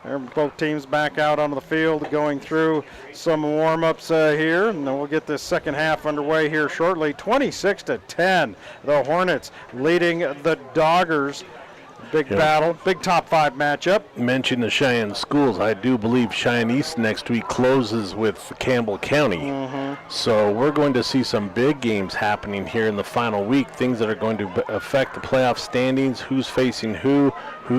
A: And both teams back out onto the field going through some warm-ups here, and then we'll get this second half underway here shortly. 26-10, the Hornets leading the Doggers. Big battle, big top 5 matchup.
B: Mention the Cheyenne schools. I do believe Cheyenne East next week closes with Campbell County. So we're going to see some big games happening here in the final week, things that are going to affect the playoff standings, who's facing who,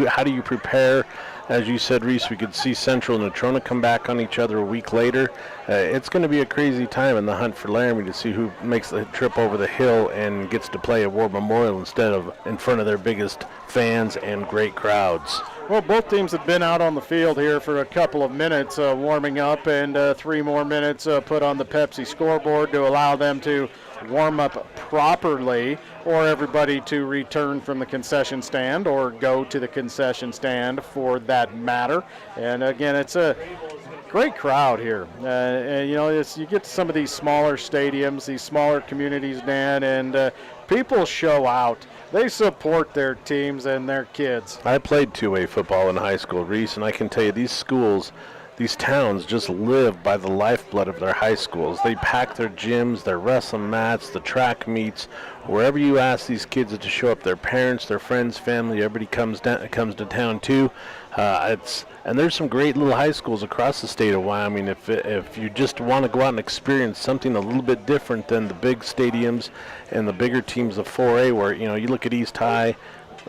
B: how do you prepare. As you said, Reese, we could see Central and Natrona come back on each other a week later. It's going to be a crazy time in the hunt for Laramie to see who makes the trip over the hill and gets to play at War Memorial instead of in front of their biggest fans and great crowds.
A: Well, both teams have been out on the field here for a couple of minutes warming up, and 3 more minutes put on the Pepsi scoreboard to allow them to warm up properly, or everybody to return from the concession stand or go to the concession stand for that matter. And again, it's a great crowd here. And you know, you get to some of these smaller stadiums, these smaller communities, Dan, and people show out. They support their teams and their kids.
B: I played 2A football in high school, Reese, and I can tell you these schools, these towns just live by the lifeblood of their high schools. They pack their gyms, their wrestling mats, the track meets. Wherever you ask these kids to show up, their parents, their friends, family, everybody comes to town too. And there's some great little high schools across the state of Wyoming. If you just want to go out and experience something a little bit different than the big stadiums and the bigger teams of 4A, where you look at East High,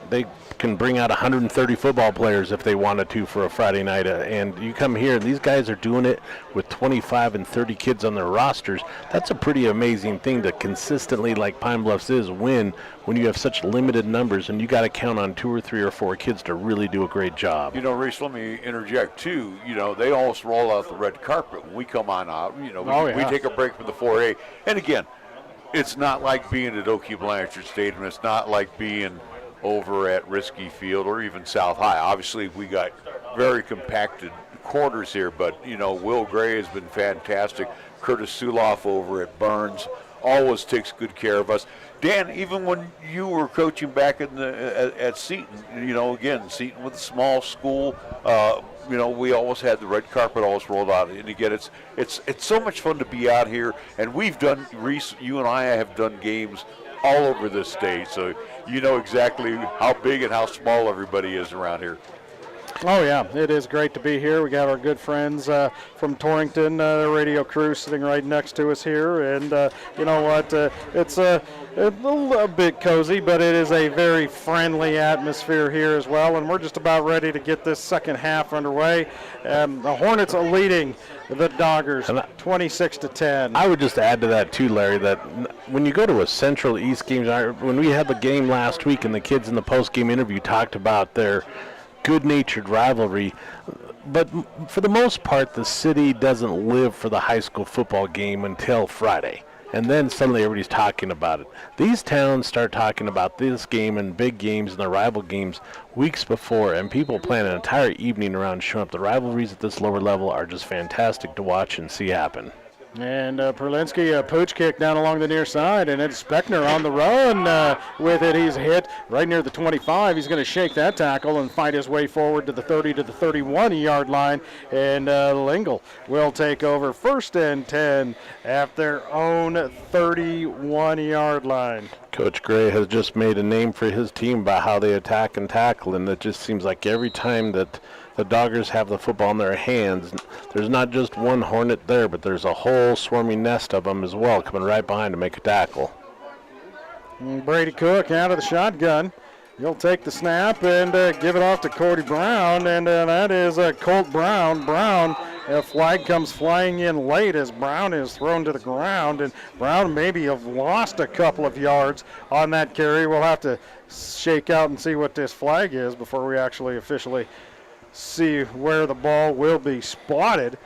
B: they can bring out 130 football players if they wanted to for a Friday night. And you come here, and these guys are doing it with 25 and 30 kids on their rosters. That's a pretty amazing thing to consistently, like Pine Bluffs is, win when you have such limited numbers, and you got to count on 2 or 3 or 4 kids to really do a great job.
I: Reese, let me interject too. They almost roll out the red carpet when we come on out. We take a break from the 4A. And again, it's not like being at Oakey Blanchard Stadium. It's not like being over at Risky Field or even South High. Obviously, we got very compacted quarters here, but, Will Gray has been fantastic. Curtis Suloff over at Burns always takes good care of us. Dan, even when you were coaching back at Seton, again, Seton with a small school, we always had the red carpet always rolled out. And again, it's so much fun to be out here. And we've done, Reese, you and I have done games all over this state, so you know exactly how big and how small everybody is around here.
A: Oh, yeah, it is great to be here. We got our good friends from Torrington, the radio crew, sitting right next to us here. And you know what? It's a little bit cozy, but it is a very friendly atmosphere here as well. And we're just about ready to get this second half underway. The Hornets are leading the Doggers 26-10.
B: I would just add to that too, Larry, that when you go to a Central East game, when we had the game last week and the kids in the post-game interview talked about their good-natured rivalry, but for the most part, the city doesn't live for the high school football game until Friday. And then suddenly everybody's talking about it. These towns start talking about this game and big games and the rival games weeks before, and people plan an entire evening around showing up. The rivalries at this lower level are just fantastic to watch and see happen.
A: And Perlinsky, a pooch kick down along the near side, and it's Speckner on the run with it. He's hit right near the 25. He's going to shake that tackle and fight his way forward to the 30 to the 31-yard line. And Lingle will take over 1st and 10 at their own 31-yard line.
B: Coach Gray has just made a name for his team by how they attack and tackle, and it just seems like every time that the Doggers have the football in their hands, there's not just one Hornet there, but there's a whole swarming nest of them as well coming right behind to make a tackle.
A: And Brady Cook out of the shotgun. He'll take the snap and give it off to Cody Brown, and that is Colt Brown. Brown, a flag comes flying in late as Brown is thrown to the ground, and Brown maybe have lost a couple of yards on that carry. We'll have to shake out and see what this flag is before we actually officially see where the ball will be spotted.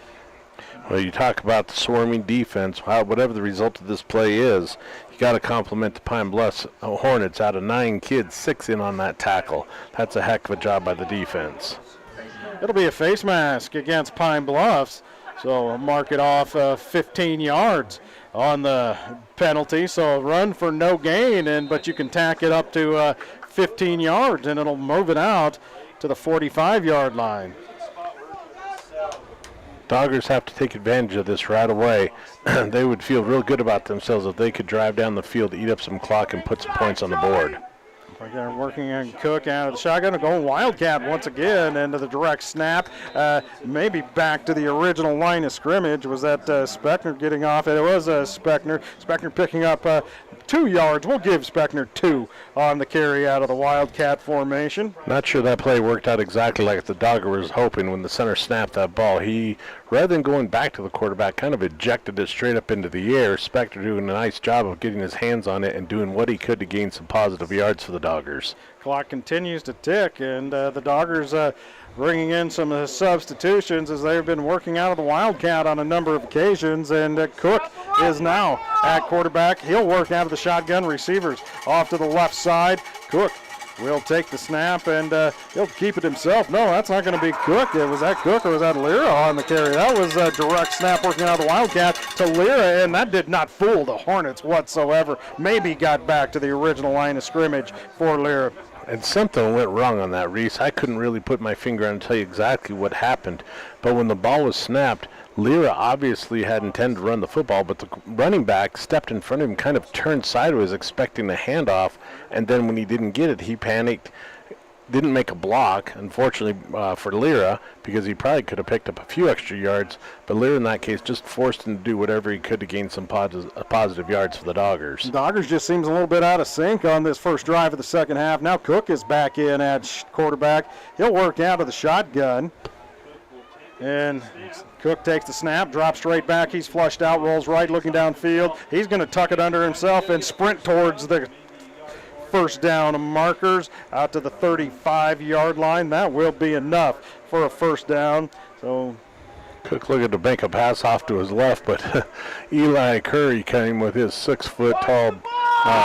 B: Well, you talk about the swarming defense. Whatever the result of this play is, you got to compliment the Pine Bluffs Hornets. Out of 9 kids, 6 in on that tackle. That's a heck of a job by the defense.
A: It'll be a face mask against Pine Bluffs, so mark it off 15 yards on the penalty. So a run for no gain, but you can tack it up to 15 yards, and it'll move it out to the 45-yard line.
B: Doggers have to take advantage of this right away. They would feel real good about themselves if they could drive down the field, eat up some clock, and put some points on the board.
A: They're working on Cook out of the shotgun, going Wildcat once again into the direct snap. Maybe back to the original line of scrimmage. Was that Speckner getting off? It was Speckner. Speckner picking up 2 yards. We'll give Speckner 2 on the carry out of the Wildcat formation.
B: Not sure that play worked out exactly like the Dogger was hoping when the center snapped that ball. He, rather than going back to the quarterback, kind of ejected it straight up into the air. Speckner doing a nice job of getting his hands on it and doing what he could to gain some positive yards for the Doggers.
A: Clock continues to tick, and the Doggers bringing in some substitutions as they've been working out of the Wildcat on a number of occasions, and Cook is now at quarterback. He'll work out of the shotgun. Receivers off to the left side. Cook will take the snap, and he'll keep it himself. No, that's not going to be Cook. Was that Cook or was that Lyra on the carry? That was a direct snap working out of the Wildcat to Lyra, and that did not fool the Hornets whatsoever. Maybe got back to the original line of scrimmage for Lyra.
B: And something went wrong on that, Reese. I couldn't really put my finger on and tell you exactly what happened. But when the ball was snapped, Lyra obviously had intended to run the football, but the running back stepped in front of him, kind of turned sideways expecting a handoff, and then when he didn't get it, he panicked, didn't make a block, unfortunately for Lyra, because he probably could have picked up a few extra yards, but Lyra in that case just forced him to do whatever he could to gain some positive yards for the Doggers.
A: Doggers just seems a little bit out of sync on this first drive of the second half. Now Cook is back in at quarterback. He'll work out of the shotgun. And Cook takes the snap, drops straight back. He's flushed out, rolls right, looking downfield. He's going to tuck it under himself and sprint towards the first down markers out to the 35-yard line. That will be enough for a first down. So
B: Cook looking to bank a pass off to his left, but Eli Curry came with his 6-foot-tall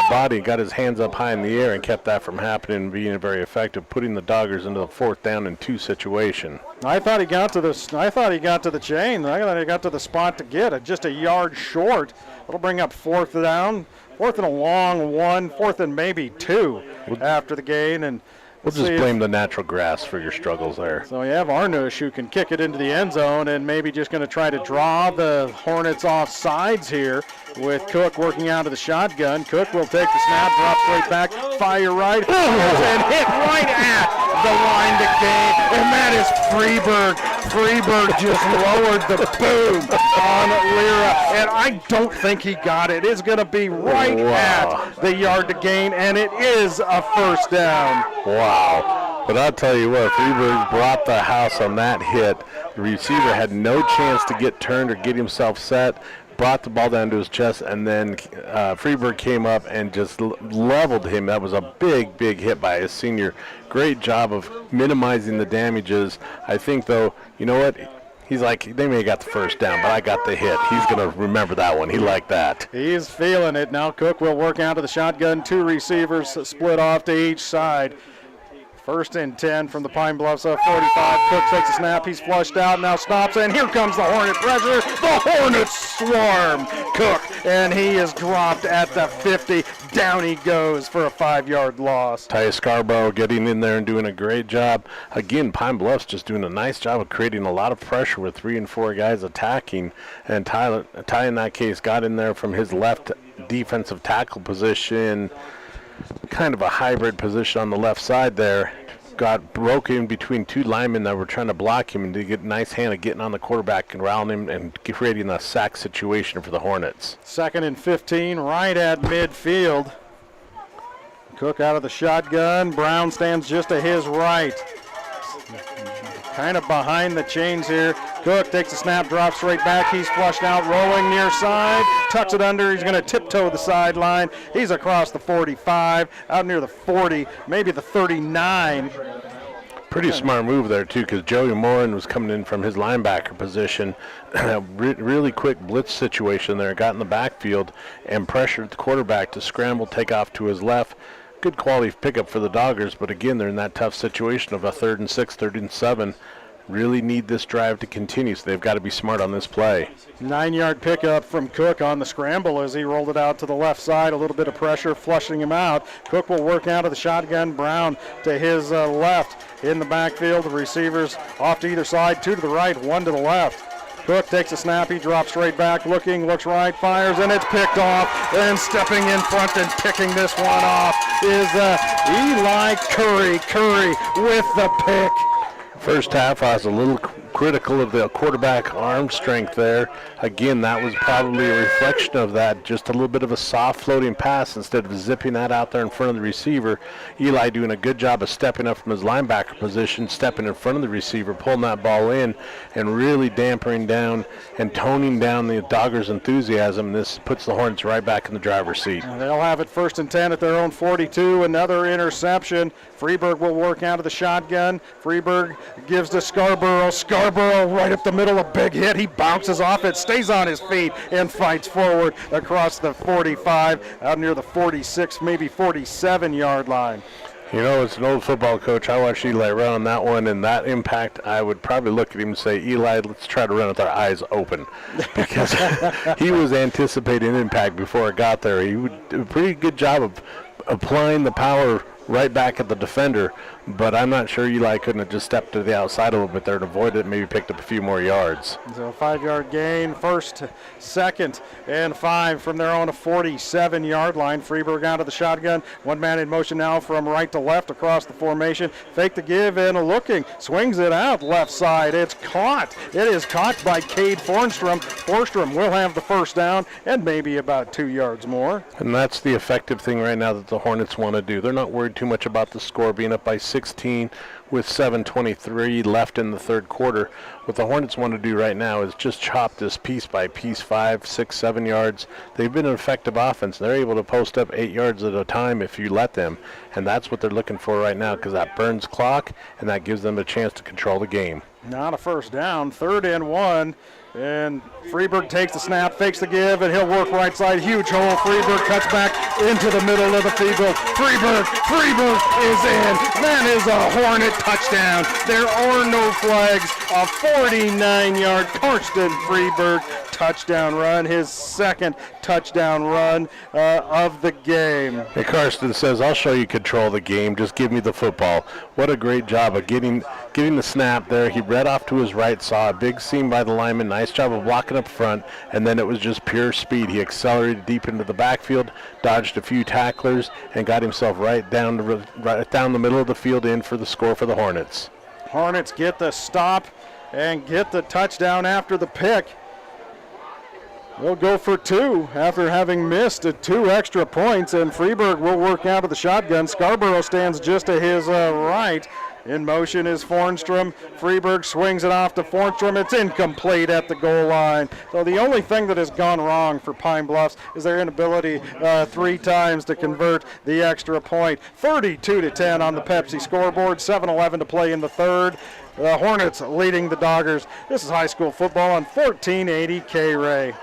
B: body, got his hands up high in the air and kept that from happening and being very effective, putting the Doggers into the 4th down and 2 situation.
A: I thought he got to the chain. I thought he got to the spot to get it, just a yard short. It'll bring up 4th down. 4th and a long 1, 4th and maybe 2 after the gain. And
B: we'll just blame the natural grass for your struggles there.
A: So you have Arnush who can kick it into the end zone and maybe just going to try to draw the Hornets off sides here with Cook working out of the shotgun. Cook will take the snap, drop straight back, fire right, and hit right at the line to gain. And that is Freeberg. Freeberg just lowered the boom on Lyra, and I don't think he got it. It's going to be right at the yard to gain, and it is a first down.
B: Wow. But I'll tell you what, Freeberg brought the house on that hit. The receiver had no chance to get turned or get himself set, brought the ball down to his chest, and then Freeberg came up and just leveled him. That was a big, big hit by his senior. Great job of minimizing the damages. I think, though, you know what? He's like, they may have got the first down, but I got the hit. He's going to remember that one. He liked that.
A: He's feeling it. Now Cook will work out of the shotgun. 2 receivers split off to each side. 1st and 10 from the Pine Bluffs 45. Cook takes a snap. He's flushed out. Now stops, and here comes the Hornet pressure. The Hornets swarm Cook, and he is dropped at the 50. Down he goes for a 5-yard loss.
B: Ty Scarborough getting in there and doing a great job. Again, Pine Bluffs just doing a nice job of creating a lot of pressure with 3 and 4 guys attacking. And Ty in that case got in there from his left defensive tackle position, kind of a hybrid position on the left side there. Got broken between 2 linemen that were trying to block him, and did get a nice hand of getting on the quarterback and around him and creating a sack situation for the Hornets.
A: 2nd and 15 right at midfield. Cook out of the shotgun. Brown stands just to his right. Kind of behind the chains here. Cook takes a snap, drops straight back. He's flushed out, rolling near side, tucks it under. He's going to tiptoe the sideline. He's across the 45, out near the 40, maybe the 39.
B: Pretty smart move there, too, because Joey Morin was coming in from his linebacker position. Really quick blitz situation there. Got in the backfield and pressured the quarterback to scramble, take off to his left. Good quality pickup for the Doggers, but again, they're in that tough situation of a 3rd and 6, 3rd and 7. Really need this drive to continue, so they've got to be smart on this play.
A: 9-yard pickup from Cook on the scramble as he rolled it out to the left side. A little bit of pressure flushing him out. Cook will work out of the shotgun. Brown to his left in the backfield. The receivers off to either side, 2 to the right, 1 to the left. Cook takes a snap, he drops straight back, looking, looks right, fires, and it's picked off. And stepping in front and picking this one off is Eli Curry. Curry with the pick.
B: First half, I was a little critical of the quarterback arm strength there. Again, that was probably a reflection of that, just a little bit of a soft floating pass instead of zipping that out there in front of the receiver. Eli doing a good job of stepping up from his linebacker position, stepping in front of the receiver, pulling that ball in, and really dampening down and toning down the Doggers' enthusiasm. This puts the Hornets right back in the driver's seat.
A: And they'll have it 1st and 10 at their own 42. Another interception. Freeberg will work out of the shotgun. Freeberg gives to Scarborough. Scarborough right up the middle, a big hit. He bounces off it, stays on his feet, and fights forward across the 45, out near the 46, maybe 47-yard line.
B: You know, as an old football coach, I watched Eli run on that one, and that impact, I would probably look at him and say, Eli, let's try to run with our eyes open, because he was anticipating impact before it got there. He did a pretty good job of applying the power right back at the defender, but I'm not sure Eli couldn't have just stepped to the outside a little bit there and avoided it, maybe picked up a few more yards.
A: So 5-yard gain, first, second, and 5 from their own 47-yard line. Freeburg out of the shotgun. One man in motion now from right to left across the formation. Fake the give and looking. Swings it out left side. It's caught. It is caught by Cade Fornstrom. Fornstrom will have the first down and maybe about 2 yards more.
B: And that's the effective thing right now that the Hornets want to do. They're not worried too much about the score being up by 16 with 7:23 left in the third quarter. What the Hornets want to do right now is just chop this piece by piece, 5, 6, 7 yards. They've been an effective offense. They're able to post up 8 yards at a time if you let them, and that's what they're looking for right now because that burns clock and that gives them a chance to control the game.
A: Not a first down, 3rd and 1. And Freeburg takes the snap, fakes the give, and he'll work right side. Huge hole. Freeburg cuts back into the middle of the field. Freeburg is in. That is a Hornet touchdown. There are no flags. A 49-yard Karsten Freeburg touchdown run, his second touchdown run of the game.
B: Hey, Karsten says, I'll show you control the game. Just give me the football. What a great job of getting the snap there. He read off to his right, saw a big seam by the lineman. Nice job of blocking up front, and then it was just pure speed. He accelerated deep into the backfield, dodged a few tacklers, and got himself right down the middle of the field in for the score for the Hornets.
A: Hornets get the stop and get the touchdown after the pick. They'll go for 2 after having missed 2 extra points, and Freeburg will work out of the shotgun. Scarborough stands just to his right. In motion is Fornstrom. Freeburg swings it off to Fornstrom. It's incomplete at the goal line. So the only thing that has gone wrong for Pine Bluffs is their inability 3 times to convert the extra point. 32-10 on the Pepsi scoreboard. 7:11 to play in the third. The Hornets leading the Doggers. This is high school football on 1480 K-Ray.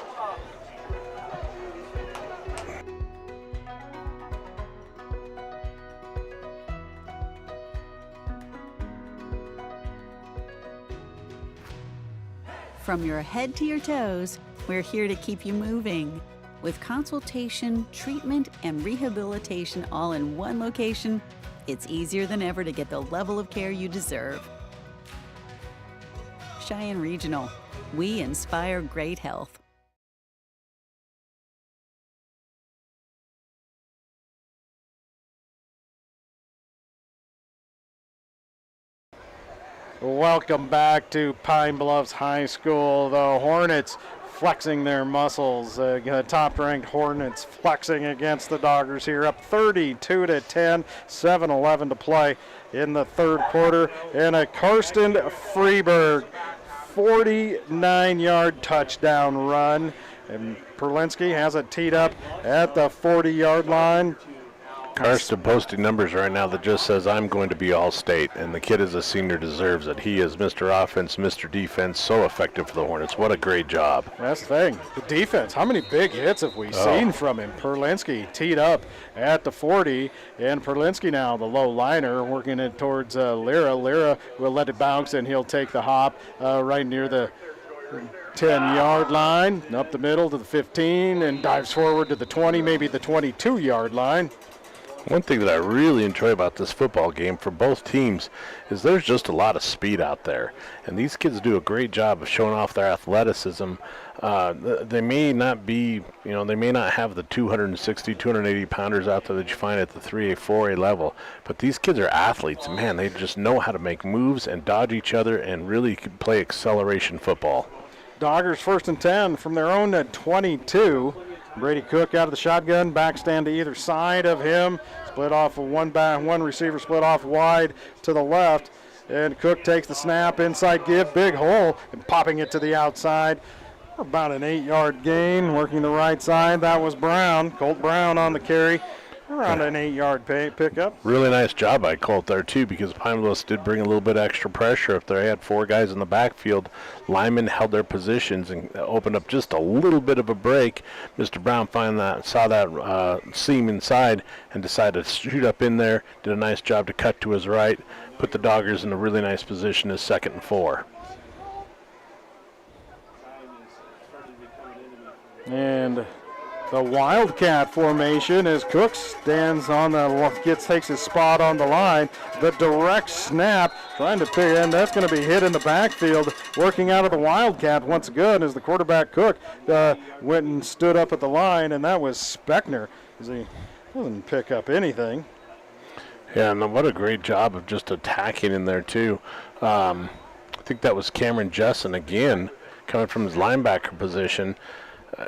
E: From your head to your toes, we're here to keep you moving. With consultation, treatment, and rehabilitation all in one location, it's easier than ever to get the level of care you deserve. Cheyenne Regional. We inspire great health.
A: Welcome back to Pine Bluffs High School. The Hornets flexing their muscles. Top-ranked Hornets flexing against the Doggers here, up 32-10, 7:11 to play in the third quarter. And a Karsten Freeburg 49-yard touchdown run. And Perlinski has it teed up at the 40-yard line.
B: Karsten posting numbers right now that just says, I'm going to be all-state, and the kid as a senior deserves it. He is Mr. Offense, Mr. Defense, so effective for the Hornets. What a great job.
A: That's the thing. The defense, how many big hits have we seen from him? Perlinski teed up at the 40, and Perlinski now, the low liner, working it towards Lyra. Lyra will let it bounce, and he'll take the hop right near the 10-yard line, up the middle to the 15, and dives forward to the 20, maybe the 22-yard line.
B: One thing that I really enjoy about this football game for both teams is there's just a lot of speed out there. And these kids do a great job of showing off their athleticism. They may not be, they may not have the 260, 280 pounders out there that you find at the 3A, 4A level. But these kids are athletes. Man, they just know how to make moves and dodge each other and really play acceleration football.
A: Doggers 1st and 10 from their own 22. Brady Cook out of the shotgun, back stand to either side of him. Split off one receiver, split off wide to the left. And Cook takes the snap, inside give, big hole, and popping it to the outside. About an 8-yard gain, working the right side. That was Brown, Colt Brown on the carry. Around an 8-yard pickup.
B: Really nice job by Colt there, too, because Pine Bluffs did bring a little bit of extra pressure. If they had 4 guys in the backfield, Lyman held their positions and opened up just a little bit of a break. Mr. Brown saw that seam inside and decided to shoot up in there, did a nice job to cut to his right, put the Doggers in a really nice position as 2nd and 4.
A: And the Wildcat formation as Cook stands on takes his spot on the line. The direct snap, trying to pick, and that's going to be hit in the backfield. Working out of the Wildcat once again as the quarterback Cook went and stood up at the line, and that was Speckner as he doesn't pick up anything.
B: Yeah, and what a great job of just attacking in there too. I think that was Cameron Jessen again coming from his linebacker position.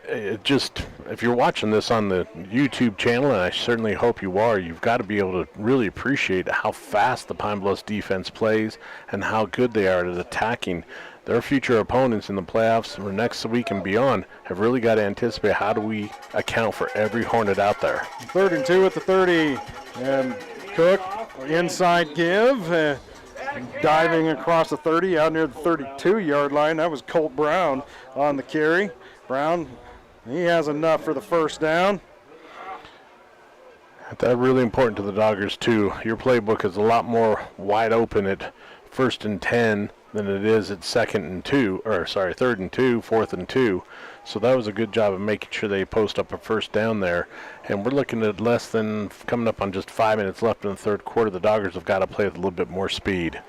B: If you're watching this on the YouTube channel, and I certainly hope you are, you've got to be able to really appreciate how fast the Pine Bluffs defense plays and how good they are at attacking. Their future opponents in the playoffs for next week and beyond have really got to anticipate how do we account for every Hornet out there.
A: 3rd and 2 at the 30, and Cook inside give, diving across the 30 out near the 32-yard line. That was Colt Brown on the carry. Brown, he has enough for the first down.
B: That's really important to the Doggers, too. Your playbook is a lot more wide open at 1st and 10 than it is at 3rd and 2, 4th and 2. So that was a good job of making sure they post up a first down there. And we're looking at coming up on just 5 minutes left in the third quarter. The Doggers have got to play with a little bit more speed.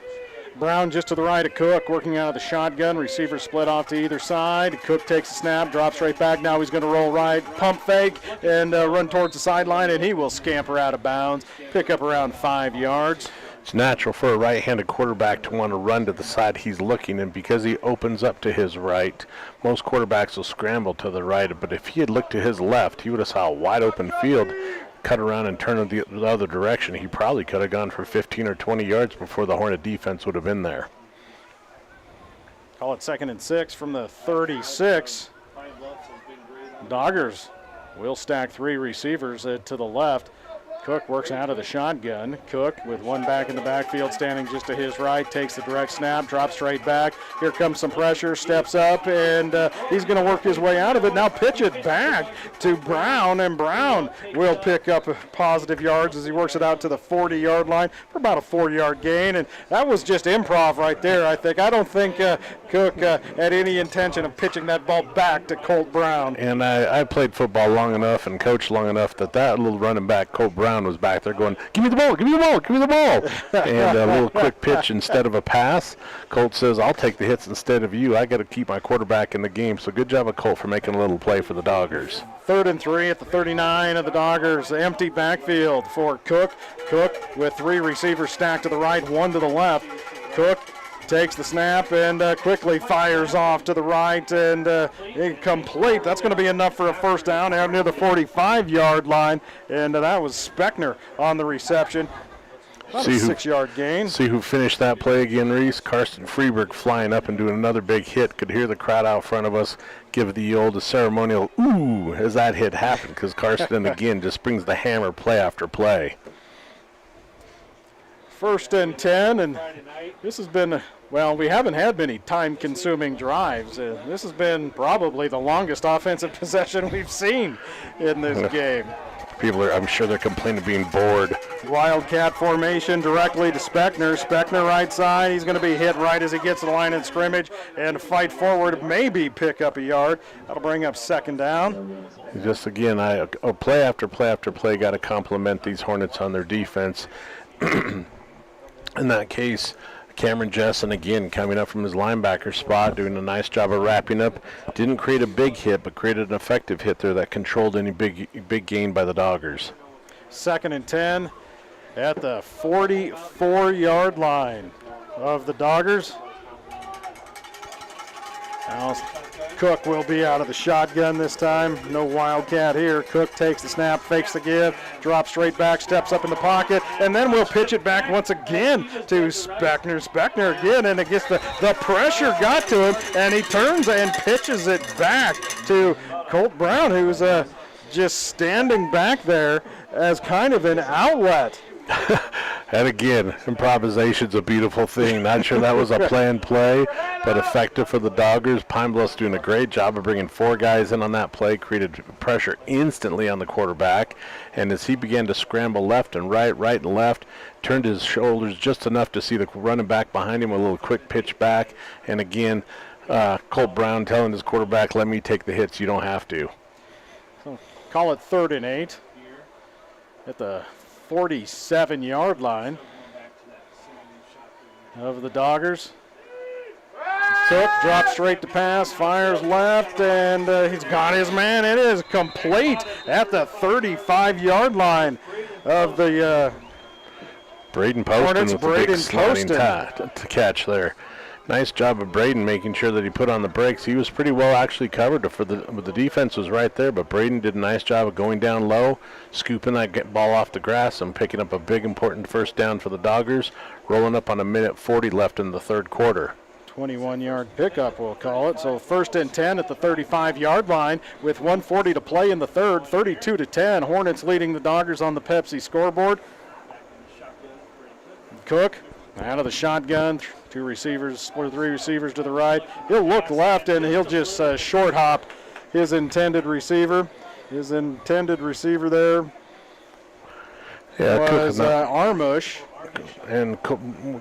A: Brown just to the right of Cook, working out of the shotgun. Receivers split off to either side. Cook takes the snap, drops right back. Now he's going to roll right, pump fake, and run towards the sideline, and he will scamper out of bounds, pick up around 5 yards.
B: It's natural for a right-handed quarterback to want to run to the side he's looking, and because he opens up to his right, most quarterbacks will scramble to the right. But if he had looked to his left, he would have saw a wide-open field, cut around and turn the other direction. He probably could have gone for 15 or 20 yards before the Hornet defense would have been there.
A: Call it 2nd and 6 from the 36. Doggers will stack 3 receivers to the left. Cook works out of the shotgun. Cook with one back in the backfield standing just to his right, takes the direct snap, drops straight back. Here comes some pressure, steps up, and he's going to work his way out of it. Now pitch it back to Brown, and Brown will pick up positive yards as he works it out to the 40-yard line for about a 4-yard gain. And that was just improv right there, I think. I don't think Cook had any intention of pitching that ball back to Colt Brown.
B: And I played football long enough and coached long enough that little running back, Colt Brown, was back there going, give me the ball, give me the ball, give me the ball. And a little quick pitch instead of a pass. Colt says, I'll take the hits instead of you. I got to keep my quarterback in the game. So good job of Colt for making a little play for the Doggers.
A: 3rd and 3 at the 39 of the Doggers. Empty backfield for Cook. Cook with 3 receivers stacked to the right, 1 to the left. Cook takes the snap and quickly fires off to the right and incomplete. That's going to be enough for a first down out near the 45-yard line. And that was Speckner on the reception. About a 6-yard gain.
B: See who finished that play again, Reese? Karsten Freeberg flying up and doing another big hit. Could hear the crowd out front of us give the old ceremonial ooh as that hit happened because Karsten again just brings the hammer play after play.
A: 1st and 10, and this has been, well, we haven't had many time-consuming drives. This has been probably the longest offensive possession we've seen in this game.
B: I'm sure they're complaining of being bored.
A: Wildcat formation directly to Speckner. Speckner right side. He's going to be hit right as he gets to the line of scrimmage and fight forward, maybe pick up a yard. That'll bring up 2nd down.
B: Just again, play after play after play, got to compliment these Hornets on their defense. In that case, Cameron Jessen again coming up from his linebacker spot, doing a nice job of wrapping up. Didn't create a big hit, but created an effective hit there that controlled any big gain by the Doggers.
A: 2nd and 10 at the 44-yard line of the Doggers. Now Cook will be out of the shotgun this time. No Wildcat here. Cook takes the snap, fakes the give, drops straight back, steps up in the pocket, and then we'll pitch it back once again to Speckner. Speckner again, and it gets the pressure got to him, and he turns and pitches it back to Colt Brown, who's just standing back there as kind of an outlet.
B: And again, improvisation's a beautiful thing. Not sure that was a planned play, but effective for the Doggers. Pine Bluff's doing a great job of bringing 4 guys in on that play, created pressure instantly on the quarterback. And as he began to scramble left and right and left, turned his shoulders just enough to see the running back behind him, a little quick pitch back. And again, Colt Brown telling his quarterback, let me take the hits, you don't have to.
A: call it 3rd and 8 at the 47-yard line of the Doggers. Cook drops straight to pass, fires left, and he's got his man. It is complete at the 35-yard line of the
B: Braden Poston
A: Hornets.
B: with the big sliding to catch there. Nice job of Braden making sure that he put on the brakes. He was pretty well actually covered the defense was right there, but Braden did a nice job of going down low, scooping that ball off the grass and picking up a big important first down for the Doggers, rolling up on 1:40 left in the third quarter.
A: 21-yard pickup, we'll call it. So 1st and 10 at the 35-yard line with 1:40 to play in the third, 32-10. Hornets leading the Doggers on the Pepsi scoreboard. Cook out of the shotgun, 2 receivers or 3 receivers to the right. He'll look left and he'll just short hop his intended receiver. His intended receiver there was Armush.
B: And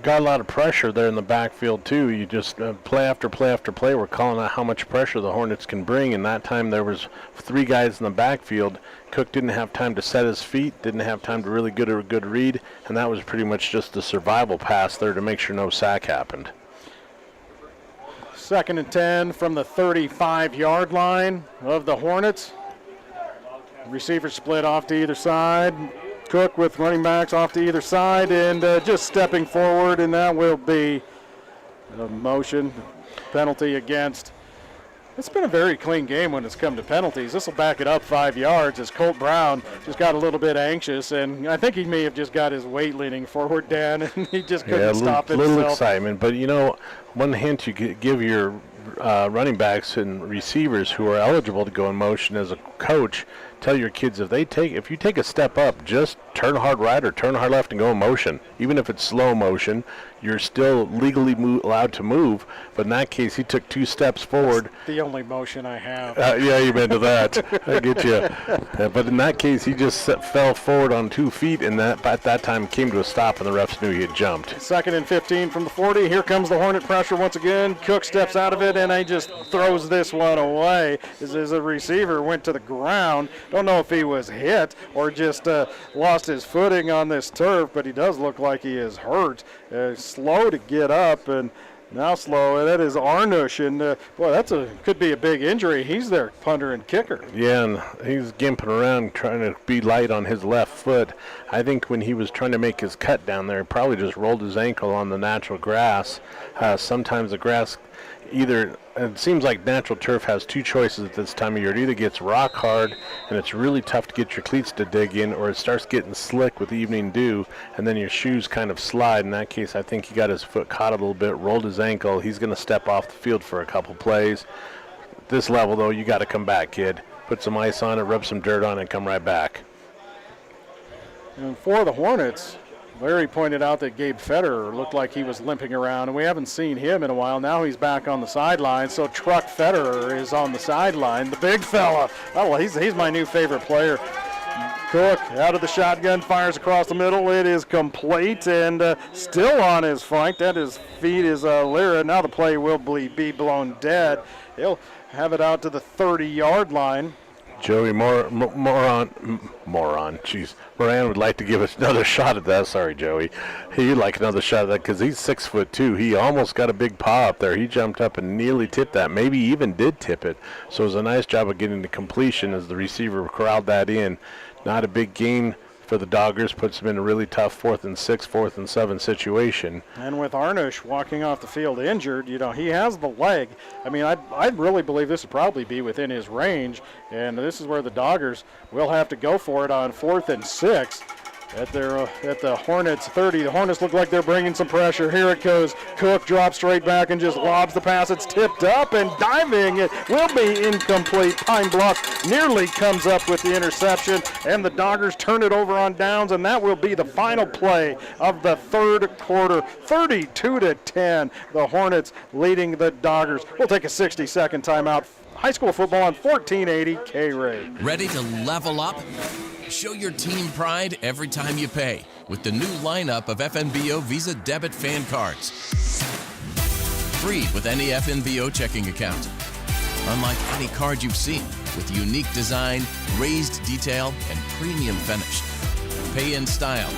B: got a lot of pressure there in the backfield too. You just play after play after play, we're calling out how much pressure the Hornets can bring, and that time there was 3 guys in the backfield. Cook didn't have time to set his feet, didn't have time to really get a good read, and that was pretty much just the survival pass there to make sure no sack happened.
A: 2nd and 10 from the 35-yard line of the Hornets. Receivers split off to either side. Cook with running backs off to either side and just stepping forward, and that will be a motion penalty against. It's been a very clean game when it's come to penalties. This will back it up 5 yards as Colt Brown just got a little bit anxious, and I think he may have just got his weight leaning forward, Dan, and he just couldn't stop himself.
B: A little excitement, but one hint you give your running backs and receivers who are eligible to go in motion as a coach, tell your kids if you take a step up, just turn hard right or turn hard left and go in motion. Even if it's slow motion, you're still legally allowed to move. But in that case, he took 2 steps forward.
A: That's the only motion I have.
B: Yeah, you've been to that. I get you. But in that case, he just fell forward on 2 feet, and that at that time came to a stop, and the refs knew he had jumped.
A: 2nd and 15 from the 40. Here comes the Hornet pressure once again. Cook steps out of it, and he just throws this one away as a receiver went to the ground. Don't know if he was hit or just lost his footing on this turf, but he does look like he is hurt. Slow to get up, and now slow. That is Arnush, and boy, could be a big injury. He's their punter and kicker.
B: Yeah, and he's gimping around trying to be light on his left foot. I think when he was trying to make his cut down there, he probably just rolled his ankle on the natural grass. Sometimes the grass it seems like natural turf has 2 choices at this time of year. It either gets rock hard and it's really tough to get your cleats to dig in, or it starts getting slick with evening dew and then your shoes kind of slide. In that case, I think he got his foot caught a little bit, rolled his ankle. He's going to step off the field for a couple plays. At this level, though, you got to come back, kid. Put some ice on it, rub some dirt on it, and come right back.
A: And for the Hornets, Larry pointed out that Gabe Federer looked like he was limping around, and we haven't seen him in a while. Now he's back on the sideline, so Truck Federer is on the sideline. The big fella. Oh, he's my new favorite player. Cook out of the shotgun, fires across the middle. It is complete and still on his flank. That his feet is Lyra. Now the play will be blown dead. He'll have it out to the 30-yard line.
B: Joey Moran, jeez. Moran would like to give us another shot at that. Sorry, Joey. He'd like another shot at that because he's 6'2". He almost got a big paw up there. He jumped up and nearly tipped that. Maybe even did tip it. So it was a nice job of getting the completion as the receiver corralled that in. Not a big gain for the Doggers, puts them in a really tough 4th and 6, 4th and 7 situation.
A: And with Arnush walking off the field injured, he has the leg. I mean, I really believe this would probably be within his range, and this is where the Doggers will have to go for it on 4th and 6 at the Hornets 30. The Hornets look like they're bringing some pressure. Here it goes. Cook drops straight back and just lobs the pass. It's tipped up and diving. It will be incomplete. Pine Bluff nearly comes up with the interception, and the Doggers turn it over on downs, and that will be the final play of the third quarter. 32-10. The Hornets leading the Doggers. We'll take a 60-second timeout. High school football on 1480 K-Ray.
J: Ready to level up? Show your team pride every time you pay with the new lineup of FNBO Visa Debit Fan Cards. Free with any FNBO checking account. Unlike any card you've seen, with unique design, raised detail, and premium finish. Pay in style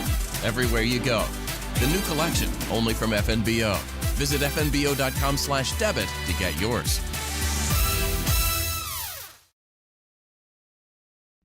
J: everywhere you go. The new collection, only from FNBO. Visit fnbo.com/debit to get yours.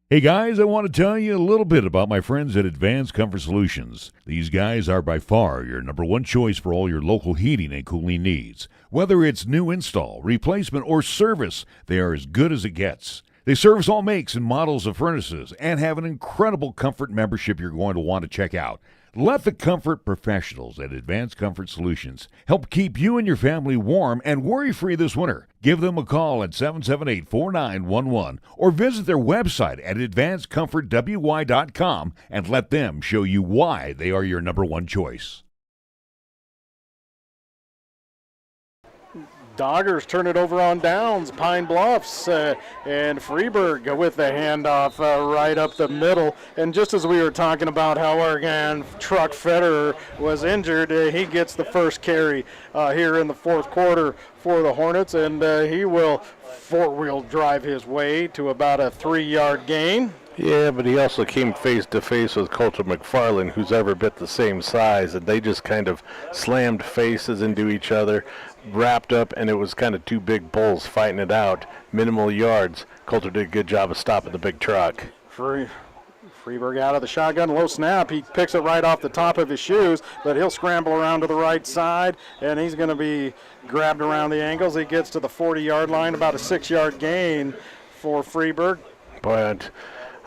H: Hey guys, I want to tell you a little bit about my friends at Advanced Comfort Solutions. These guys are by far your number one choice for all your local heating and cooling needs. Whether it's new install, replacement, or service, they are as good as it gets. They service all makes and models of furnaces and have an incredible comfort membership you're going to want to check out. Let the comfort professionals at Advanced Comfort Solutions help keep you and your family warm and worry-free this winter. Give them a call at 778-4911 or visit their website at advancedcomfortwy.com and let them show you why they are your number one choice.
A: Doggers turn it over on downs. Pine Bluffs and Freeburg with the handoff right up the middle. And just as we were talking about how our guy Truck Federer was injured, he gets the first carry here in the fourth quarter for the Hornets, and he will four-wheel drive his way to about a 3-yard gain.
B: Yeah, but he also came face-to-face with Coulter McFarland, who's every bit the same size, and they just kind of slammed faces into each other, wrapped up, and it was kind of two big bulls fighting it out. Minimal yards. Coulter did a good job of stopping the big truck.
A: Freeburg out of the shotgun, low snap. He picks it right off the top of his shoes, but he'll scramble around to the right side, and he's going to be grabbed around the ankles. He gets to the 40-yard line, about a 6-yard gain for Freeburg.
B: But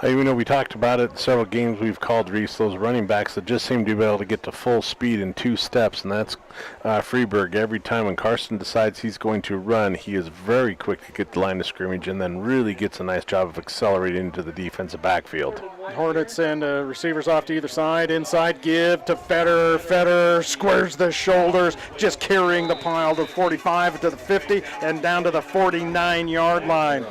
B: we talked about it in several games we've called, Reese, those running backs that just seem to be able to get to full speed in 2 steps, and that's Freeburg. Every time when Carson decides he's going to run, he is very quick to get the line of scrimmage and then really gets a nice job of accelerating into the defensive backfield.
A: Hornets and receivers off to either side. Inside give to Federer. Federer squares the shoulders, just carrying the pile to 45 to the 50 and down to the 49-yard line.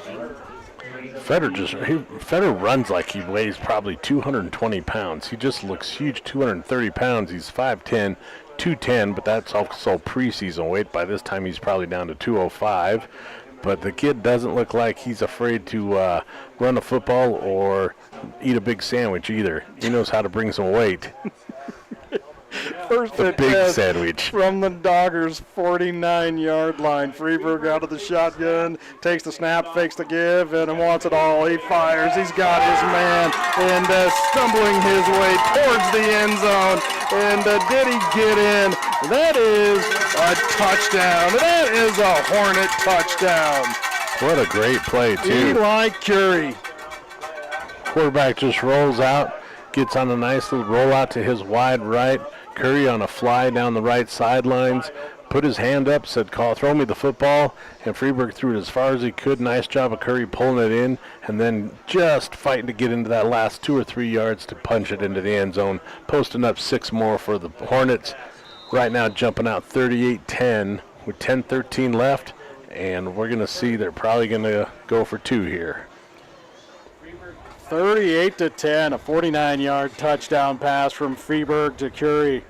B: Federer runs like he weighs probably 220 pounds. He just looks huge, 230 pounds. He's 5'10", 210, but that's also preseason weight. By this time, he's probably down to 205. But the kid doesn't look like he's afraid to run a football or eat a big sandwich either. He knows how to bring some weight.
A: First
B: a big sandwich
A: from the Doggers' 49-yard line. Freeburg out of the shotgun, takes the snap, fakes the give, and wants it all. He fires. He's got his man, and stumbling his way towards the end zone. And did he get in? That is a touchdown. That is a Hornet touchdown.
B: What a great play, too.
A: Eli Curie.
B: Quarterback just rolls out, gets on a nice little rollout to his wide right. Curry on a fly down the right sidelines, put his hand up, said, throw me the football, and Freeburg threw it as far as he could. Nice job of Curry pulling it in, and then just fighting to get into that last 2 or 3 yards to punch it into the end zone, posting up 6 more for the Hornets. Right now jumping out 38-10 with 10:13 left, and we're going to see they're probably going to go for 2 here.
A: 38-10, a 49-yard touchdown pass from Freeburg to Curie.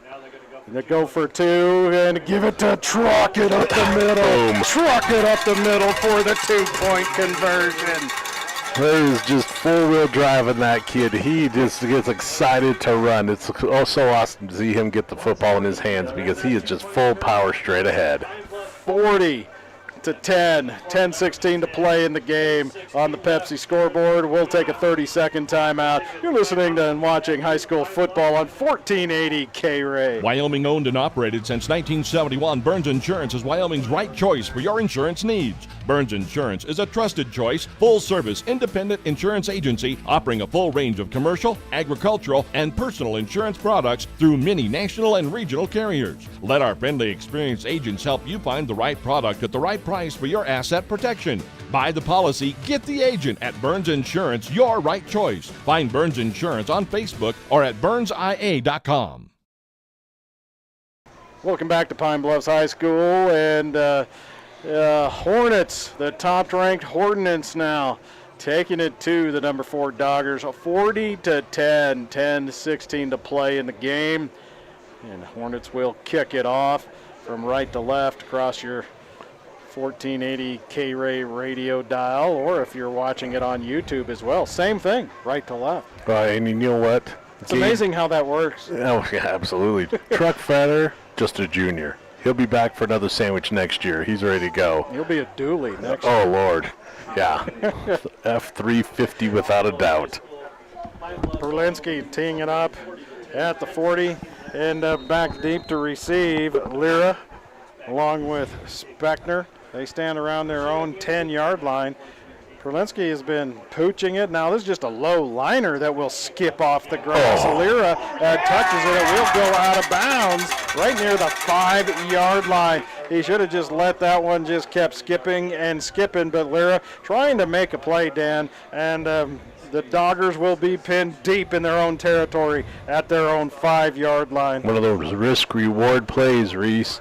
A: They go for 2 and give it to Truck it up the middle.
B: Boom.
A: Truck it up the middle for the 2-point conversion.
B: There is just full-wheel driving that kid. He just gets excited to run. It's so awesome to see him get the football in his hands because he is just full power straight ahead.
A: 40-10, 10-16 to play in the game on the Pepsi scoreboard. We'll take a 30-second timeout. You're listening to and watching high school football on 1480 K-Ray.
N: Wyoming owned and operated since 1971, Burns Insurance is Wyoming's right choice for your insurance needs. Burns Insurance is a trusted choice, full-service, independent insurance agency offering a full range of commercial, agricultural, and personal insurance products through many national and regional carriers. Let our friendly, experienced agents help you find the right product at the right price for your asset protection. Buy the policy, get the agent at Burns Insurance, your right choice. Find Burns Insurance on Facebook or at burnsia.com.
A: Welcome back to Pine Bluffs High School, and Hornets, the top-ranked Hornets now, taking it to the number 4 Doggers, 40-10, 10-16 to play in the game, and Hornets will kick it off from right to left across your 1480 K-Ray radio dial, or if you're watching it on YouTube as well, same thing, right to left.
B: And you know what?
A: It's amazing how that works.
B: Oh, yeah, absolutely. Truck Fetter, just a junior. He'll be back for another sandwich next year. He's ready to go.
A: He'll be a dually next year.
B: Oh, Lord. Yeah. F350 without a doubt.
A: Perlinski teeing it up at the 40 and back deep to receive. Lyra along with Speckner. They stand around their own 10-yard line. Perlinski has been pooching it. Now this is just a low liner that will skip off the grass. Lyra touches it. It will go out of bounds right near the 5-yard line. He should have just let that one just kept skipping and skipping, but Lyra trying to make a play, Dan, and the Doggers will be pinned deep in their own territory at their own 5-yard line.
B: One of those risk-reward plays, Reese.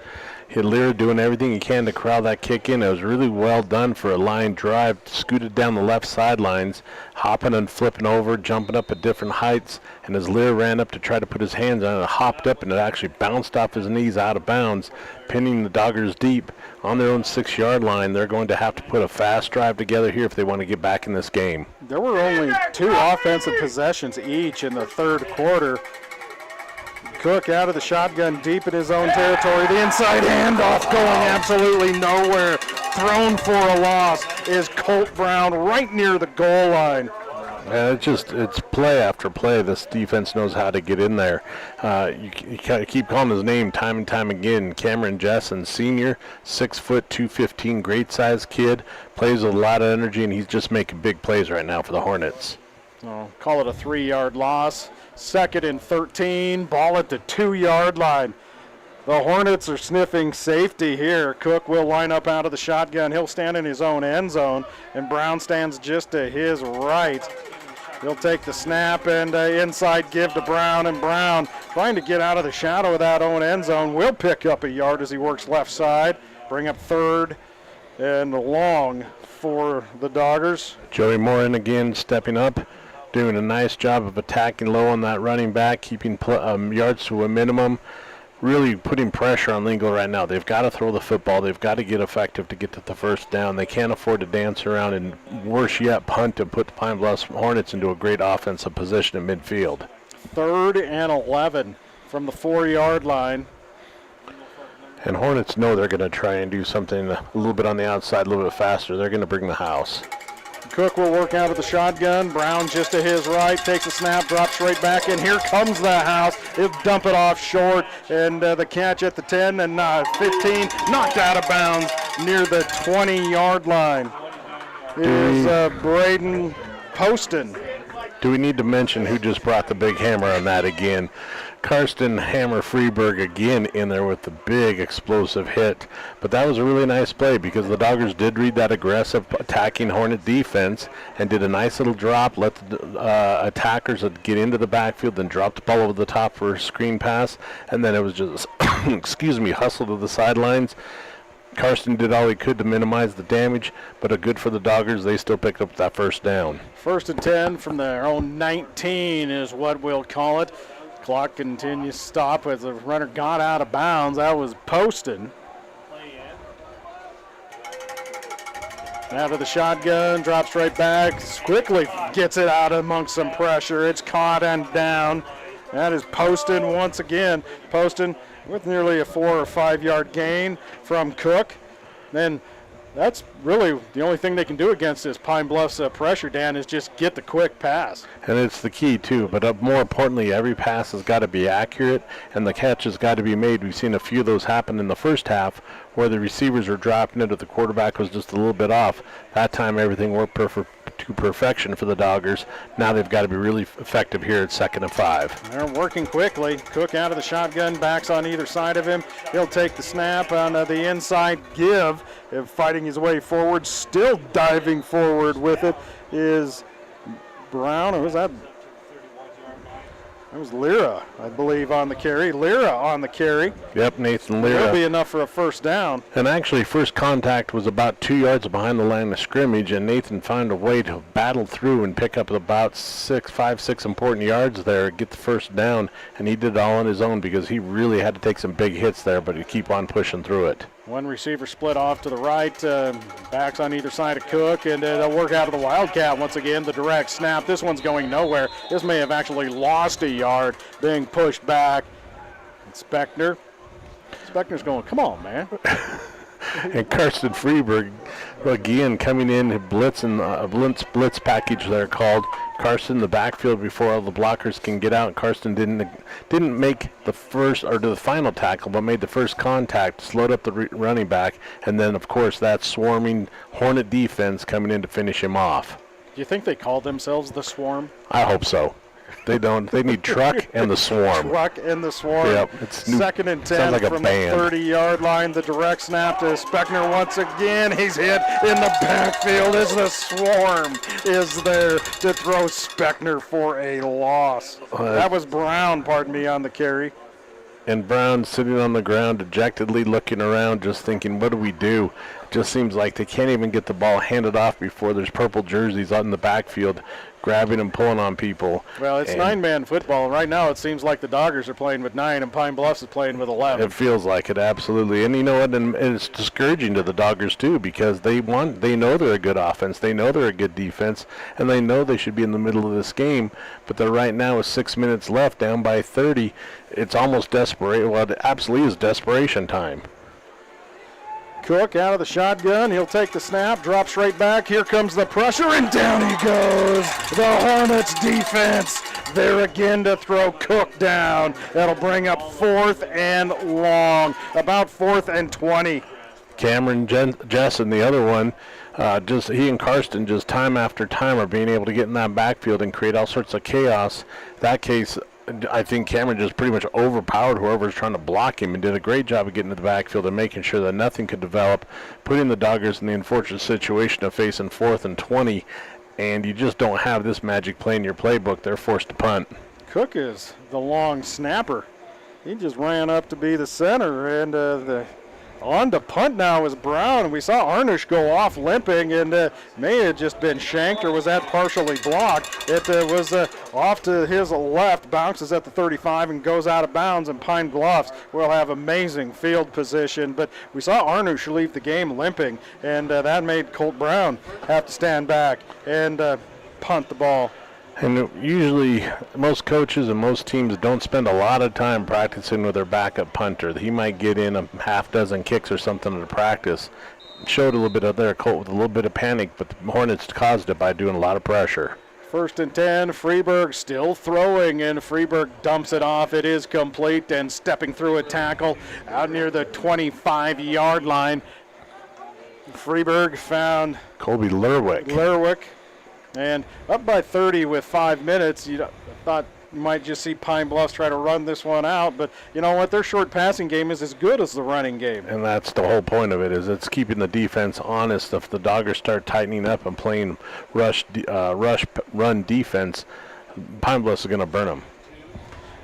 B: Lyra doing everything he can to corral that kick in. It was really well done for a line drive. Scooted down the left sidelines, hopping and flipping over, jumping up at different heights. And as Lyra ran up to try to put his hands on it, hopped up and it actually bounced off his knees out of bounds, pinning the Doggers deep on their own 6-yard line. They're going to have to put a fast drive together here if they want to get back in this game.
A: There were only 2 offensive possessions each in the third quarter. Cook out of the shotgun deep in his own territory. The inside handoff going absolutely nowhere. Thrown for a loss is Colt Brown right near the goal line.
B: Yeah, it's play after play. This defense knows how to get in there. You keep calling his name time and time again. Cameron Jessen, senior, 6 foot, 215, great size kid. Plays with a lot of energy, and he's just making big plays right now for the Hornets.
A: Call it a 3-yard loss. 2nd and 13, ball at the 2-yard line. The Hornets are sniffing safety here. Cook will line up out of the shotgun. He'll stand in his own end zone, and Brown stands just to his right. He'll take the snap and inside give to Brown, and Brown trying to get out of the shadow of that own end zone. Will pick up a yard as he works left side. Bring up 3rd and long for the Doggers.
B: Joey Morin again stepping up, doing a nice job of attacking low on that running back, keeping yards to a minimum, really putting pressure on Lingle right now. They've got to throw the football. They've got to get effective to get to the first down. They can't afford to dance around and, worse yet, punt to put the Pine Bluff Hornets into a great offensive position in midfield.
A: 3rd and 11 from the 4-yard line.
B: And Hornets know they're going to try and do something a little bit on the outside, a little bit faster. They're going to bring the house.
A: Cook will work out of the shotgun. Brown just to his right, takes a snap, drops right back in. Here comes the house. He'll dump it off short, and the catch at the 10 and 15, knocked out of bounds near the 20-yard line. Here's Braden Poston.
B: Do we need to mention who just brought the big hammer on that again? Karsten Hammer Freeberg again in there with the big explosive hit. But that was a really nice play because the Doggers did read that aggressive attacking Hornet defense and did a nice little drop, let the attackers get into the backfield, then dropped the ball over the top for a screen pass, and then it was just, hustle to the sidelines. Karsten did all he could to minimize the damage, but a good for the Doggers. They still picked up that first down.
A: 1st and 10 from their own 19 is what we'll call it. Clock continues to stop as the runner got out of bounds. That was Poston. Out of the shotgun, drops right back, quickly gets it out amongst some pressure. It's caught and down. That is Poston once again. Poston with nearly a 4 or 5 yard gain from Cook. Then that's really the only thing they can do against this Pine Bluff's pressure, Dan, is just get the quick pass.
B: And it's the key, too. But more importantly, every pass has got to be accurate, and the catch has got to be made. We've seen a few of those happen in the first half where the receivers were dropping it, or the quarterback was just a little bit off. That time, everything worked to perfection for the Doggers. Now they've got to be really effective here at 2nd and 5.
A: They're working quickly. Cook out of the shotgun, backs on either side of him. He'll take the snap on the inside give, fighting his way forward. Still diving forward with it is Brown. Or was that? That was Lyra, I believe, on the carry. Lyra on the carry.
B: Yep, Nathan Lyra.
A: That'll be enough for a first down.
B: And actually, first contact was about 2 yards behind the line of scrimmage, and Nathan found a way to battle through and pick up about 5, 6 important yards there, get the first down, and he did it all on his own because he really had to take some big hits there, but he keep on pushing through it.
A: One receiver split off to the right, backs on either side of Cook, and they'll work out of the Wildcat once again. The direct snap. This one's going nowhere. This may have actually lost a yard, being pushed back. And Spechner's going, come on, man.
B: And Karsten Freeberg, again, coming in, blitzing, blitz package they're called. Karsten the backfield before all the blockers can get out. Karsten didn't make the first or the final tackle, but made the first contact, slowed up the running back, and then, of course, that swarming Hornet defense coming in to finish him off.
A: Do you think they call themselves the Swarm?
B: I hope so. They don't. They need Truck and the Swarm.
A: Truck and the Swarm.
B: Yep. It's new,
A: 2nd and 10
B: like
A: from the 30-yard line. The direct snap to Spechner once again. He's hit in the backfield as the Swarm is there to throw Spechner for a loss. That was Brown, pardon me, on the carry.
B: And Brown sitting on the ground, dejectedly looking around, just thinking, what do we do? It just seems like they can't even get the ball handed off before there's purple jerseys out in the backfield, grabbing and pulling on people.
A: Well, it's 9-man football. Right now it seems like the Doggers are playing with 9 and Pine Bluffs is playing with 11.
B: It feels like it, absolutely. And you know what? And it's discouraging to the Doggers, too, because they know they're a good offense. They know they're a good defense, and they know they should be in the middle of this game. But they're right now with 6 minutes left, down by 30. It's almost desperate. Well, it absolutely is desperation time.
A: Cook out of the shotgun. He'll take the snap, drop straight back. Here comes the pressure, and down he goes. The Hornets defense there again to throw Cook down. That'll bring up 4th and long, about 4th and 20.
B: Cameron Jessen, the other one, he and Karsten just time after time are being able to get in that backfield and create all sorts of chaos. That case, I think Cameron just pretty much overpowered whoever's trying to block him and did a great job of getting to the backfield and making sure that nothing could develop, putting the Doggers in the unfortunate situation of facing 4th and 20, and you just don't have this magic play in your playbook. They're forced to punt.
A: Cook is the long snapper. He just ran up to be the center, and on to punt now is Brown. We saw Arnish go off limping, and may have just been shanked, or was that partially blocked. It was off to his left, bounces at the 35 and goes out of bounds, and Pine Bluffs will have amazing field position. But we saw Arnish leave the game limping, and that made Colt Brown have to stand back and punt the ball.
B: And usually most coaches and most teams don't spend a lot of time practicing with their backup punter. He might get in a half dozen kicks or something to practice. Showed a little bit of their Colt with a little bit of panic, but the Hornets caused it by doing a lot of pressure.
A: 1st and 10, Freeberg still throwing, and Freeberg dumps it off. It is complete, and stepping through a tackle out near the 25-yard line. Freeberg found
B: Colby Lerwick.
A: And up by 30 with 5 minutes. You thought you might just see Pine Bluffs try to run this one out, but you know what? Their short passing game is as good as the running game.
B: And that's the whole point of it, is it's keeping the defense honest. If the Doggers start tightening up and playing run defense, Pine Bluffs is going to burn them.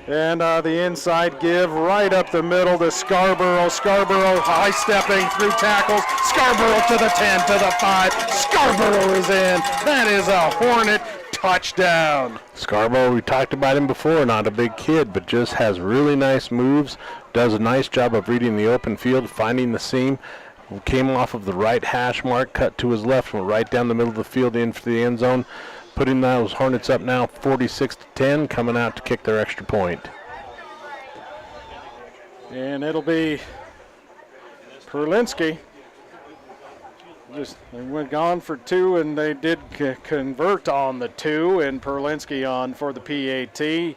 A: And the inside give right up the middle to Scarborough. Scarborough high-stepping through tackles. Scarborough to the 10, to the 5. Scarborough is in. That is a Hornet touchdown.
B: Scarborough, we talked about him before, not a big kid, but just has really nice moves, does a nice job of reading the open field, finding the seam. Came off of the right hash mark, cut to his left, went right down the middle of the field into the end zone. Putting those Hornets up now 46-10, coming out to kick their extra point.
A: And it'll be Perlinski. They went on for 2, and they did convert on the 2, and Perlinski on for the PAT.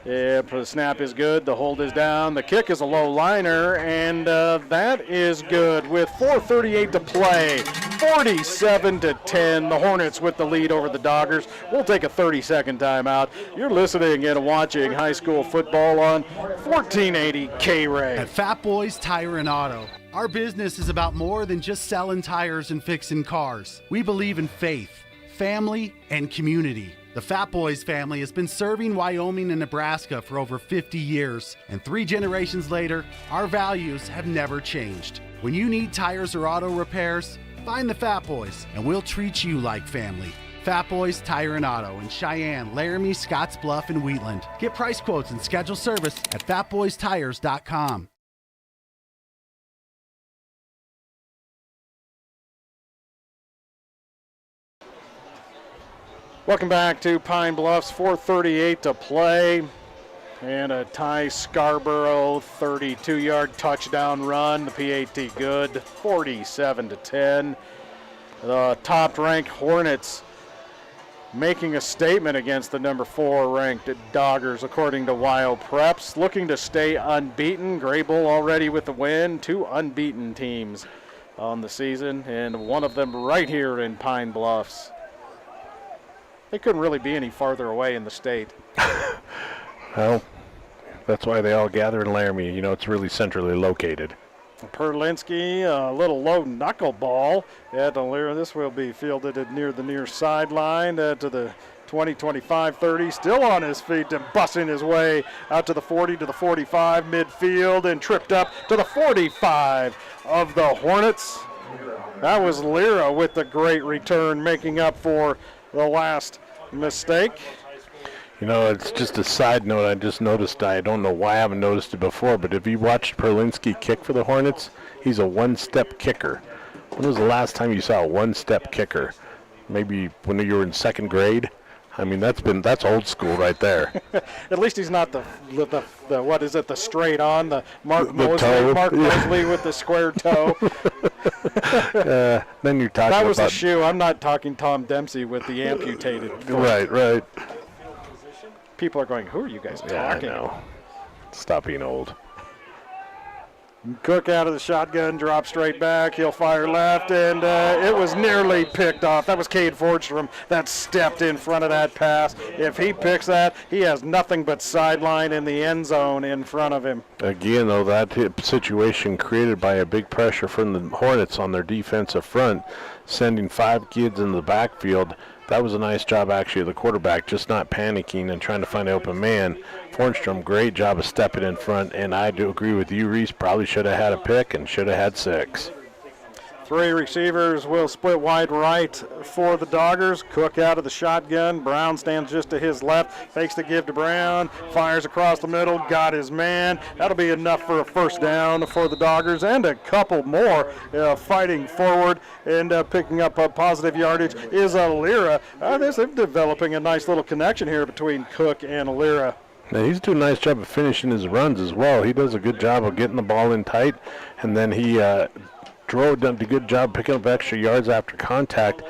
A: Yeah, the snap is good. The hold is down. The kick is a low liner, and that is good with 4:38 to play. 47-10. The Hornets with the lead over the Doggers. We'll take a 30-second timeout. You're listening and watching high school football on 1480 K-Ray.
F: At Fat Boys Tire and Auto, our business is about more than just selling tires and fixing cars. We believe in faith, family, and community. The Fat Boys family has been serving Wyoming and Nebraska for over 50 years, and 3 generations later, our values have never changed. When you need tires or auto repairs, find the Fat Boys, and we'll treat you like family. Fat Boys Tire and Auto in Cheyenne, Laramie, Scottsbluff, and Wheatland. Get price quotes and schedule service at fatboystires.com.
A: Welcome back to Pine Bluffs, 4:38 to play. And a Ty Scarborough 32-yard touchdown run. The PAT good, 47-10. The top-ranked Hornets making a statement against the number 4 ranked Doggers, according to Wild Preps. Looking to stay unbeaten. Grable already with the win. 2 unbeaten teams on the season, and one of them right here in Pine Bluffs. They couldn't really be any farther away in the state.
B: Well, that's why they all gather in Laramie. You know, it's really centrally located.
A: Perlinski, a little low knuckleball at Alira. This will be fielded at near the near sideline to the 20-25-30. Still on his feet and busting his way out to the 40 to the 45 midfield and tripped up to the 45 of the Hornets. That was Lyra with the great return, making up for the last mistake.
B: You know, it's just a side note. I just noticed, I don't know why I haven't noticed it before, but if you watched Perlinski kick for the Hornets, he's a one-step kicker. When was the last time you saw a one-step kicker? Maybe when you were in second grade? I mean, that's old school right there.
A: At least he's not the what is it, the straight on, the Mark
B: Mosley
A: with the square toe.
B: Then you're talking
A: that was
B: about
A: the shoe. I'm not talking Tom Dempsey with the amputated foot.
B: Right.
A: People are going, who are you guys talking?
B: Yeah, I know. Stop being old.
A: Cook out of the shotgun, drop straight back. He'll fire left, and it was nearly picked off. That was Cade Fordstrom that stepped in front of that pass. If he picks that, he has nothing but sideline in the end zone in front of him.
B: Again, though, that situation created by a big pressure from the Hornets on their defensive front, sending 5 kids in the backfield. That was a nice job, actually, of the quarterback, just not panicking and trying to find an open man. Fornstrom, great job of stepping in front, and I do agree with you, Reese. Probably should have had a pick and should have had 6.
A: 3 receivers will split wide right for the Doggers. Cook out of the shotgun. Brown stands just to his left. Fakes the give to Brown. Fires across the middle. Got his man. That'll be enough for a first down for the Doggers and a couple more fighting forward and picking up a positive yardage is Alira. They're developing a nice little connection here between Cook and Alira.
B: Now, he's doing a nice job of finishing his runs as well. He does a good job of getting the ball in tight, and then he done a good job picking up extra yards after contact.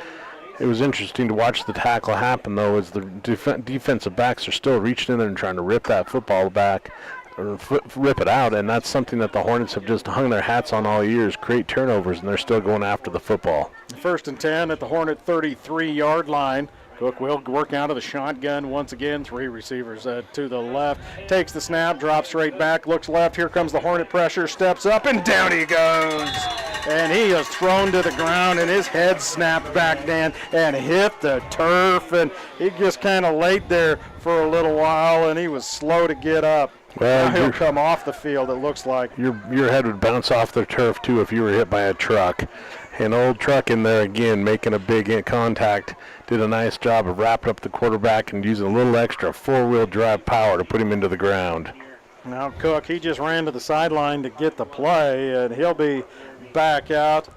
B: It was interesting to watch the tackle happen, though, as the defensive backs are still reaching in there and trying to rip that football back, or rip it out, and that's something that the Hornets have just hung their hats on all years, create turnovers, and they're still going after the football.
A: 1st and 10 at the Hornet 33-yard line. Cook will work out of the shotgun once again. 3 receivers to the left. Takes the snap, drops straight back, looks left. Here comes the Hornet pressure, steps up, and down he goes. And he is thrown to the ground, and his head snapped back, Dan, and hit the turf. And he just kind of laid there for a little while, and he was slow to get up.
B: Well,
A: now he'll come off the field, it looks like.
B: Your head would bounce off the turf, too, if you were hit by a truck. An old truck in there again, making a big contact. Did a nice job of wrapping up the quarterback and using a little extra 4-wheel drive power to put him into the ground.
A: Now Cook, he just ran to the sideline to get the play, and he'll be back out,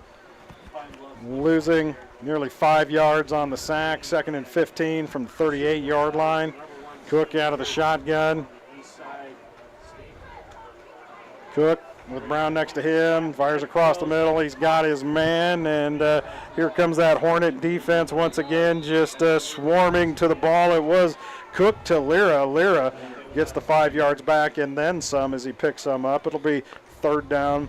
A: losing nearly 5 yards on the sack. 2nd and 15 from the 38-yard line. Cook out of the shotgun. Cook with Brown next to him, fires across the middle. He's got his man, and here comes that Hornet defense once again, just swarming to the ball. It was Cook to Lyra. Lyra gets the 5 yards back and then some as he picks some up. It'll be 3rd down.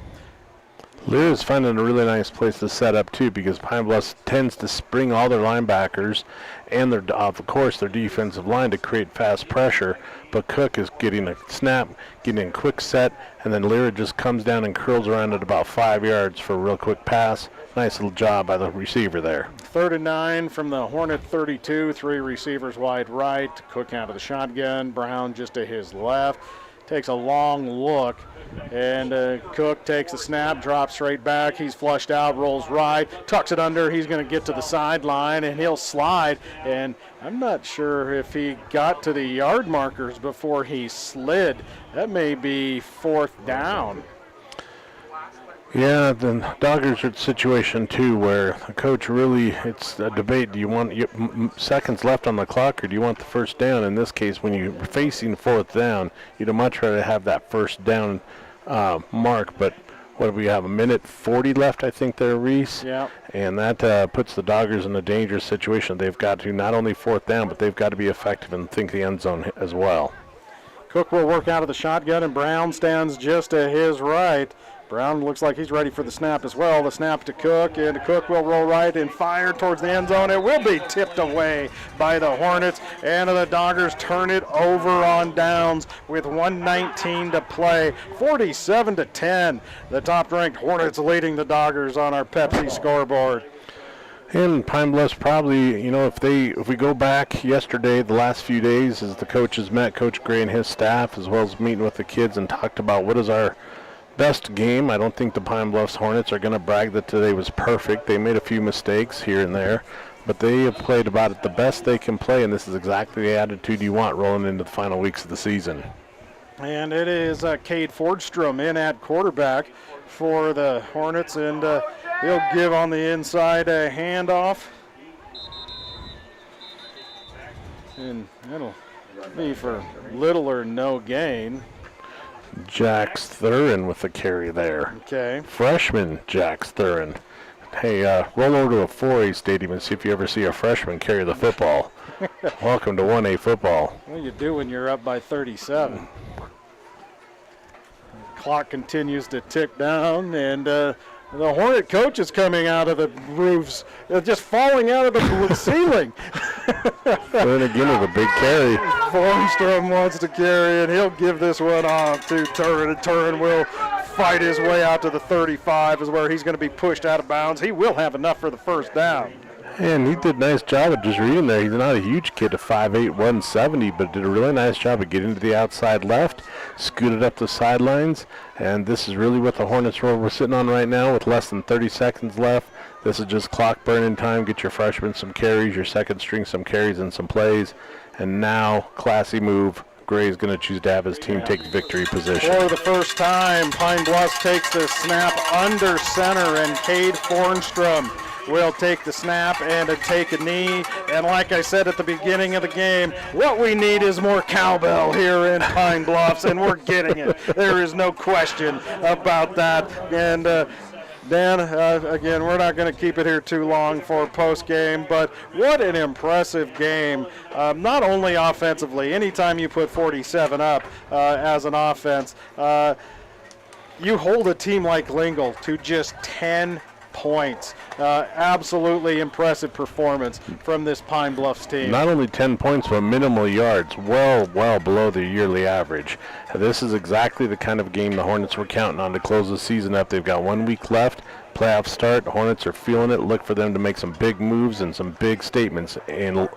B: Lyra's finding a really nice place to set up, too, because Pine Bluff tends to spring all their linebackers and, of course, their defensive line to create fast pressure. But Cook is getting a snap, getting a quick set, and then Lyra just comes down and curls around at about 5 yards for a real quick pass. Nice little job by the receiver there.
A: 3rd and 9 from the Hornet 32. 3 receivers wide right. Cook out of the shotgun. Brown just to his left. Takes a long look, and Cook takes the snap, drops straight back. He's flushed out, rolls right, tucks it under. He's going to get to the sideline, and he'll slide. And I'm not sure if he got to the yard markers before he slid. That may be 4th down.
B: Yeah, the Dodgers are in a situation, too, where the coach really, it's a debate. Do you want seconds left on the clock or do you want the first down? In this case, when you're facing fourth down, you'd much rather have that first down mark. But what do we have, a minute 40 left, I think, there, Reese?
A: Yeah.
B: And that puts the Dodgers in a dangerous situation. They've got to not only fourth down, but they've got to be effective and think the end zone as well.
A: Cook will work out of the shotgun, and Brown stands just to his right. Brown looks like he's ready for the snap as well. The snap to Cook, and Cook will roll right and fire towards the end zone. It will be tipped away by the Hornets, and the Dodgers turn it over on downs with 1:19 to play. 47-10. The top-ranked Hornets leading the Dodgers on our Pepsi scoreboard.
B: And Pine Bluff's probably, if we go back yesterday, the last few days, as the coaches met, Coach Gray and his staff, as well as meeting with the kids and talked about what is our best game. I don't think the Pine Bluffs Hornets are going to brag that today was perfect. They made a few mistakes here and there, but they have played about it the best they can play, and this is exactly the attitude you want rolling into the final weeks of the season.
A: And it is Cade Fordstrom in at quarterback for the Hornets, and he'll give on the inside a handoff. And it'll be for little or no gain.
B: Jax Thurin with the carry there.
A: Okay.
B: Freshman Jax Thurin. Hey, roll over to a 4A stadium and see if you ever see a freshman carry the football. Welcome to 1A football.
A: What do you do when you're up by 37? Clock continues to tick down, and the Hornet coach is coming out of the roofs, just falling out of the ceiling.
B: Then again with a big carry.
A: Formstrom wants to carry, and he'll give this one off to Turin, and Turin will fight his way out to the 35 is where he's going to be pushed out of bounds. He will have enough for the first down.
B: And he did a nice job of just reading there. He's not a huge kid, a 5'8", 170, but did a really nice job of getting to the outside left, scooted up the sidelines, and this is really what the Hornets we're sitting on right now with less than 30 seconds left. This is just clock burning time. Get your freshmen some carries, your second string some carries and some plays, and now, classy move. Gray's going to choose to have his team take victory position.
A: For the first time, Pine Bluffs takes the snap under center, and Cade Fornstrom will take the snap and take a knee. And like I said at the beginning of the game, what we need is more cowbell here in Pine Bluffs, and we're getting it. There is no question about that. And Dan, again, we're not going to keep it here too long for post game, but what an impressive game. Not only offensively, anytime you put 47 up as an offense, you hold a team like Lingle to just 10 points. Absolutely impressive performance from this Pine Bluffs team.
B: Not only 10 points, but minimal yards, well below the yearly average. This is exactly the kind of game the Hornets were counting on to close the season up. They've got 1 week left. Playoff start. The Hornets are feeling it. Look for them to make some big moves and some big statements in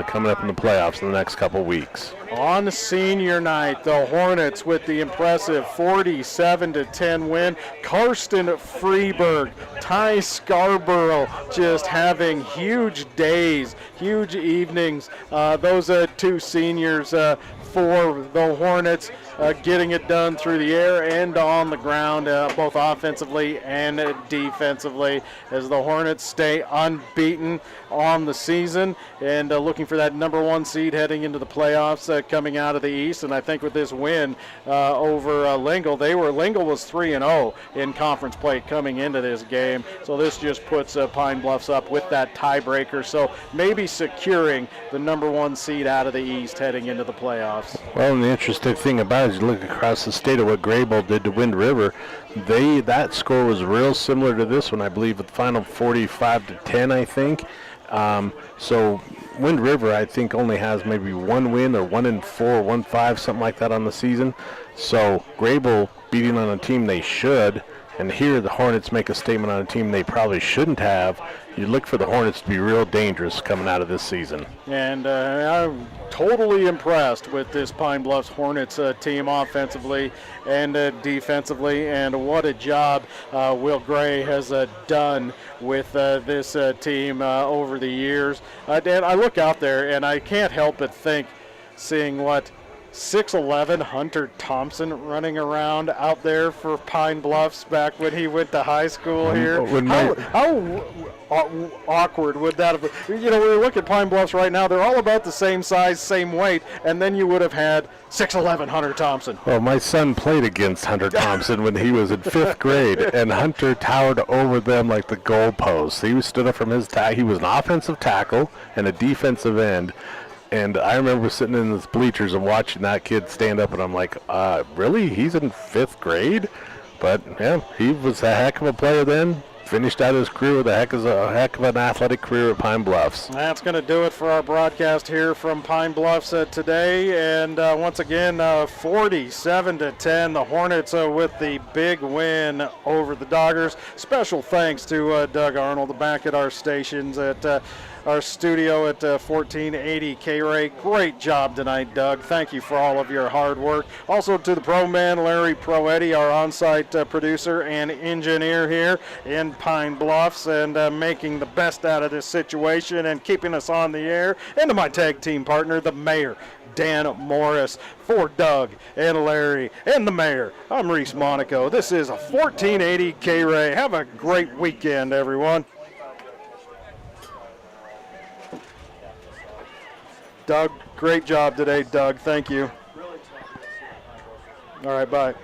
B: coming up in the playoffs in the next couple weeks.
A: On senior night, the Hornets with the impressive 47-10 win. Karsten Freeberg, Ty Scarborough just having huge days, huge evenings. Those two seniors for the Hornets getting it done through the air and on the ground, both offensively and defensively, as the Hornets stay unbeaten on the season and looking for that number 1 seed heading into the playoffs coming out of the East. And I think with this win over Lingle, Lingle was 3-0 in conference play coming into this game. So this just puts Pine Bluffs up with that tiebreaker. So maybe securing the number 1 seed out of the East heading into the playoffs.
B: Well, and the interesting thing about it is you look across the state at what Graybull did to Wind River. That score was real similar to this one, I believe, with the final 45-10, I think. So Wind River, I think, only has maybe 1 win or 1-4, 1-5, something like that on the season. So Graybull beating on a team they should, and here the Hornets make a statement on a team they probably shouldn't have. You look for the Hornets to be real dangerous coming out of this season.
A: And I'm totally impressed with this Pine Bluffs Hornets team offensively and defensively, and what a job Will Gray has done with this team over the years. Dan, I look out there and I can't help but think, seeing what 6'11" Hunter Thompson running around out there for Pine Bluffs back when he went to high school here. How awkward would that have been? You know, we look at Pine Bluffs right now, they're all about the same size, same weight, and then you would have had 6'11" Hunter Thompson.
B: Well, my son played against Hunter Thompson when he was in 5th grade, and Hunter towered over them like the goalposts. He stood up from his he was an offensive tackle and a defensive end. And I remember sitting in the bleachers and watching that kid stand up, and I'm like, really? He's in 5th grade? But, yeah, he was a heck of a player then. Finished out his career with a heck of an athletic career at Pine Bluffs.
A: That's going to do it for our broadcast here from Pine Bluffs today. And once again, 47-10, the Hornets with the big win over the Doggers. Special thanks to Doug Arnold back at our stations at our studio at 1480 K-Ray. Great job tonight, Doug. Thank you for all of your hard work. Also to the pro man, Larry Proetti, our on-site producer and engineer here in Pine Bluffs, and making the best out of this situation and keeping us on the air. And to my tag team partner, the mayor, Dan Morris. For Doug and Larry and the mayor, I'm Reese Monaco. This is a 1480 K-Ray. Have a great weekend, everyone. Doug, great job today, Doug. Thank you. All right, bye.